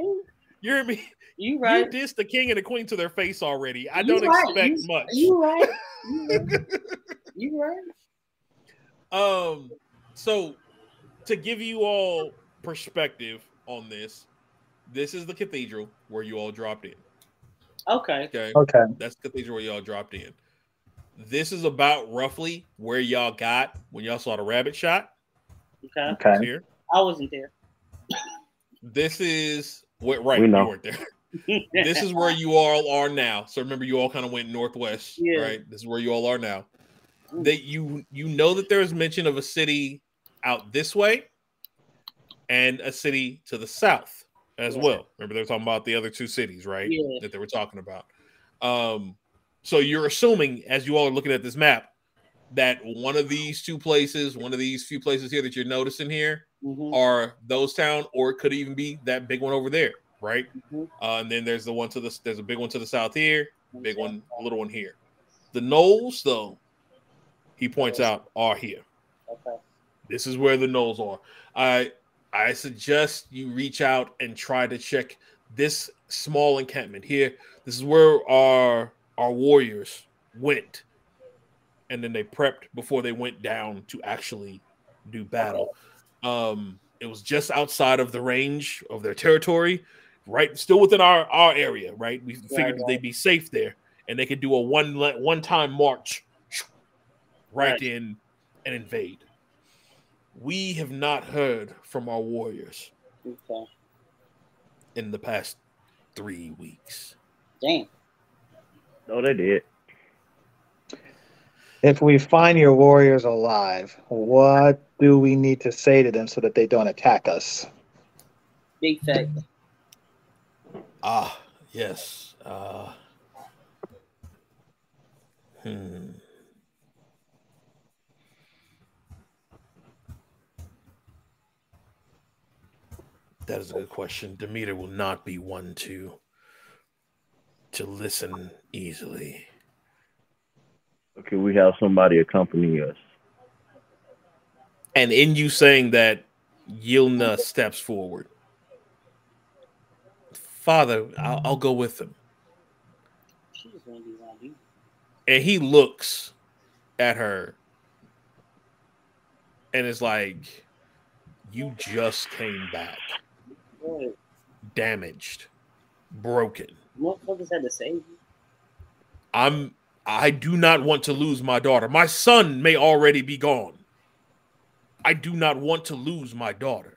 You hear me? You right. You dissed the king and the queen to their face already. I don't expect much. You right. You right. So to give you all perspective on this is the cathedral where you all dropped in. Okay. That's the cathedral where y'all dropped in. This is about roughly where y'all got when y'all saw the rabbit shot. Okay. Here. I wasn't there. This is what, right? We know. You weren't there. This is where you all are now. So remember, you all kind of went northwest, Yeah. right? This is where you all are now. That you know that there is mention of a city out this way and a city to the south as well. Remember, they were talking about the other two cities, right? Yeah. That they were talking about. So you're assuming, as you all are looking at this map, that one of these two places, one of these few places here that you're noticing here, are those town, or it could even be that big one over there, right? And then there's there's a big one to the south here, big one, a little one here. The knolls, though, he points out, are here. Okay. This is where the knolls are. I suggest you reach out and try to check this small encampment here. This is where our warriors went, and then they prepped before they went down to actually do battle. It was just outside of the range of their territory, right? Still within our area, right? We figured they'd be safe there, and they could do a one-time march right in and invade. We have not heard from our warriors in the past 3 weeks. Damn. No, they did. If we find your warriors alive, what do we need to say to them so that they don't attack us? Big fact. Yes. That is a good question. Demeter will not be one to listen easily. Okay, we have somebody accompany us. And in you saying that, Yilna steps forward. Father, I'll go with him. And he looks at her and is like, you just came back. Damaged. Broken. Motherfuckers had to save you. I do not want to lose my daughter. My son may already be gone. I do not want to lose my daughter.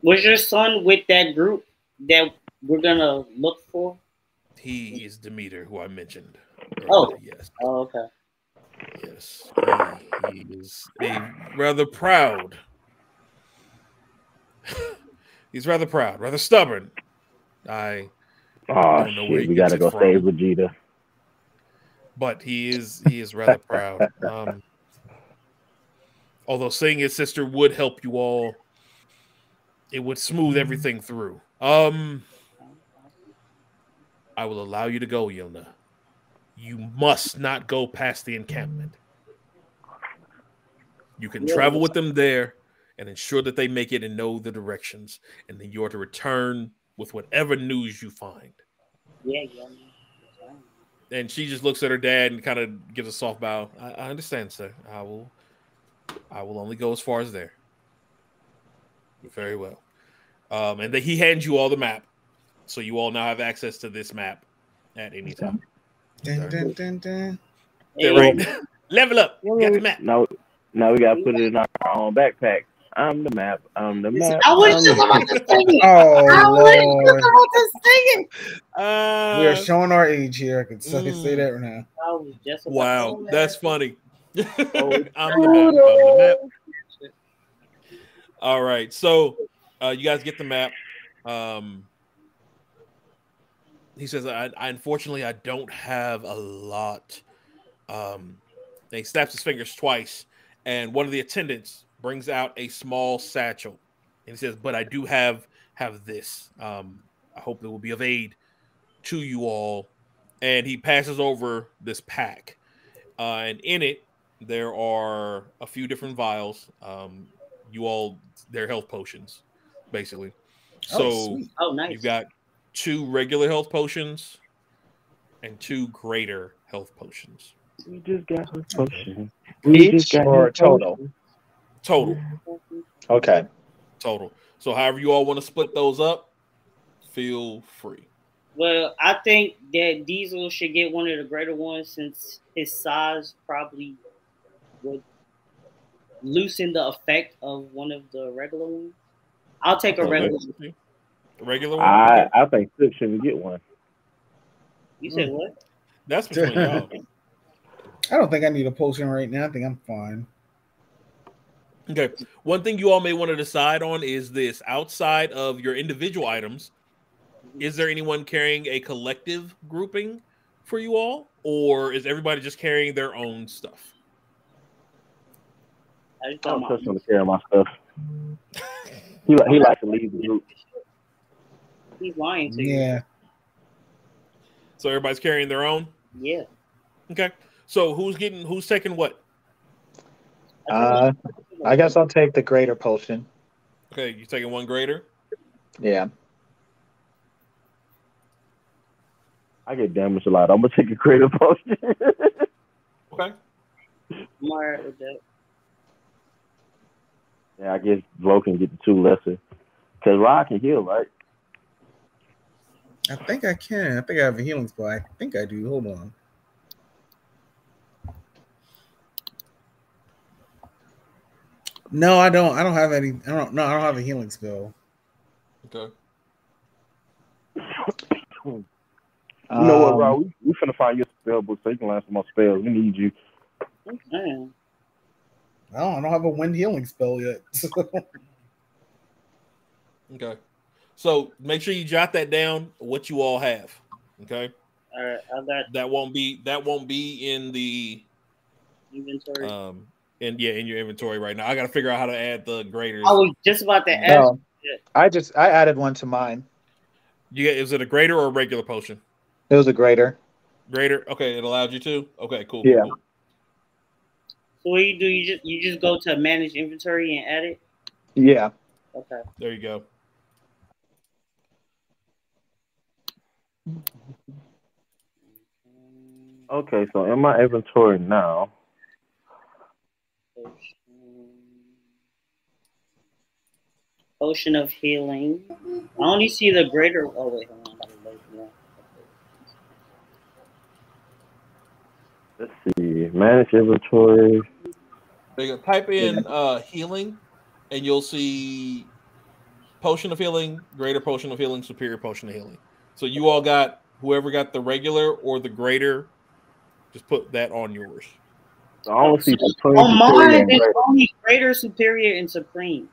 Was your son with that group that we're gonna look for? He is Demeter, who I mentioned. Yes. Oh, okay. Yes. He is rather proud. He's rather proud, rather stubborn. I don't know where he we gotta go from. save Vegeta. But he is rather proud. Although seeing his sister would help you all, it would smooth everything through. I will allow you to go, Yilna. You must not go past the encampment. You can travel with them there and ensure that they make it and know the directions, and then you are to return with whatever news you find. Yeah. And she just looks at her dad and kind of gives a soft bow. I understand, sir. I will only go as far as there. Very well. And then he hands you all the map, so you all now have access to this map at any time. Dun. Yeah, right. Level up. Got the map. Now we gotta put it in our own backpack. I'm the map. I'm the map. I was just about to sing it. Oh, I was Lord. just about to sing it. We are showing our age here. I can say that right now. I was just about Wow, to that's funny. I'm the map. All right, so you guys get the map. He says, I unfortunately I don't have a lot. He snaps his fingers twice, and one of the attendants brings out a small satchel, and he says, but I do have this. I hope it will be of aid to you all. And he passes over this pack, and in it there are a few different vials. They're health potions, basically. So nice. You've got 2 regular health potions and 2 greater health potions. We just got his potion. Each or total? Total. Okay. Total. So however you all want to split those up, feel free. Well, I think that Diesel should get one of the greater ones since his size probably would loosen the effect of one of the regular ones. I'll take a regular one. Regular one? I think Sip shouldn't get one. You said what? That's between y'all. I don't think I need a potion right now. I think I'm fine. Okay. One thing you all may want to decide on is this. Outside of your individual items, is there anyone carrying a collective grouping for you all? Or is everybody just carrying their own stuff? I don't touch on to carry my stuff. He likes to leave the group. He's lying to you. Yeah. So everybody's carrying their own? Yeah. Okay. So who's taking what? I guess I'll take the greater potion. Okay, you taking one greater? Yeah. I get damaged a lot. I'm gonna take a greater potion. Okay. I'm alright with that. Yeah, I guess Vo can get the 2 lesser. Because Rod can heal, right? I think I can. I think I have a healing spell. I think I do. Hold on. No, I don't. I don't have any. I don't have a healing spell. Okay. You know what, Rod? We finna find your spell book so you can learn some more spells. We need you. Okay. I don't have a wind healing spell yet. Okay. So make sure you jot that down, what you all have. Okay. All right. I got that won't be in the inventory. In your inventory right now. I gotta figure out how to add the graders. I was just about to ask. No, I added one to mine. Is it a grader or a regular potion? It was a greater. Grader? Okay, it allowed you to? Okay, cool. Yeah. Cool. So what you do, you just go to manage inventory and add it? Yeah. Okay. There you go. Okay, so in my inventory now. Potion of healing. I only see the greater. Oh wait, hold on. Let's see. Manage inventory. There you go. Type in healing, and you'll see potion of healing, greater potion of healing, superior potion of healing. So you all got whoever got the regular or the greater. Just put that on yours. So I only see on mine, it's only greater, superior, and supreme.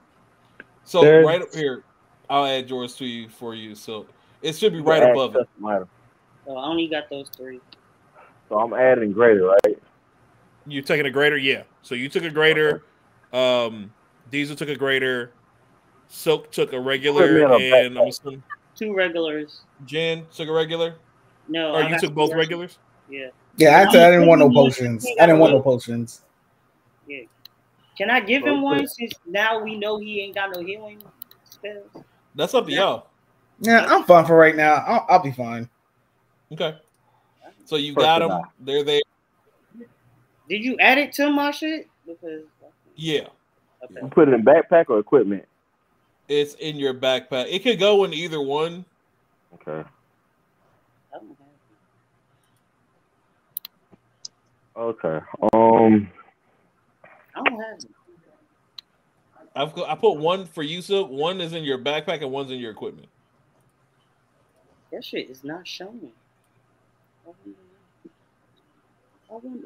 So right up here, I'll add yours to you for you. So it should be right above it. So I only got those 3. So I'm adding greater, right? You taking a greater? Yeah. So you took a greater. Okay. Diesel took a greater. Silk took a regular, and I'm assuming 2 regulars. Jen took a regular. No. Or you took both regulars? Yeah. Yeah, I didn't want no potions. I didn't want no potions. Yeah. Can I give him one since now we know he ain't got no healing spells? That's up to y'all. Yeah, I'm fine for right now. I'll be fine. Okay. So you got them. They're there. Did you add it to my shit? Because yeah. Okay. You put it in backpack or equipment? It's in your backpack. It could go in either one. Okay. Okay. I don't have it. I put one for you, so one is in your backpack and one's in your equipment. That shit is not showing.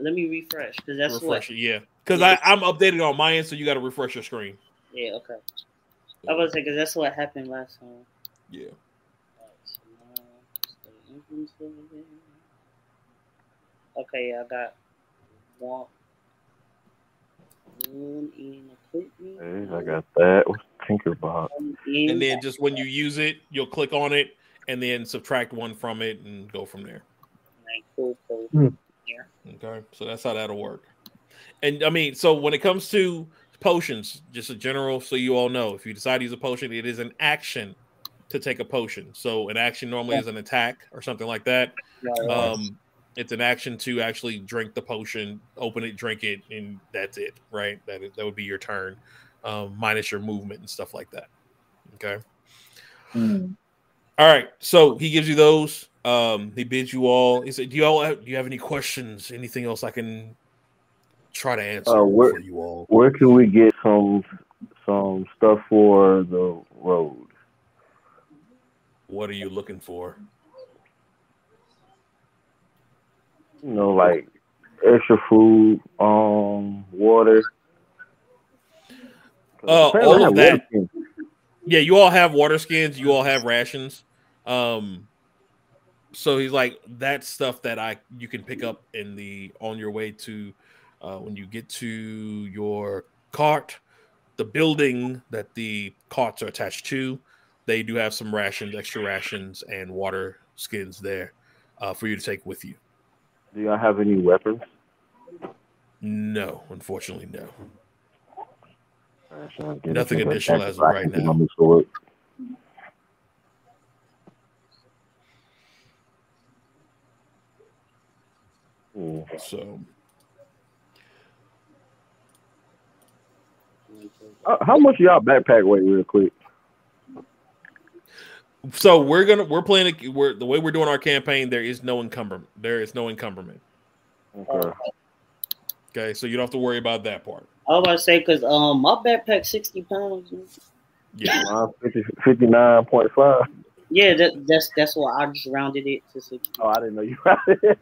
Let me refresh because that's refresh it, yeah. Because I'm updated on my end, so you got to refresh your screen. Yeah. Okay. I was say because that's what happened last time. Yeah. Okay, I got one in equipment. Hey, I got that. What's Tinkerbot? And then just when you use it, you'll click on it and then subtract 1 from it and go from there. Cool. Yeah. Okay, so that's how that'll work. And I mean, so when it comes to potions, just a general, so you all know, if you decide to use a potion, it is an action to take a potion. So an action normally is an attack or something like that. It's an action to actually drink the potion, open it, drink it, and that's it, right? That would be your turn, minus your movement and stuff like that. Okay. All right. So he gives you those. He bids you all. He said, "Do you have any questions? Anything else I can try to answer for you all?" Where can we get some stuff for the road? What are you looking for? You know, like extra food, water. All of that. Yeah, you all have water skins. You all have rations. So he's like, that's stuff that you can pick up on your way to when you get to your cart, the building that the carts are attached to. They do have some rations, extra rations, and water skins there for you to take with you. Do y'all have any weapons? No, unfortunately, no. Right, nothing additional as of right now. So, how much y'all backpack weigh, real quick? So we're playing. The way we're doing our campaign. There is no encumberment. Okay. Okay, so you don't have to worry about that part. I was about to say because my backpack 60 pounds. Yeah, 59.5. Yeah, that's why I just rounded it to 60. Oh, I didn't know you rounded it.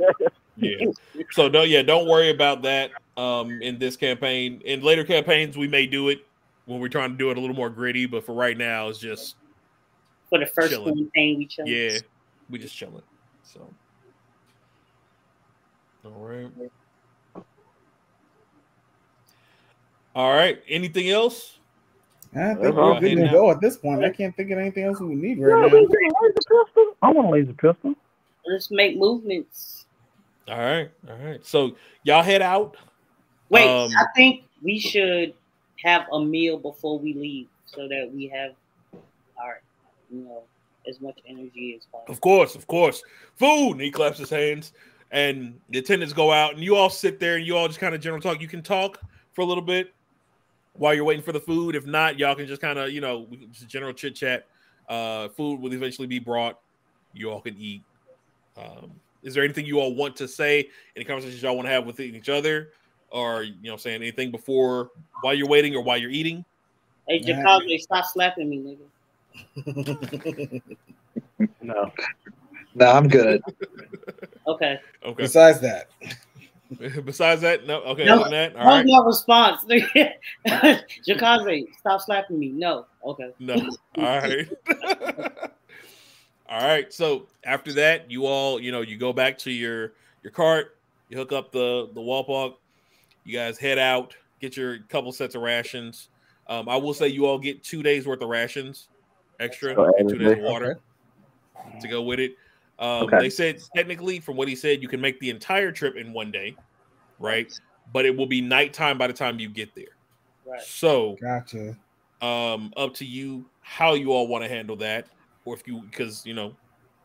Yeah. So don't worry about that. In this campaign, in later campaigns, we may do it when we're trying to do it a little more gritty. But for right now, it's just for the first campaign we chose. Yeah, we just chilling. So, all right. Anything else? I think we're good to go at this point. I can't think of anything else we need right now. I want a laser pistol. Let's make movements. All right. So y'all head out. Wait, I think we should have a meal before we leave, so that we have our, as much energy as possible. Of course. Food. And he claps his hands, and the attendants go out, and you all sit there, and you all just kind of general talk. You can talk for a little bit while you're waiting for the food. If not, y'all can just kind of, just general chit chat. Food will eventually be brought. You all can eat. Is there anything you all want to say? Any conversations y'all want to have with each other? Or, saying anything while you're waiting or while you're eating? Hey, Jacoby, stop slapping me, nigga. No, I'm good. Okay. Besides that, no. Okay. No, other than that, all right. My response. Jacoby, stop slapping me. No. Okay. No. All right. All right. So after that, you all, you go back to your cart. You hook up the wall pog. You guys head out, get your couple sets of rations. I will say you all get 2 days worth of rations extra and 2 days of water to go with it. They said technically, from what he said, you can make the entire trip in 1 day, right? But it will be nighttime by the time you get there. Right. So, gotcha. Up to you how you all want to handle that, or because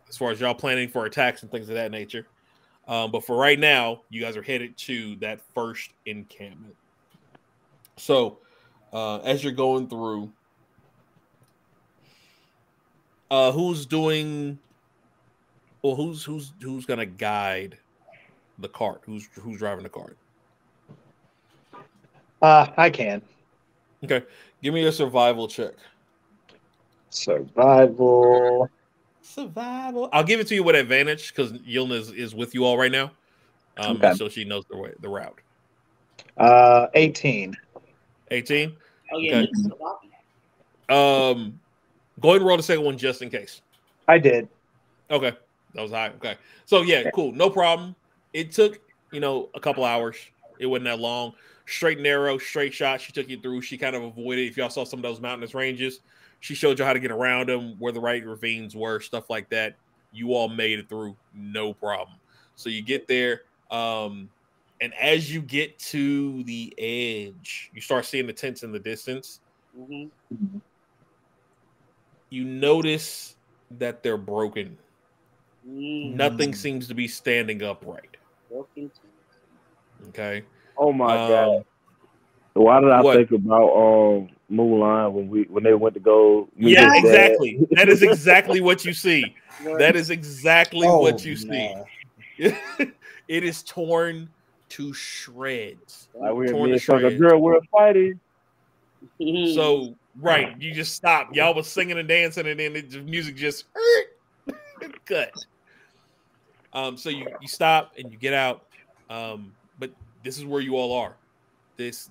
as far as y'all planning for attacks and things of that nature. But for right now, you guys are headed to that first encampment. So, as you're going through, who's doing? Well, who's gonna guide the cart? Who's driving the cart? I can. Okay, give me a survival check. Survival. I'll give it to you with advantage because Yilna is with you all right now, so she knows the route. 18. 18. Oh yeah. Okay. Go ahead and roll the second one just in case. I did. Okay, that was high. Okay, so yeah, cool, no problem. It took a couple hours. It wasn't that long. Straight and narrow, straight shot. She took you through. She kind of avoided. If y'all saw some of those mountainous ranges, she showed you how to get around them, where the right ravines were, stuff like that. You all made it through, no problem. So you get there, and as you get to the edge, you start seeing the tents in the distance. Mm-hmm. You notice that they're broken. Nothing seems to be standing upright. Okay. Oh my god! Why did I think about Mulan when they went to go? Yeah, exactly. That is exactly what you see. That is exactly what you see. It is torn to shreds. Like the girl we're fighting. So right, you just stopped. Y'all was singing and dancing, and then the music just Cut. So you stop and you get out. But this is where you all are.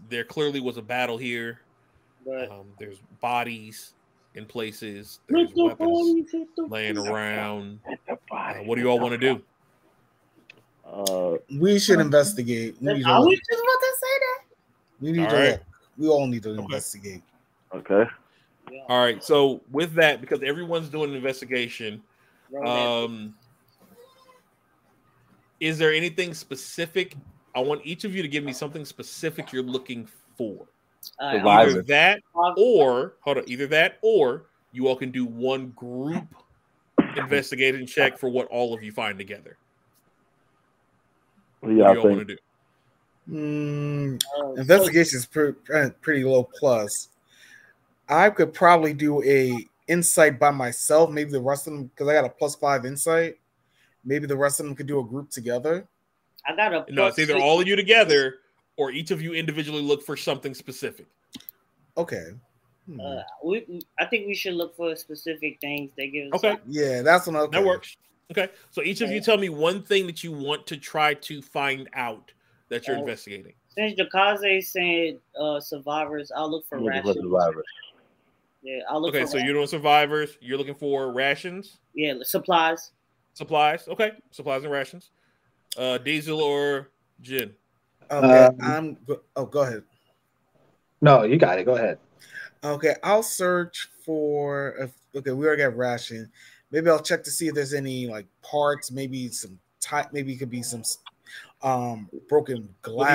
There clearly was a battle here. There's bodies in places. There's weapons laying around. What do you all want to do? We should investigate. We need Are we just about to say that? We need to look. We all need to investigate. Okay. All right. So with that, because everyone's doing an investigation, is there anything specific? I want each of you to give me something specific you're looking for. Either that, or you all can do one group investigation check for what all of you find together. What do y'all want to do? Investigation is pretty low plus. I could probably do a insight by myself. Maybe the rest of them, because I got a +5 insight. Maybe the rest of them could do a group together. I got a no. It's either all of you together or each of you individually look for something specific. Okay. I think we should look for specific things they give us. Okay. Yeah, that's one. Okay. That works. Okay. So each of you tell me one thing that you want to try to find out that you're investigating. Since Jakaze said survivors, I'll look for rations. Survivors. Yeah, I'll look for so you're doing survivors. You're looking for rations? Yeah, supplies. Supplies. Okay. Supplies and rations. Diesel or Jin? Okay. Go ahead. No, you got it. Go ahead. Okay, I'll search for. Okay, we already got ration. Maybe I'll check to see if there's any like parts. Maybe some maybe it could be some broken glass.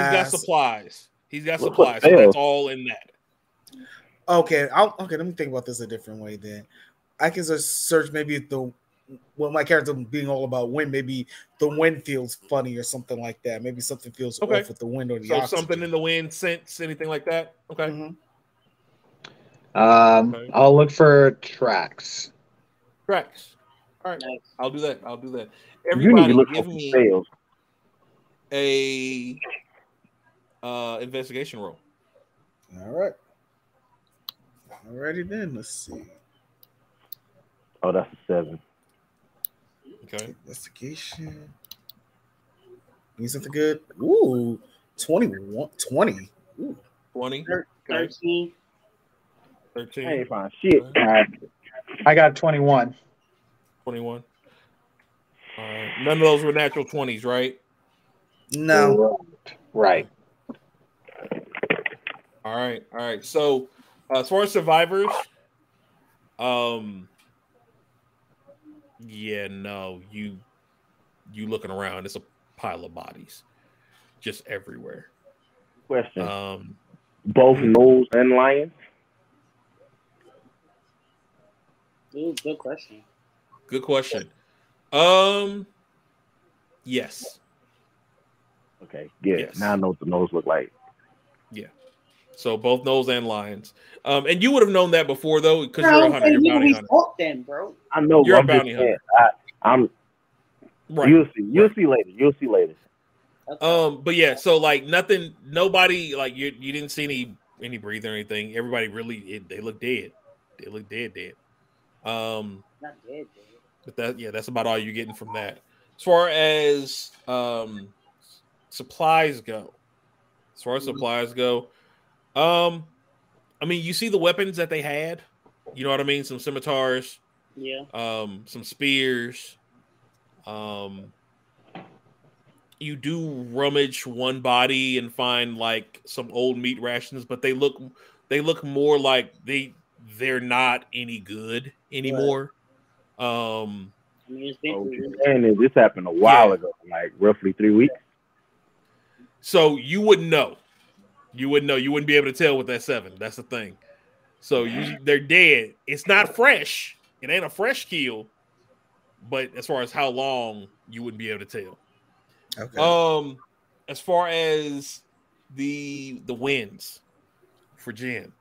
Well, he's got supplies. So that's all in that. Okay, okay. Let me think about this a different way. Then I can just search maybe my character being all about wind. Maybe the wind feels funny or something like that. Maybe something feels off with the wind or the oxygen. Something in the wind, sense, anything like that. Okay. Mm-hmm. I'll look for tracks. All right. Nice. I'll do that. Everybody give me a investigation roll. All right. Alrighty then. Let's see. Oh, that's a 7. Okay. Investigation. Need something good. Ooh, 21. 20. Ooh. 20. 13. 13. I ain't find shit. I got 21. 21. None of those were natural 20s, right? No. Right. All right. So, as far as survivors, yeah, no, you looking around, it's a pile of bodies just everywhere. Question. Both gnolls and lions? Good question. Good question. Yes. Okay, yeah. Yes. Now I know what the gnolls look like. Yeah. So both gnolls and lions. And you would have known that before though, because you're a hunter. You're bounty hunter. Them, bro. I know. You're a bounty hunter. I'm. Right. You'll see later. Okay. But yeah, so like nobody like you didn't see any breathing or anything. Everybody really they look dead. They look dead. Not dead. But that's about all you're getting from that. As far as supplies go. I mean, you see the weapons that they had. You know what I mean? Some scimitars. Yeah. Some spears. You do rummage one body and find like some old meat rations, but they look more like they're not any good anymore. Right. This happened a while ago, like roughly 3 weeks. So you wouldn't know. You wouldn't be able to tell with that 7. That's the thing. So they're dead. It's not fresh. It ain't a fresh kill. But as far as how long, you wouldn't be able to tell. Okay. As far as the wins for Jen,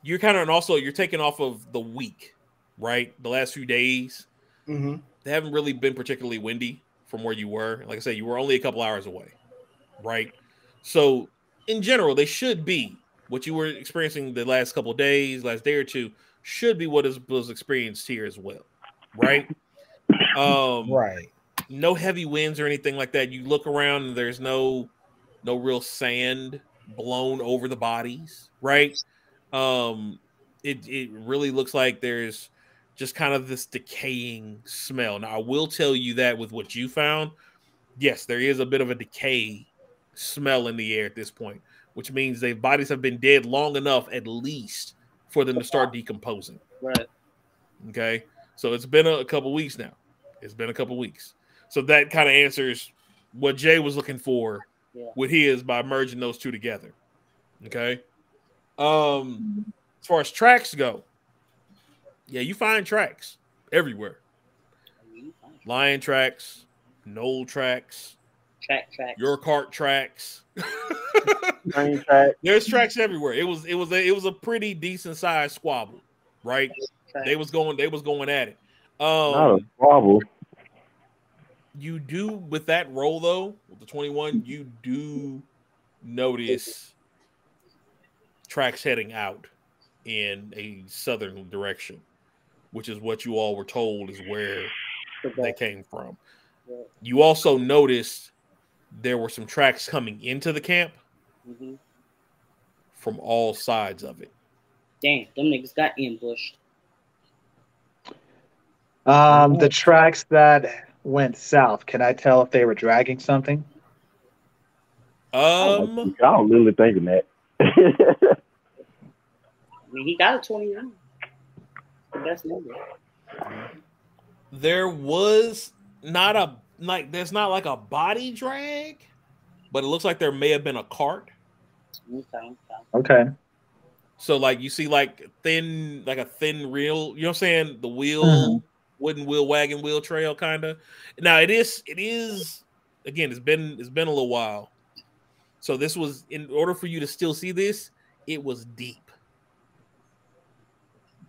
you're kind of, and also you're taking off of the week, right? The last few days, mm-hmm. They haven't really been particularly windy from where you were. Like I said, you were only a couple hours away, right? So in general, they should be what you were experiencing the last couple of days, last day or two, should be what was experienced here as well, right? Right. No heavy winds or anything like that. You look around and there's no real sand blown over the bodies, right? It really looks like there's just kind of this decaying smell. Now, I will tell you that with what you found, yes, there is a bit of a decay smell in the air at this point, which means their bodies have been dead long enough, at least, for them to start decomposing. Right. Okay. So it's been a couple weeks now. It's been a couple weeks. So that kind of answers what Jay was looking for with his by merging those two together. Okay. As far as tracks go, yeah, you find tracks everywhere. Lion tracks, Knoll tracks, your cart tracks. There's tracks everywhere. It was a pretty decent sized squabble, right? They was going at it. Not a squabble. You do with that roll though, with the 21, you do notice tracks heading out in a southern direction, which is what you all were told is where they came from. You also noticed there were some tracks coming into the camp from all sides of it. Damn, them niggas got ambushed. The tracks that went south, can I tell if they were dragging something? I don't really think that. I mean, he got a 21. The best number. There was not there's not like a body drag, but it looks like there may have been a cart. Okay. So like you see like a thin reel, you know what I'm saying? The wheel, wooden wheel wagon wheel trail kind of. Now it is again, it's been a little while. So this was, in order for you to still see this, it was deep.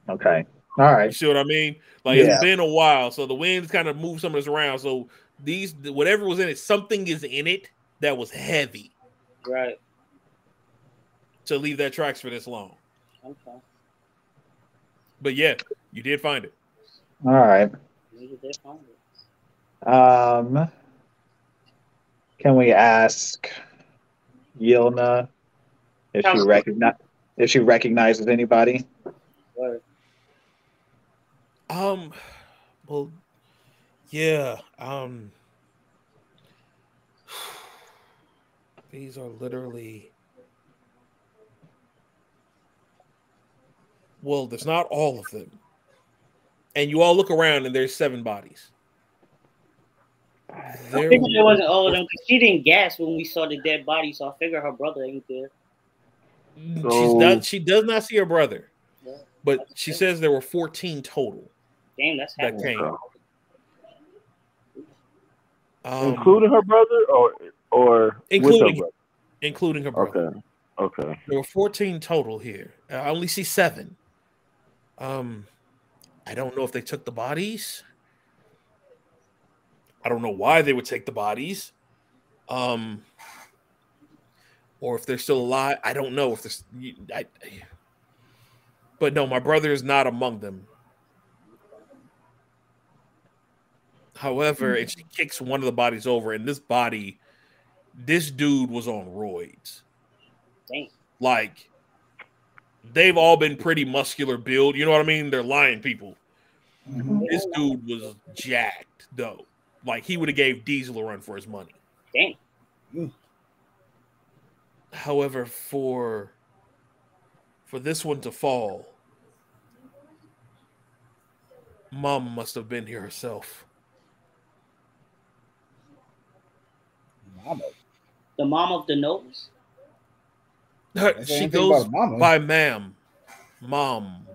Okay. All right. You see what I mean? Like it's been a while. So the winds kind of moved some of this around. So whatever was in it, something is in it that was heavy. Right. To leave that tracks for this long. Okay. But yeah, you did find it. All right. You did find it. Can we ask Yilna if she recognizes anybody? Right. Well, yeah. These are literally. Well, there's not all of them. And you all look around and there's 7 bodies. I figured it wasn't all of them because she didn't gasp when we saw the dead body, so I figured her brother ain't there. She does not see her brother. Yeah, but she says there were 14 total. Damn, that's that came. Including her brother or including her brother. Okay. There were 14 total here. I only see 7. I don't know if they took the bodies. I don't know why they would take the bodies. Or if they're still alive. I don't know if there's. But no, my brother is not among them. However, and she kicks one of the bodies over, and this dude was on roids. Dang. Like, they've all been pretty muscular build. You know what I mean? They're lion people. Mm-hmm. This dude was jacked, though. Like, he would have gave Diesel a run for his money. Dang. However, for this one to fall, Mom must have been here herself. Mama. The mom of the nose? She goes by ma'am. Mom,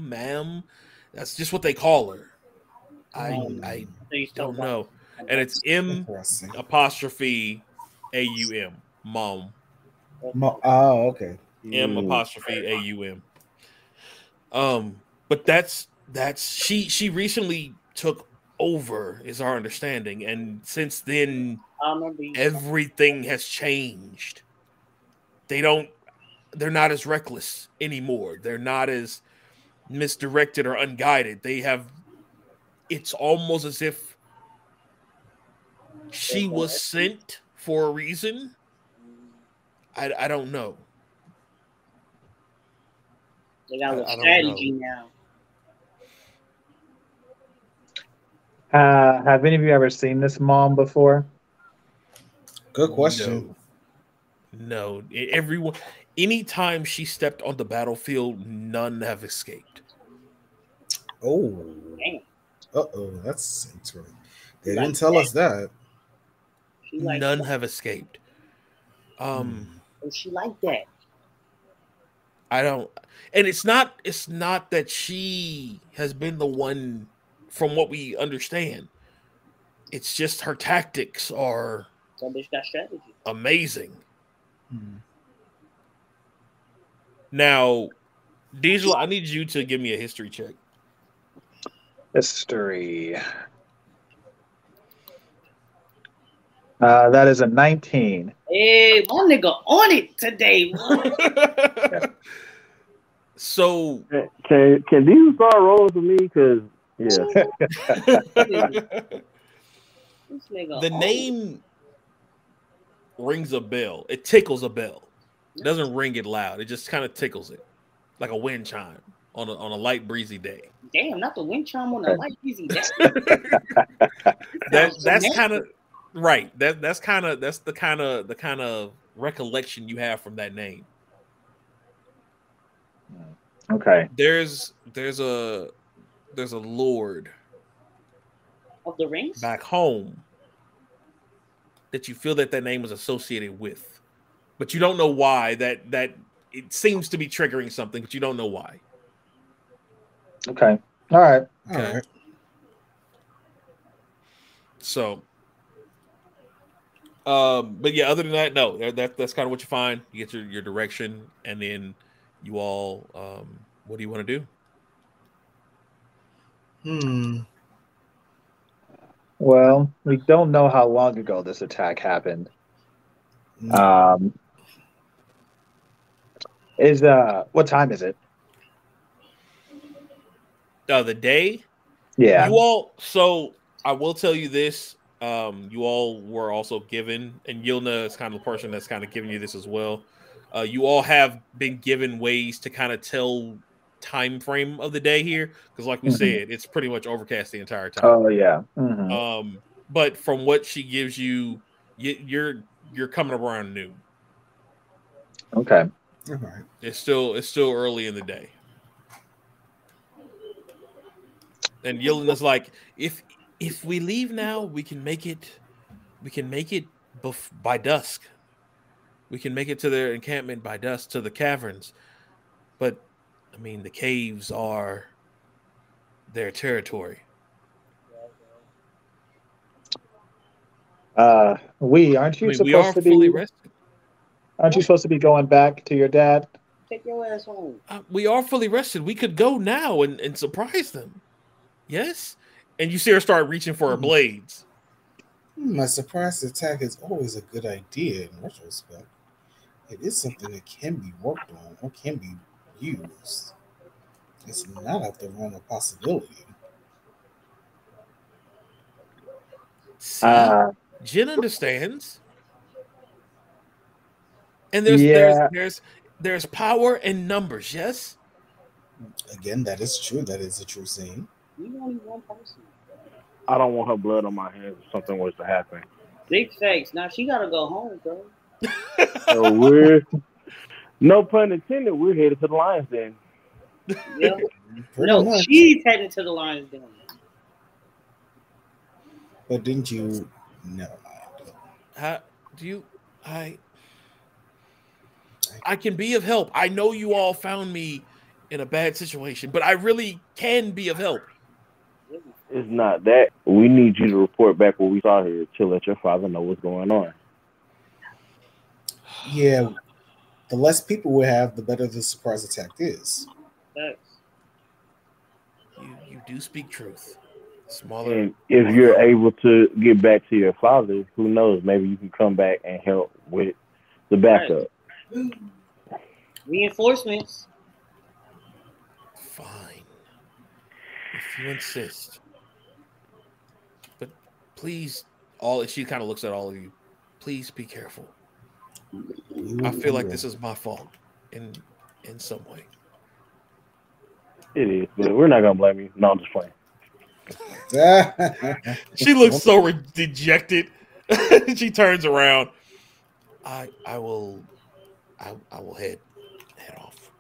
ma'am. That's just what they call her. I don't know. And it's M''AUM. Mom. Oh, okay. M''AUM. But that's she recently took over, is our understanding, and since then everything has changed. They don't. they're not as reckless anymore. They're not as misdirected or unguided. It's almost as if she was sent for a reason. I don't know. They got a strategy now. Have any of you ever seen this mom before? Good question. No. Everyone, anytime she stepped on the battlefield, none have escaped. Oh. Uh-oh, that's interesting. They didn't tell us that. None have escaped. She like that. I don't, and it's not that she has been the one, from what we understand. It's just her tactics are amazing. Now, Diesel, I need you to give me a history check. History. That is a 19. Hey, my nigga on it today. So can these start rolling for me? Because the name rings a bell. It tickles a bell. It doesn't ring it loud. It just kind of tickles it, like a wind chime on a light breezy day. Damn, not the wind chime on a light breezy day. That's kind of right. That's the kind of recollection you have from that name. Okay. There's a lord of the rings back home that you feel that name was associated with, but you don't know why. That it seems to be triggering something, but you don't know why. Okay. All right. Okay. All right. So, but yeah, other than that, no, that's kind of what you find. You get your direction, and then you all, what do you want to do? Well, we don't know how long ago this attack happened. What time is it? The day? Yeah. You all, so I will tell you this. You all were also given, and Yilna is kind of the person that's kind of giving you this as well. You all have been given ways to kind of tell time frame of the day here, because like we said, it's pretty much overcast the entire time. Oh yeah. But from what she gives you, you're coming around noon. Okay. All right. It's still early in the day. And Yelena's like, if we leave now, we can make it by dusk. We can make it to their encampment by dusk, to the caverns. But I mean, the caves are their territory. Aren't you supposed to be fully rested? Aren't you supposed to be going back to your dad? Take your ass home. We are fully rested. We could go now and surprise them. Yes? And you see her start reaching for her blades. A surprise attack is always a good idea in retrospect. It is something that can be worked on or can be used. It's not out the realm of possibility. Jin understands. And there's power in numbers, yes? Again, that is true. That is a true scene. Only one person. I don't want her blood on my hands if something was to happen. Big facts. Now she gotta go home, bro. So no pun intended, we're headed to the Lions Den. Yeah. No, she's headed to the Lions Den. But didn't you? Never mind. How do you? I can be of help. I know you all found me in a bad situation, but I really can be of help. It's not that. We need you to report back what we saw here to let your father know what's going on. Yeah, the less people we have, the better the surprise attack is. You do speak truth. Smaller. And if you're able to get back to your father, who knows? Maybe you can come back and help with the backup. Reinforcements. Fine. If you insist. But please, she kind of looks at all of you. Please be careful. I feel like this is my fault in some way. It is, but we're not gonna blame you. No, I'm just playing. She looks so dejected. She turns around. I will head off.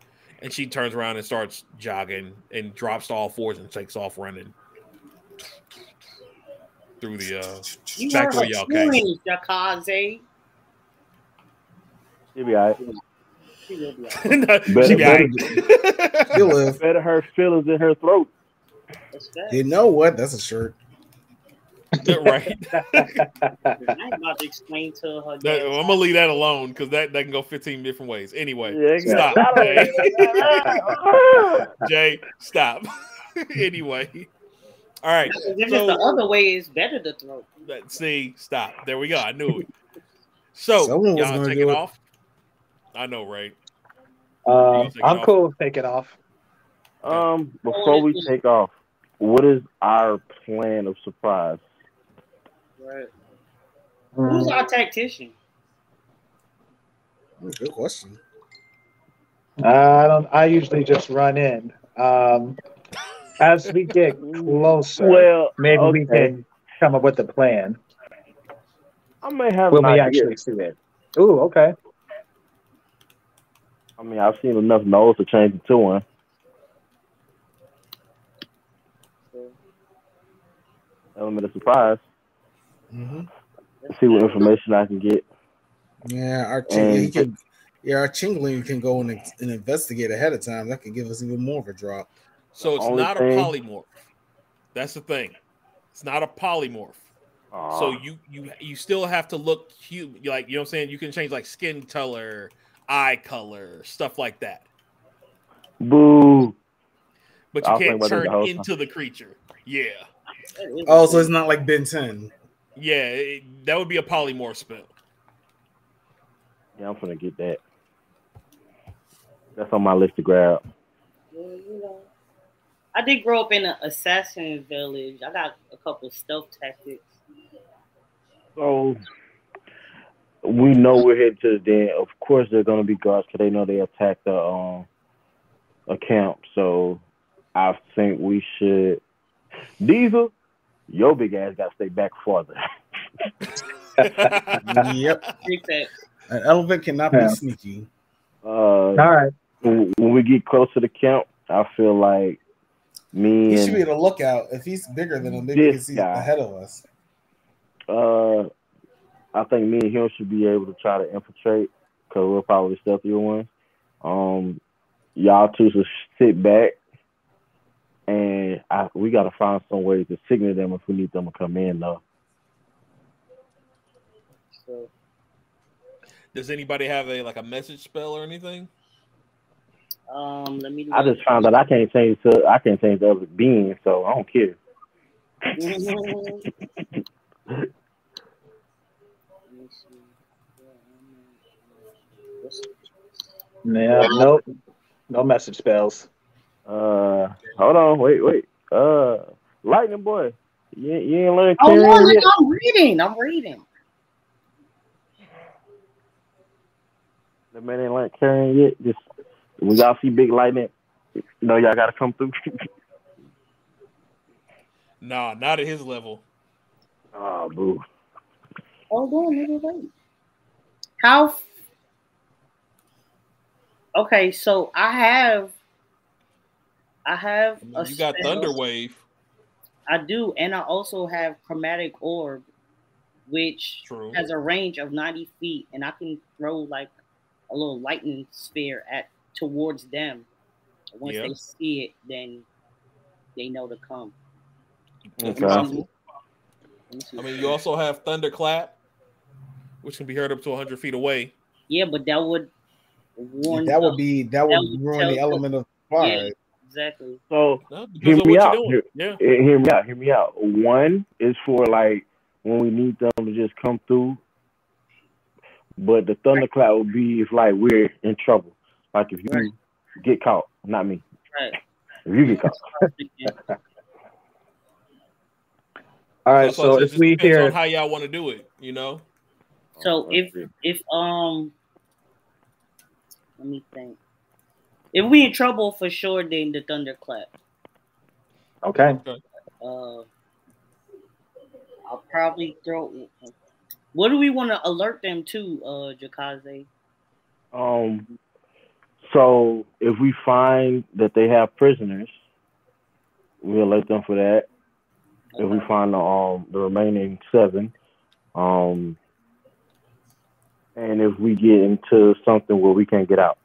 And she turns around and starts jogging and drops to all fours and takes off running through the back where y'all came. Jakaze. She'll be all right. She will be all right. She'll be all right. She'll live. Better her feelings in her throat. You know what? That's a shirt. Right. I'm about to explain to her. I'm gonna leave that alone because that can go 15 different ways. Anyway, stop. Jay. Jay, stop. Anyway. All right. If the other way is better to throw. See, stop. There we go. I knew it. So y'all take it off. I know, right? I'm cool with taking off. Before we take off, what is our plan of surprise? Right. Who's our tactician? Good question. I usually just run in. As we get closer, maybe we can come up with a plan. I may have when we actually see it. Ooh, okay. I mean, I've seen enough no's to change it to one. Element of surprise. See what information I can get. Yeah, our Chingling can go and investigate ahead of time. That could give us even more of a drop. So it's not a polymorph. That's the thing. It's not a polymorph. So you still have to look cute, like, you know what I'm saying? You can change like skin color, eye color, stuff like that. Boo. But you can't turn into the creature. Yeah. Oh, so it's not like Ben 10. Yeah, that would be a polymorph spell. Yeah, I'm gonna get that. That's on my list to grab. Yeah, you know, I did grow up in an assassin village. I got a couple stealth tactics. So we know we're headed to the den. Of course, they're gonna be guards because they know they attacked the camp. So I think we should. Diesel, your big ass got to stay back farther. Yep. An elephant cannot be sneaky. All right. When we get close to the camp, I feel like he should be able to look out. If he's bigger than him, maybe he can see ahead of us. I think me and him should be able to try to infiltrate because we're probably the stealthier ones. Y'all two should sit back, and we got to find some way to signal them if we need them to come in, though. So, does anybody have a message spell or anything? Let me. I just found out I can't change the other being, so I don't care. Yeah, nope. No message spells. Hold on, wait. Lightning boy, you ain't learned. Oh no, yet? I'm reading. The man ain't learned carrying yet. Just when y'all see big lightning, y'all gotta come through. Nah, not at his level. Oh, boo. Hold on, nigga, wait. How? Okay, so I have you got Thunder Wave. I do, and I also have Chromatic Orb, which has a range of 90 feet, and I can throw like a little lightning sphere towards them. Once they see it, then they know to come. That's possible. I mean, you also have Thunderclap, which can be heard up to 100 feet away. Yeah, but that would ruin the element of fire. Yeah, exactly. So hear me out. Hear me out. One is for like when we need them to just come through, but the Thunderclap would be if like we're in trouble. Like if you get caught, not me. Right. If you get caught. All right, so it if just we depends hear on how y'all want to do it, you know. So if let me think. If we in trouble for sure, then the thunderclap. Okay. I'll probably throw. What do we want to alert them to, Jakaze? So if we find that they have prisoners, we'll alert them for that. Okay. If we find the remaining 7, and if we get into something where we can't get out.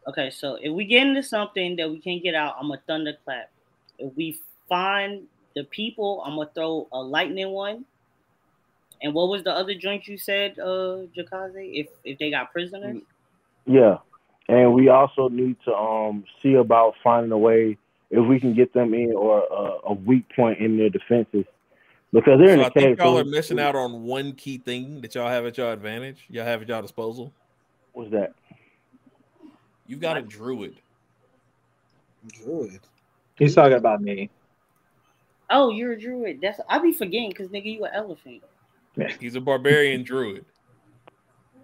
Okay, so if we get into something that we can't get out, I'm a thunderclap. If we find the people, I'm gonna throw a lightning one. And what was the other joint you said, Jakaze? If they got prisoners? Yeah, and we also need to see about finding a way if we can get them in or a weak point in their defenses because they're in the cave. I think y'all are missing out on one key thing that y'all have at your advantage. Y'all have at y'all disposal. What's that? You've got a druid. Druid. He's talking about me. Oh, you're a druid. I be forgetting because nigga, you an elephant. He's a barbarian druid.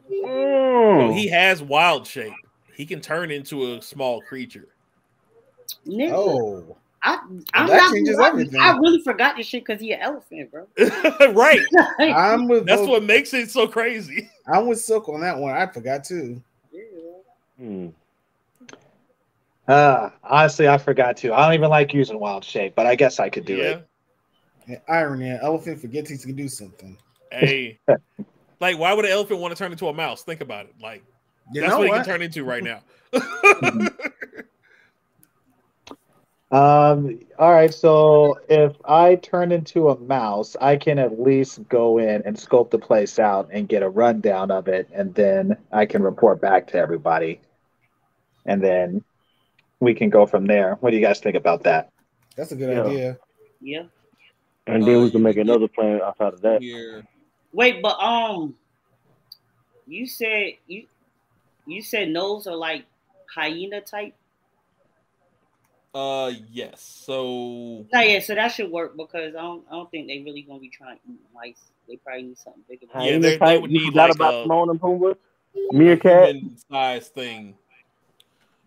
So he has wild shape. He can turn into a small creature. Nigga, oh, that changes everything. I really forgot this shit because he an elephant, bro. Right. That's what makes it so crazy. I'm with Silk on that one. I forgot too. Honestly, I forgot to. I don't even like using wild shape, but I guess I could do it. And irony, an elephant forgets he can do something. Hey, like, why would an elephant want to turn into a mouse? Think about it. Like, that's what he can turn into right now. All right, so if I turn into a mouse, I can at least go in and scope the place out and get a rundown of it, and then I can report back to everybody. And then we can go from there. What do you guys think about that? That's a good idea. Yeah. And then we can make another plan outside of that. Yeah. Wait, but you said nose are like hyena type? Yes. So So that should work because I don't think they really gonna be trying to eat mice. They probably need something bigger. Yeah, they would need like a Timon and Pumbaa, meerkat size thing.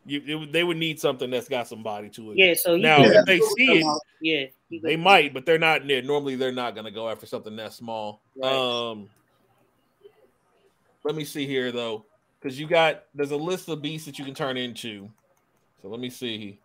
They would need something that's got some body to it. Yeah. So now if they see it, yeah, they might, but they're not near. Normally, they're not gonna go after something that small. Right. Let me see here though, because there's a list of beasts that you can turn into. So let me see.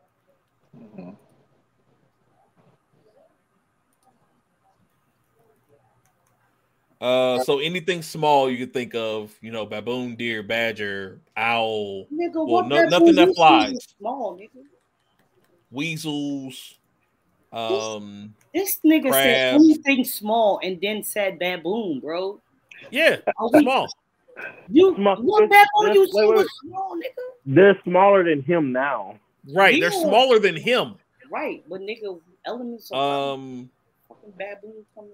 So anything small you could think of, baboon, deer, badger, owl. Nigga, nothing that flies. Small, nigga. Weasels. This nigga crabs. said anything small and then said baboon, bro. Yeah, small. What baboon you see was small, nigga? They're smaller than him now. Right, they're smaller than him. Right, but nigga, elements of fucking baboon coming.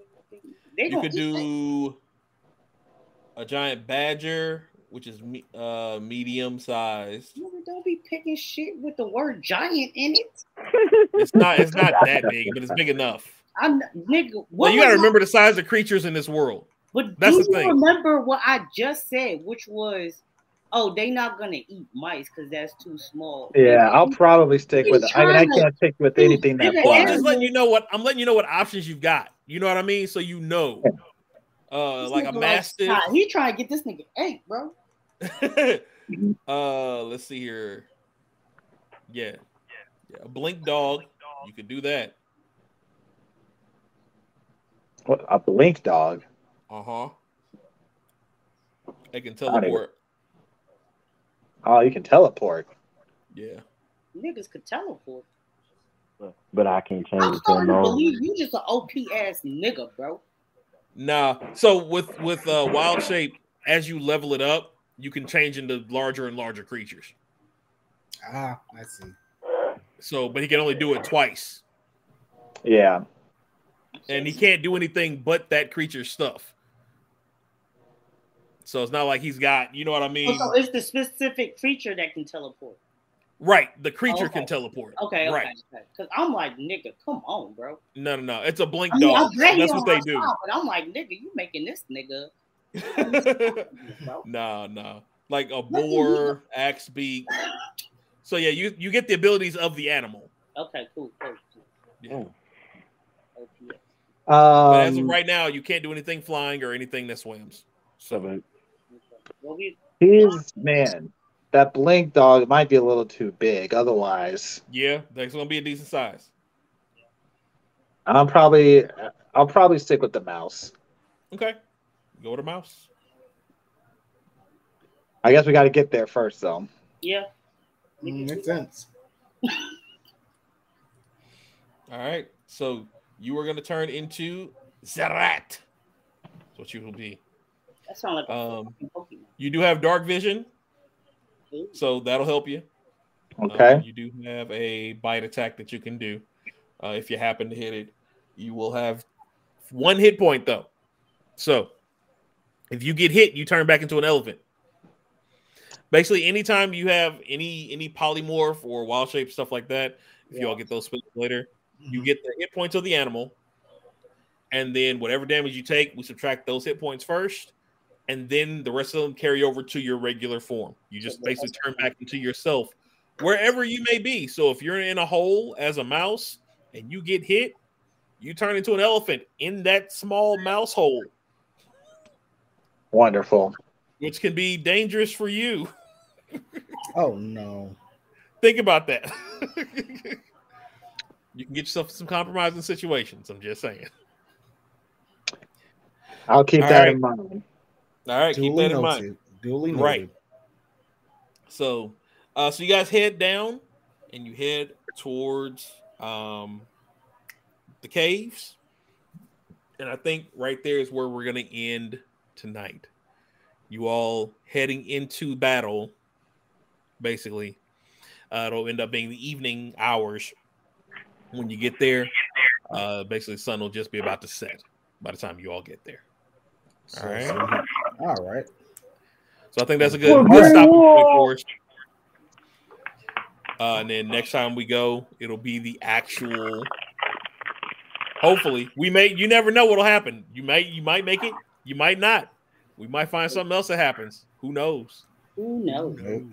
You could do a giant badger, which is medium sized. Nigga, don't be picking shit with the word giant in it. It's not that big, but it's big enough. Nigga, well, you gotta remember the size of creatures in this world. But that's do the thing. Remember what I just said, which was, they not gonna eat mice because that's too small. Yeah, I'll probably stick with it. I can't stick with anything that flies. Well, I'm just letting you know I'm letting you know what options you've got. You know what I mean? So like a mastiff. He trying to get this nigga ate, bro. Let's see here. Yeah, a blink dog. You could do that. What, a blink dog? It can teleport. Oh, you can teleport. Yeah. Niggas could teleport. But I can't change I'm it. starting to believe you just an OP ass nigga, bro. Nah. So with wild shape, as you level it up, you can change into larger and larger creatures. I see. So, but he can only do it twice. Yeah. And he can't do anything but that creature's stuff. So it's not like he's got, you know what I mean? So it's the specific creature that can teleport. Right, the creature can teleport. Okay, right. Because I'm like, nigga, come on, bro. No. It's a blink dog. That's what they do. But I'm like, nigga, you making this nigga. No. Like a boar, axe beak. So yeah, you get the abilities of the animal. Okay, cool. Yeah. But as of right now, you can't do anything flying or anything that swims. So man, that blink dog might be a little too big. Otherwise, yeah, that's gonna be a decent size. I'll probably stick with the mouse. Okay, go with the mouse. I guess we got to get there first, though. Yeah, makes sense. All right, so you are gonna turn into Zerat. That's what you will be. That sounds like a Pokemon. You do have dark vision, so that'll help you. Okay. You do have a bite attack that you can do. If you happen to hit it, you will have 1 hit point though. So if you get hit, you turn back into an elephant. Basically, anytime you have any polymorph or wild shape stuff like that, if you all get those spells later, you get the hit points of the animal, and then whatever damage you take, we subtract those hit points first. And then the rest of them carry over to your regular form. You just basically turn back into yourself wherever you may be. So if you're in a hole as a mouse and you get hit, you turn into an elephant in that small mouse hole. Wonderful. Which can be dangerous for you. Oh, no. Think about that. You can get yourself in some compromising situations. I'm just saying. I'll keep that in mind. All right, keep that in mind. Duly noted. Right. So you guys head down and you head towards the caves. And I think right there is where we're going to end tonight. You all heading into battle, basically. It'll end up being the evening hours when you get there. Basically, the sun will just be about to set by the time you all get there. All right. All right. So I think that's a good stopping point for us. And then next time we go, it'll be the actual. Hopefully, you never know what'll happen. You might make it. You might not. We might find something else that happens. Who knows? Who knows? Who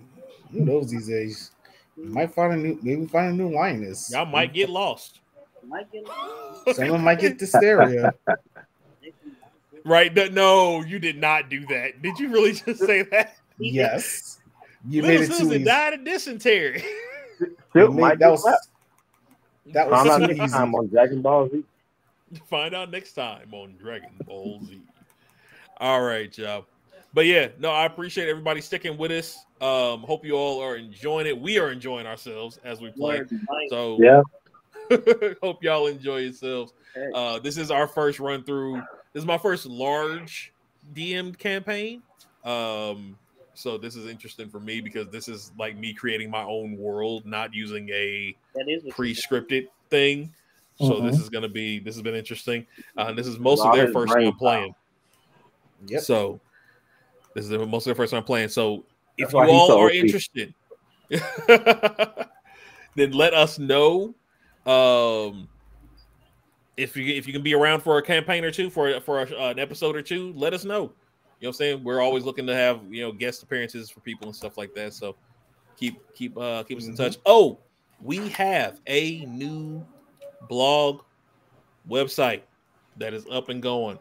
knows these days? Might find a new lioness. Y'all might get lost. Some of them might get hysteria. Right? No, you did not do that. Did you really just say that? Yes. You Little made it too Susan easy. died of dysentery. That was too easy. Time on Dragon Ball Z. Find out next time on Dragon Ball Z. All right, y'all. But yeah, no, I appreciate everybody sticking with us. Hope you all are enjoying it. We are enjoying ourselves as we play. So yeah. Hope y'all enjoy yourselves. This is our first run through. This is my first large DM campaign. So this is interesting for me because this is like me creating my own world, not using a pre-scripted thing. So this has been interesting. This is most of their first time playing. Yep. So this is most of their first time playing. So if you all are interested, then let us know. If you can be around for a campaign or two, for an episode or two, let us know. You know what I'm saying? We're always looking to have, guest appearances for people and stuff like that. So keep us in touch. Oh, we have a new blog website that is up and going.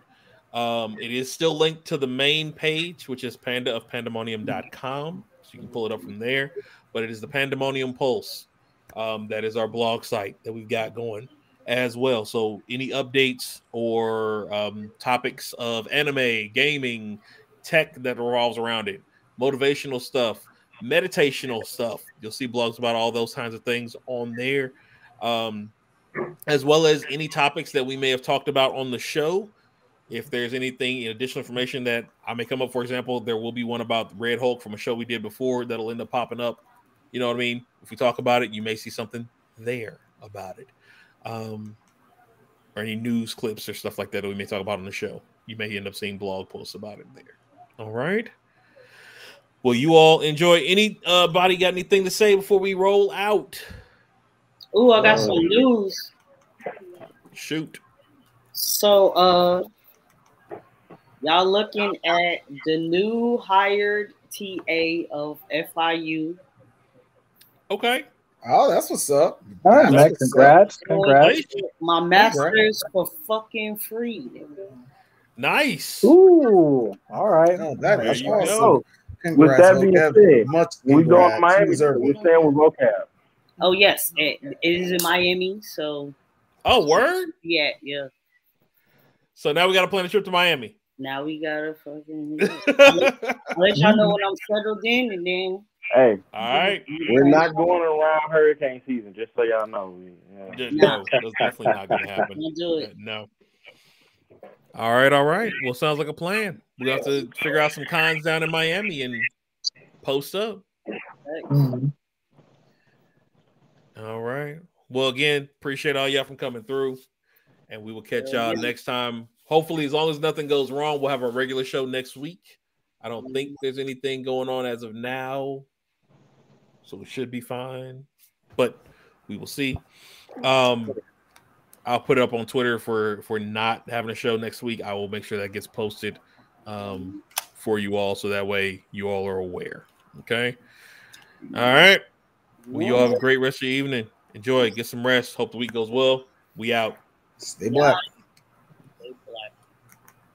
It is still linked to the main page, which is pandaofpandemonium.com. So you can pull it up from there. But it is the Pandemonium Pulse. That is our blog site that we've got going as well. So any updates or topics of anime, gaming, tech that revolves around it, motivational stuff, meditational stuff, you'll see blogs about all those kinds of things on there, as well as any topics that we may have talked about on the show. If there's anything, additional information that I may come up, for example, there will be one about Red Hulk from a show we did before that'll end up popping up. You know what I mean? If we talk about it, you may see something there about it. Or any news clips or stuff like that we may talk about on the show. You may end up seeing blog posts about it there. All right. Well, you all enjoy. Anybody got anything to say before we roll out? Ooh, I got some news. Shoot. So, y'all looking at the new hired TA of FIU. Okay. Oh, that's what's up. All right, man. Congrats. My master's for fucking free. Nice. Ooh. All right. Oh, that There is you awesome. go. With Congrats, that being Voqab. said, Much we go to congrats. Miami. You deserve We're it. staying with Voqab. Oh yes, it is in Miami. So. Oh, word. Yeah. So now we got to plan a trip to Miami. Now we gotta fucking. I'll let y'all know when I'm settled in, and then. Hey, all right. We're not going around hurricane season, just so y'all know. No, that's definitely not going to happen. Don't do it. No. All right. Well, sounds like a plan. We have to figure out some cons down in Miami and post up. Mhm. All right. Well, again, appreciate all y'all from coming through, and we will catch y'all next time. Hopefully, as long as nothing goes wrong, we'll have a regular show next week. I don't think there's anything going on as of now, so it should be fine. But we will see. I'll put it up on Twitter for not having a show next week. I will make sure that gets posted for you all, so that way you all are aware. Okay. All right. Well, you all have a great rest of your evening. Enjoy. Get some rest. Hope the week goes well. We out. Stay black.